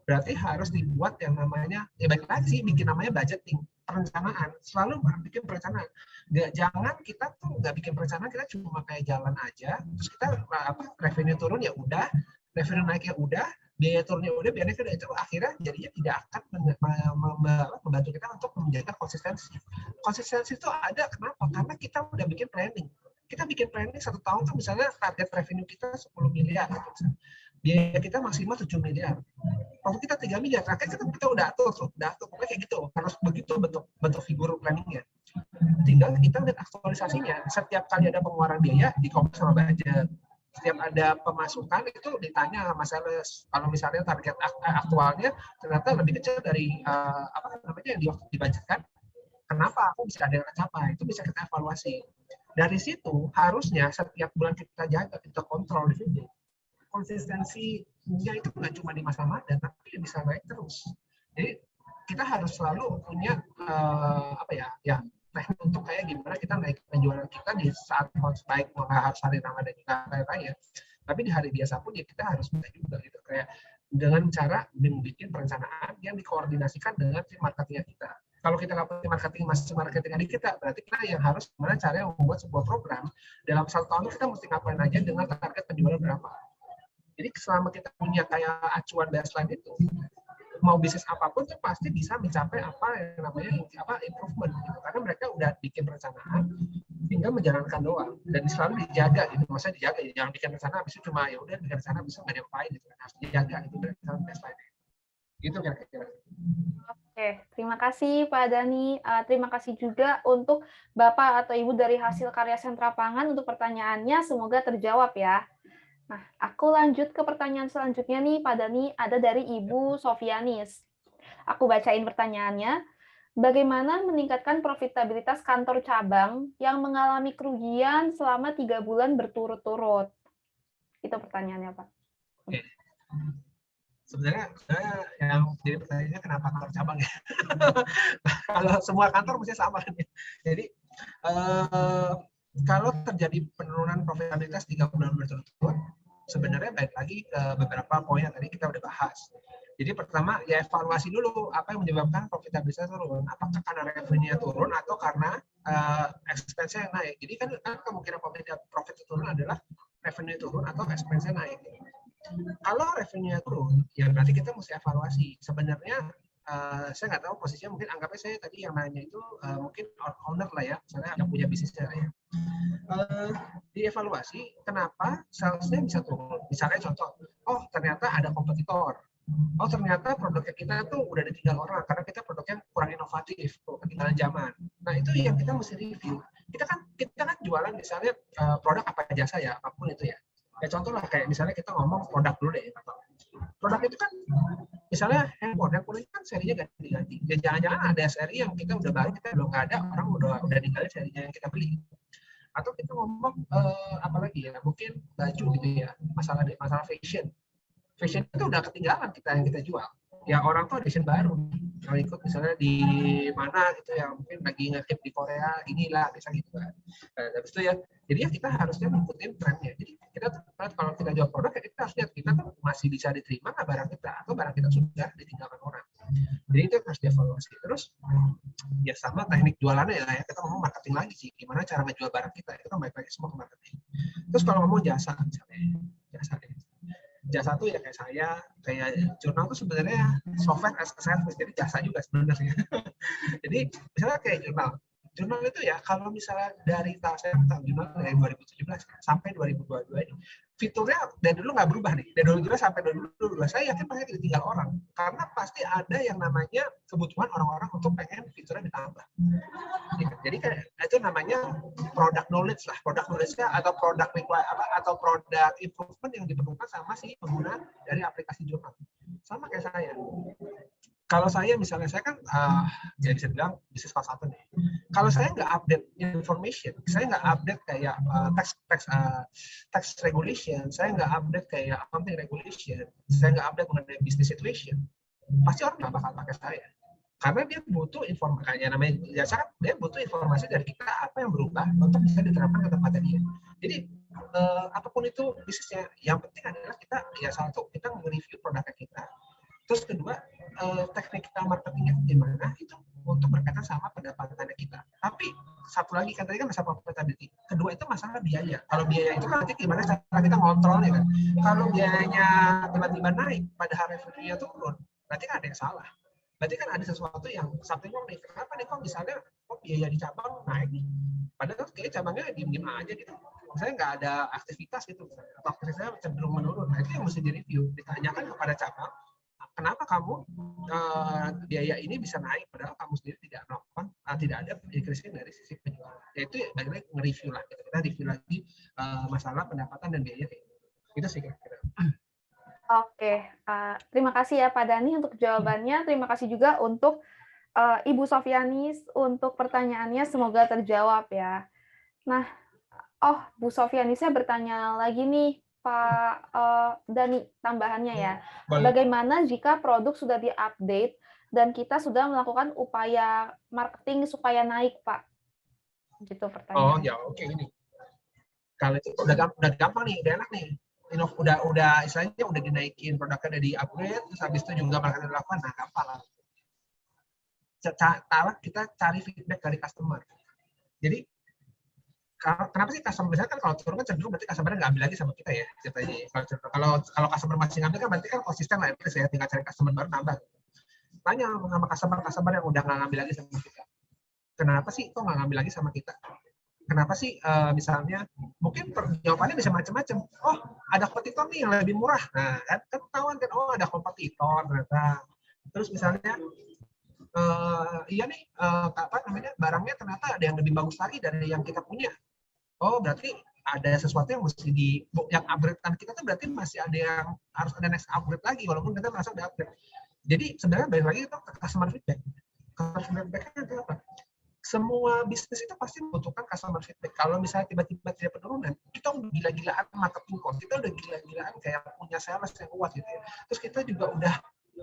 berarti harus dibuat yang namanya, ya baik lagi sih, bikin namanya budgeting, perencanaan. Selalu bikin perencanaan. Jangan kita tuh nggak bikin perencanaan, kita cuma kayak jalan aja, terus kita revenue turun ya udah, revenue naik ya udah, biaya turunnya udah, biarnya kan itu akhirnya jadinya tidak akan membantu kita untuk menjaga konsistensi. Konsistensi itu ada kenapa? Karena kita udah bikin planning. Kita bikin planning 1 tahun tuh misalnya target revenue kita 10 miliar gitu. Biaya kita maksimal 7 miliar. Kalau kita 3 miliar, akhirnya kita udah atur tuh, pokoknya kayak gitu. Harus begitu bentuk figur planningnya. Tinggal kita lihat aktualisasinya. Setiap kali ada pengeluaran biaya, di-compare sama budget. Setiap ada pemasukan itu ditanya masalah, kalau misalnya target aktualnya ternyata lebih kecil dari yang dibudgetkan, kenapa aku bisa ada yang tercapai, itu bisa kita evaluasi. Dari situ harusnya setiap bulan kita jaga, kita kontrol di sini. Konsistensinya itu nggak cuma di masa Ramadan, tapi bisa naik terus. Jadi kita harus selalu punya teknik untuk kayak gimana kita naik penjualan kita di saat baik nggak harus hari Ramadan juga hari raya, tapi di hari biasa pun ya kita harus bisa juga gitu, kayak dengan cara membuat perencanaan yang dikoordinasikan dengan tim marketingnya kita. Kalau kita nggak punya marketing adik kita, berarti kita yang harus gimana caranya membuat sebuah program dalam 1 tahun kita mesti ngapain aja dengan target penjualan berapa. Jadi selama kita punya kayak acuan baseline itu, mau bisnis apapun tuh pasti bisa mencapai apa yang namanya improvement gitu. Karena mereka udah bikin perencanaan, tinggal menjalankan doang dan selalu dijaga gitu. Maksudnya dijaga, jangan bikin rencana habis itu cuma ya udah bikin rencana bisa nggak diapain gitu. Harus dijaga itu dengan baseline. Gitu kira-kira. Oke, terima kasih Pak Dani. Terima kasih juga untuk Bapak atau Ibu dari hasil karya sentra pangan untuk pertanyaannya. Semoga terjawab ya. Nah, aku lanjut ke pertanyaan selanjutnya nih, Pak Dani, ada dari Ibu Sofianis. Aku bacain pertanyaannya. Bagaimana meningkatkan profitabilitas kantor cabang yang mengalami kerugian selama 3 bulan berturut-turut? Itu pertanyaannya, Pak. Oke. Sebenarnya yang jadi pertanyaannya kenapa kantor cabang ya? Kalau semua kantor mesti sama kan ya. Jadi kalau terjadi penurunan profitabilitas 3 bulan berturut-turut, sebenarnya balik lagi ke beberapa poin yang tadi kita udah bahas. Jadi pertama ya evaluasi dulu apa yang menyebabkan profitabilitas turun. Apakah karena revenue turun atau karena expense yang naik. Jadi kan kemungkinan profit turun adalah revenue turun atau expense naik. Kalau revenue turun, ya berarti kita mesti evaluasi. Sebenarnya saya nggak tahu posisinya, mungkin anggapnya saya tadi yang nanya itu mungkin owner lah ya, misalnya yang punya bisnisnya ya. Dievaluasi kenapa salesnya bisa turun. Misalnya contoh, oh ternyata ada kompetitor. Oh ternyata produknya kita tuh udah ditinggal orang karena kita produknya kurang inovatif, ketinggalan zaman. Nah itu yang kita mesti review. Kita kan jualan misalnya produk apa jasa ya, apapun itu ya. Ya contoh lah kayak misalnya kita ngomong produk dulu deh. Produk itu kan misalnya handphone itu kan serinya ganti-ganti. Ya jangan-jangan ada seri yang kita udah balik, kita belum ada, orang udah ninggalin serinya yang kita beli. Atau kita ngomong apalagi ya, mungkin baju gitu ya, masalah fashion itu udah ketinggalan yang kita jual. Ya orang tuh edition baru, kalau ikut misalnya di mana gitu yang mungkin lagi nge-hip di Korea, inilah biasa gitu kan. Habis itu ya, jadi ya kita harusnya mengikuti trennya. Jadi kita tuh Kalau kita jual produk, ya kita harus lihat kita tuh masih bisa diterima nggak barang kita, atau barang kita sudah ditinggalkan orang. Jadi itu harus dievaluasi. Terus ya sama teknik jualannya ya, kita ngomong marketing lagi sih, gimana cara menjual barang kita, itu kan balik lagi semua ke marketing. Terus kalau ngomong jasa misalnya, jasa tuh ya kayak saya, kayak jurnal tuh sebenarnya software as a service, jadi jasa juga sebenarnya. Jadi misalnya kayak jurnal itu ya, kalau misalnya dari saya jurnal dari 2017 sampai 2022 ini, fiturnya dari dulu nggak berubah nih, dari 2017 sampai 2022, saya yakin pasti ditinggal orang, karena pasti ada yang namanya kebutuhan orang-orang untuk pengen fiturnya ditambah. Jadi kayak itu namanya product knowledge lah, product knowledge atau product atau product improvement yang diperlukan sama si pengguna dari aplikasi jurnal. Sama kayak saya. Kalau saya misalnya, saya kan jadi saya bilang bisnis consultant. Kalau saya nggak update information, saya nggak update kayak tax regulation, saya nggak update kayak accounting regulation, saya nggak update mengenai business situation, pasti orang nggak bakal pakai saya. Karena dia butuh informasi, kayak namanya jasa, dia butuh informasi dari kita apa yang berubah untuk bisa diterapkan ke tempatnya dia. Jadi apapun itu bisnisnya, yang penting adalah kita ya satu, kita nge-review produknya kita. Terus kedua, teknik kita marketingnya gimana, itu untuk berkaitan sama pendapatannya kita. Tapi satu lagi kan tadi kan masalah profitability. Kedua itu masalah biaya. Kalau biaya itu nanti gimana cara kita ngontrolnya kan. Kalau biayanya tiba-tiba naik, padahal revenue-nya turun, berarti kan ada yang salah. Berarti kan ada sesuatu yang something wrong nih. Kenapa nih kok misalnya kok biaya di cabang naik nih? Padahal kayak cabangnya diem-diem aja gitu. Saya nggak ada aktivitas gitu. Atau aktivitasnya cenderung menurun. Nah itu yang mesti direview. Ditanyakan kepada cabang, kenapa kamu biaya ini bisa naik padahal kamu sendiri tidak melakukan tidak ada increasing dari sisi penjualan. Yaitu bagaimana nge-review lah, kita review lagi masalah pendapatan dan biaya itu sih kira-kira. Oke, terima kasih ya Pak Dhani untuk jawabannya. Terima kasih juga untuk Ibu Sofyanis untuk pertanyaannya, semoga terjawab ya. Nah, Bu Sofyanisnya bertanya lagi nih, Pak Dhani, tambahannya ya. Bagaimana jika produk sudah diupdate dan kita sudah melakukan upaya marketing supaya naik, Pak? Gitu pertanyaan. Oh ya, oke ini. Kalau itu udah gampang nih, udah enak nih. Udah istilahnya udah dinaikin produknya, udah di-upgrade, terus habis itu juga marketing dilakukan, nah gampang lah. Kita cari feedback dari customer. Jadi kenapa sih customer, misalnya kan kalau turun kan cenderung berarti customer nggak ambil lagi sama kita ya ceritanya. Kalau customer masih ngambil kan berarti kan konsisten lah, itu saya tinggal cari customer baru nambah. Tanya sama customer yang udah nggak ngambil lagi sama kita, kenapa sih kok nggak ngambil lagi sama kita? Kenapa sih misalnya, mungkin jawabannya bisa macam-macam. Oh, ada kompetitor nih yang lebih murah. Nah, kan ketahuan kan, oh ada kompetitor ternyata. Terus misalnya iya nih apa namanya, barangnya ternyata ada yang lebih bagus lagi dari yang kita punya. Oh, berarti ada sesuatu yang mesti yang upgrade-kan kita tuh berarti masih ada yang harus ada next upgrade lagi walaupun kita merasa udah upgrade. Jadi sebenarnya balik lagi itu ke customer feedback. Customer feedback-nya itu apa? Semua bisnis itu pasti membutuhkan customer feedback. Kalau misalnya tiba-tiba tidak penurunan, kita udah gila-gilaan marketing cost, kita udah gila-gilaan kayak punya sales yang kuat gitu ya. Terus kita juga udah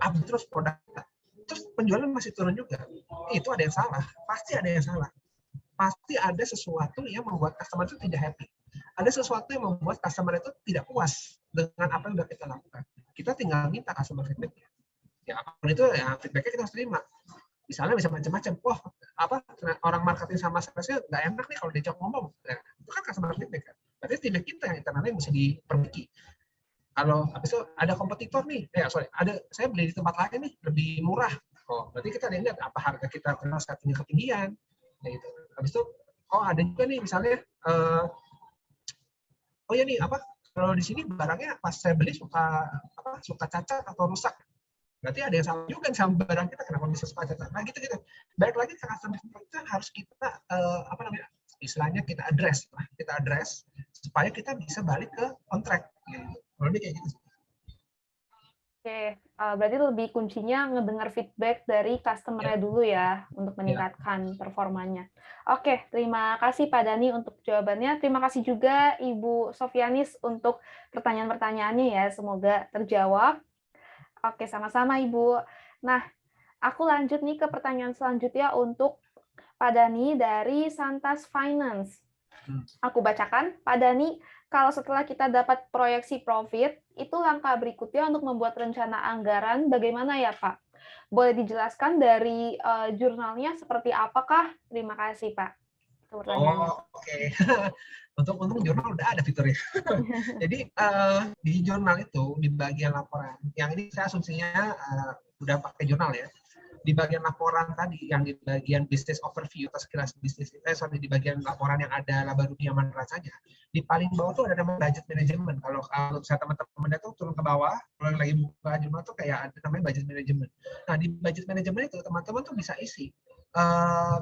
update terus produk kita. Terus penjualan masih turun juga. Itu ada yang salah. Pasti ada yang salah. Pasti ada sesuatu yang membuat customer itu tidak happy. Ada sesuatu yang membuat customer itu tidak puas dengan apa yang sudah kita lakukan. Kita tinggal minta customer feedback. Ya apapun itu ya feedbacknya kita harus terima. Misalnya bisa macam-macam. Wah, orang marketing sama salesnya nggak enak nih kalau diajak ngomong. Nah, itu kan customer feedback kan. Berarti feedback kita yang internalnya bisa diperbaiki. Kalau habis itu ada kompetitor nih, saya beli di tempat lain nih lebih murah. Oh, berarti kita lihat apa harga kita karena saat ini ketinggian. Nah, gitu. Habis itu, ada juga nih misalnya, kalau di sini barangnya pas saya beli suka cacat atau rusak. Berarti ada yang salah juga sama barang kita, kenapa bisa suka cacat. Nah, gitu. Baik lagi ke customer itu harus kita istilahnya kita address supaya kita bisa balik ke on track. Gitu. Lebih kayak gitu. Oke, berarti lebih kuncinya ngedengar feedback dari customer-nya dulu ya, untuk meningkatkan performanya. Oke, terima kasih Pak Dhani untuk jawabannya. Terima kasih juga Ibu Sofyanis untuk pertanyaan-pertanyaannya ya, semoga terjawab. Oke, sama-sama Ibu. Nah, aku lanjut nih ke pertanyaan selanjutnya untuk Pak Dhani dari Santas Finance. Aku bacakan, Pak Dani, kalau setelah kita dapat proyeksi profit, itu langkah berikutnya untuk membuat rencana anggaran bagaimana ya Pak? Boleh dijelaskan dari jurnalnya seperti apakah? Terima kasih Pak. Itu pertanyaannya. Oh, oke. Untung jurnal udah ada fiturnya. Jadi di jurnal itu di bagian laporan, yang ini saya asumsinya udah pakai jurnal ya. Di bagian laporan tadi, yang di bagian business overview atau sekilas bisnis, di bagian laporan yang ada laba rugi mana saja, di paling bawah tuh ada namanya budget management. Kalau saya teman-teman itu turun ke bawah, kalau lagi buka jurnal tuh kayak ada namanya budget management. Nah di budget management itu teman-teman tuh bisa isi.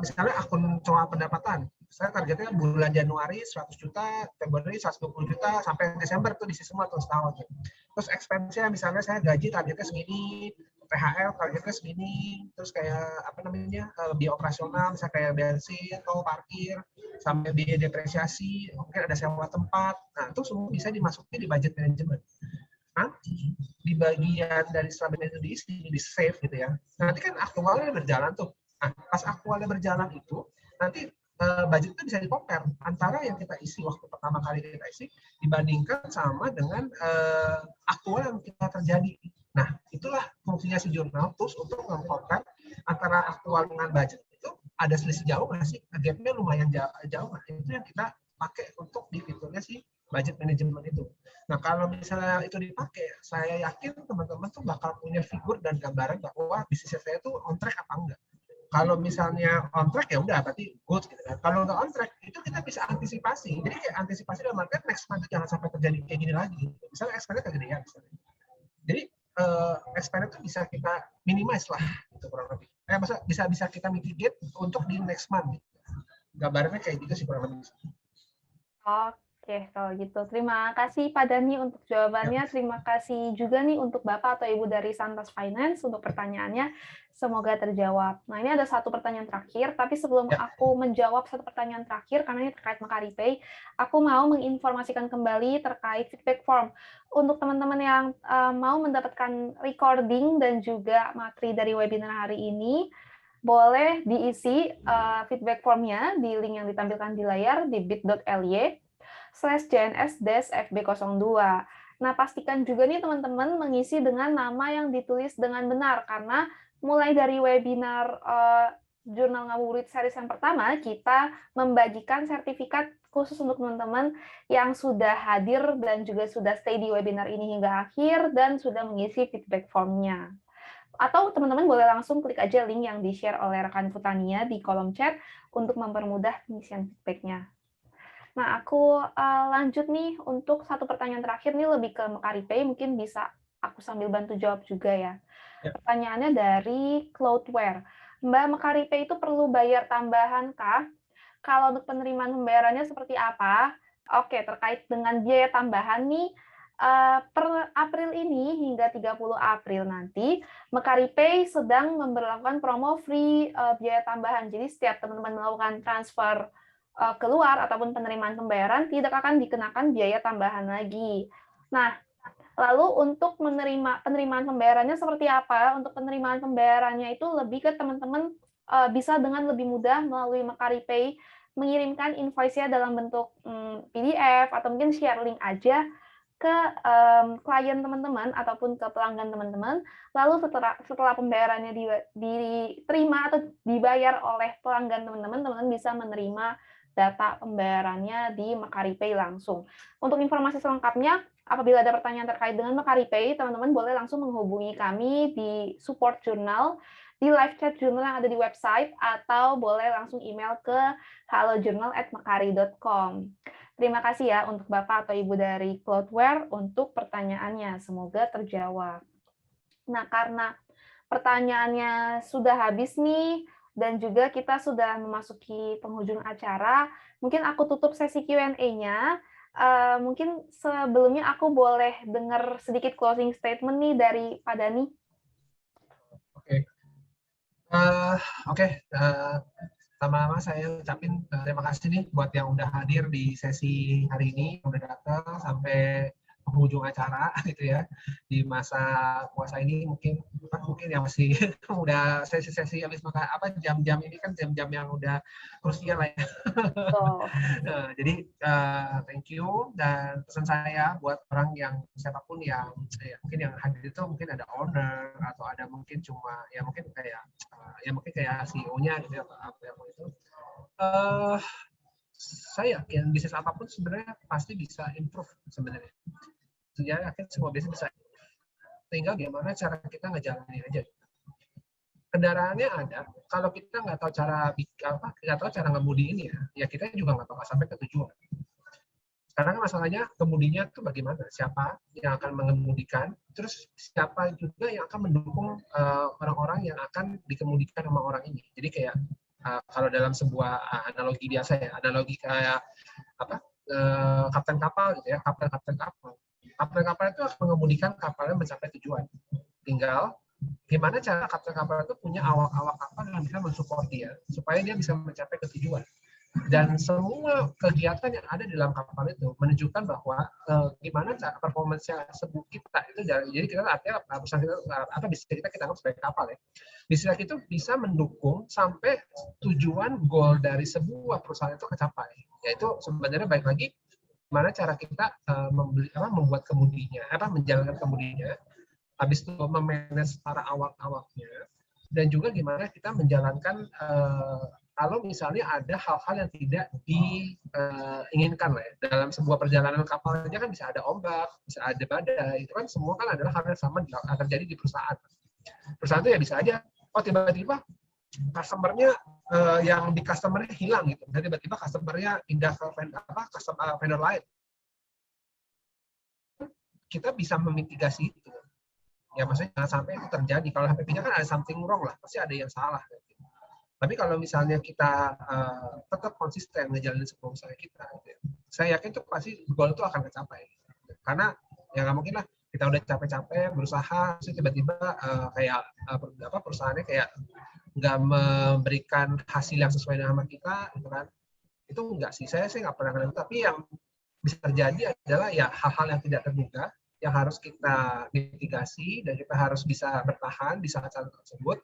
Misalnya akun cuma pendapatan, saya targetnya bulan Januari 100 juta, Februari 120 juta, sampai Desember tuh diisi semua tuh setahun. Terus expense-nya misalnya saya gaji targetnya segini, THL targetnya segini, terus kayak apa namanya biaya operasional, misalnya kayak bensin, tol, parkir, sampai biaya depresiasi, mungkin ada sewa tempat. Nah itu semua bisa dimasukin di budget management. Nanti di bagian dari setelah itu diisi, di save gitu ya. Nanti kan aktualnya berjalan tuh. Nah pas aktualnya berjalan itu, nanti budget itu bisa di-compare antara yang kita isi waktu pertama kali kita isi dibandingkan sama dengan aktual yang kita terjadi. Nah, itulah fungsinya si jurnal tools untuk meng-compare antara aktual dengan budget itu ada selisih jauh nggak sih? Gap-nya lumayan jauh nggak? Itu yang kita pakai untuk di fiturnya si budget management itu. Nah, kalau misalnya itu dipakai, saya yakin teman-teman tuh bakal punya figur dan gambaran bahwa bisnis saya tuh on track apa enggak. Kalau misalnya on track ya udah berarti good gitu kan. Kalau nggak on track itu kita bisa antisipasi. Jadi kayak antisipasi dalam artian next month jangan sampai terjadi kayak gini lagi. Gitu. Misalnya expense kegedean misalnya. Jadi expense itu bisa kita minimize lah gitu kurang lebih. Bisa kita mitigate untuk di next month. Gitu. Gambarnya kayak gitu sih kurang lebih. Oke, kalau gitu. Terima kasih Pak Dani untuk jawabannya. Terima kasih juga nih untuk Bapak atau Ibu dari Santas Finance untuk pertanyaannya. Semoga terjawab. Nah, ini ada satu pertanyaan terakhir, tapi sebelum aku menjawab satu pertanyaan terakhir, karena ini terkait McCaripay, aku mau menginformasikan kembali terkait feedback form. Untuk teman-teman yang mau mendapatkan recording dan juga materi dari webinar hari ini, boleh diisi feedback formnya di link yang ditampilkan di layar di bit.ly/jns-fb02. Nah, pastikan juga nih teman-teman mengisi dengan nama yang ditulis dengan benar, karena mulai dari webinar Jurnal Ngabuburit series yang pertama, kita membagikan sertifikat khusus untuk teman-teman yang sudah hadir dan juga sudah stay di webinar ini hingga akhir dan sudah mengisi feedback formnya. Atau teman-teman boleh langsung klik aja link yang di-share oleh rekan Futania di kolom chat untuk mempermudah pengisian feedback-nya. Nah, aku lanjut nih untuk satu pertanyaan terakhir nih lebih ke McCaripay, mungkin bisa aku sambil bantu jawab juga ya. Pertanyaannya dari Cloudware. Mbak, McCaripay itu perlu bayar tambahan kah? Kalau untuk penerimaan pembayarannya seperti apa? Oke, terkait dengan biaya tambahan nih, per April ini hingga 30 April nanti, McCaripay sedang memberlakukan promo free biaya tambahan. Jadi setiap teman-teman melakukan transfer keluar ataupun penerimaan pembayaran tidak akan dikenakan biaya tambahan lagi. Nah, lalu untuk penerimaan pembayarannya seperti apa? Untuk penerimaan pembayarannya itu lebih ke teman-teman bisa dengan lebih mudah melalui McCaripay mengirimkan invoice-nya dalam bentuk PDF atau mungkin share link aja ke klien teman-teman ataupun ke pelanggan teman-teman. Lalu setelah pembayarannya diterima atau dibayar oleh pelanggan teman-teman, teman-teman bisa menerima data pembayarannya di McCaripay langsung. Untuk informasi selengkapnya, apabila ada pertanyaan terkait dengan McCaripay, teman-teman boleh langsung menghubungi kami di support jurnal, di live chat jurnal yang ada di website, atau boleh langsung email ke halojournal@macari.com. Terima kasih ya untuk Bapak atau Ibu dari Cloudware untuk pertanyaannya. Semoga terjawab. Nah, karena pertanyaannya sudah habis nih, dan juga kita sudah memasuki penghujung acara, mungkin aku tutup sesi Q&A-nya. Mungkin sebelumnya aku boleh dengar sedikit closing statement nih dari Pak Dani. Oke. Pertama-tama saya ucapin terima kasih nih buat yang udah hadir di sesi hari ini, udah datang sampai penghujung acara gitu ya di masa puasa ini mungkin yang masih udah sesi-sesi habis makan jam-jam ini kan jam-jam yang udah krusial lah ya. Oh. Jadi thank you, dan pesan saya buat orang yang siapapun yang mungkin yang hadir itu mungkin ada owner atau ada mungkin cuma mungkin kayak CEO-nya gitu ya, apa itu. Saya yakin bisnis apapun sebenarnya pasti bisa improve sebenarnya. Saya yakin semua bisnis bisa. Tinggal gimana cara kita ngejalanin aja. Kendaraannya ada. Kalau kita nggak tahu cara ngemudi ya kita juga nggak bakal sampai ke tujuan. Sekarang masalahnya kemudinya tuh bagaimana? Siapa yang akan mengemudikan? Terus siapa juga yang akan mendukung orang-orang yang akan dikemudikan sama orang ini? Jadi kayak kalau dalam sebuah analogi biasa ya, analogi kayak kapten kapal gitu ya, kapten kapal. Kapten kapal itu akan mengemudikan kapalnya mencapai tujuan. Tinggal gimana cara kapten kapal itu punya awak-awak kapal yang bisa mensupport dia supaya dia bisa mencapai ke tujuan. Dan semua kegiatan yang ada di dalam kapal itu menunjukkan bahwa gimana cara performance-nya kita itu jadi kita artinya perusahaan kita bisa kita anggap sebagai kapal ya. Bisa itu bisa mendukung sampai tujuan goal dari sebuah perusahaan itu kecapai. Yaitu sebenarnya baik lagi gimana cara kita membuat kemudinya, menjalankan kemudinya, habis itu memanage para awak-awaknya, dan juga gimana kita menjalankan kalau misalnya ada hal-hal yang tidak diinginkan lah ya. Dalam sebuah perjalanan kapal aja kan bisa ada ombak, bisa ada badai, itu kan semua kan adalah hal yang sama terjadi di perusahaan. Perusahaan itu ya bisa aja, tiba-tiba customer-nya yang di customer-nya hilang gitu, dan tiba-tiba customer-nya pindah ke vendor lain. Kita bisa memitigasi itu. Ya maksudnya jangan sampai itu terjadi. Kalau sampai pindah kan ada something wrong lah, pasti ada yang salah. Tapi kalau misalnya kita tetap konsisten ngejalanin sebuah usaha kita, saya yakin tuh pasti goal itu akan tercapai. Karena ya nggak mungkin lah kita udah capek-capek berusaha, terus tiba-tiba perusahaannya kayak nggak memberikan hasil yang sesuai dengan kita, gitu kan? Itu enggak sih, saya nggak pernah ngeliat. Tapi yang bisa terjadi adalah ya hal-hal yang tidak terduga yang harus kita mitigasi dan kita harus bisa bertahan di saat-saat tersebut.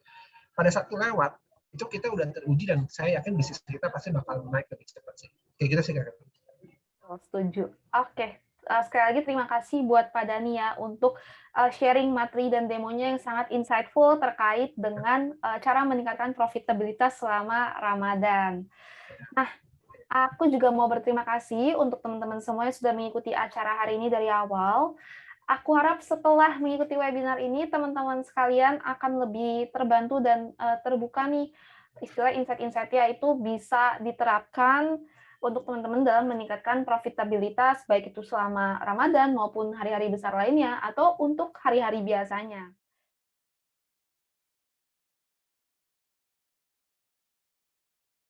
Pada saat itu lewat, itu kita udah teruji dan saya yakin bisnis kita pasti bakal naik lebih cepat sih. Kayak gitu sih Kak. Setuju. Oke. Sekali lagi terima kasih buat Pak Dani ya untuk sharing materi dan demonya yang sangat insightful terkait dengan cara meningkatkan profitabilitas selama Ramadan. Nah, aku juga mau berterima kasih untuk teman-teman semua yang sudah mengikuti acara hari ini dari awal. Aku harap setelah mengikuti webinar ini, teman-teman sekalian akan lebih terbantu dan terbuka nih, istilah insight-insight-nya itu bisa diterapkan untuk teman-teman dalam meningkatkan profitabilitas, baik itu selama Ramadan maupun hari-hari besar lainnya, atau untuk hari-hari biasanya.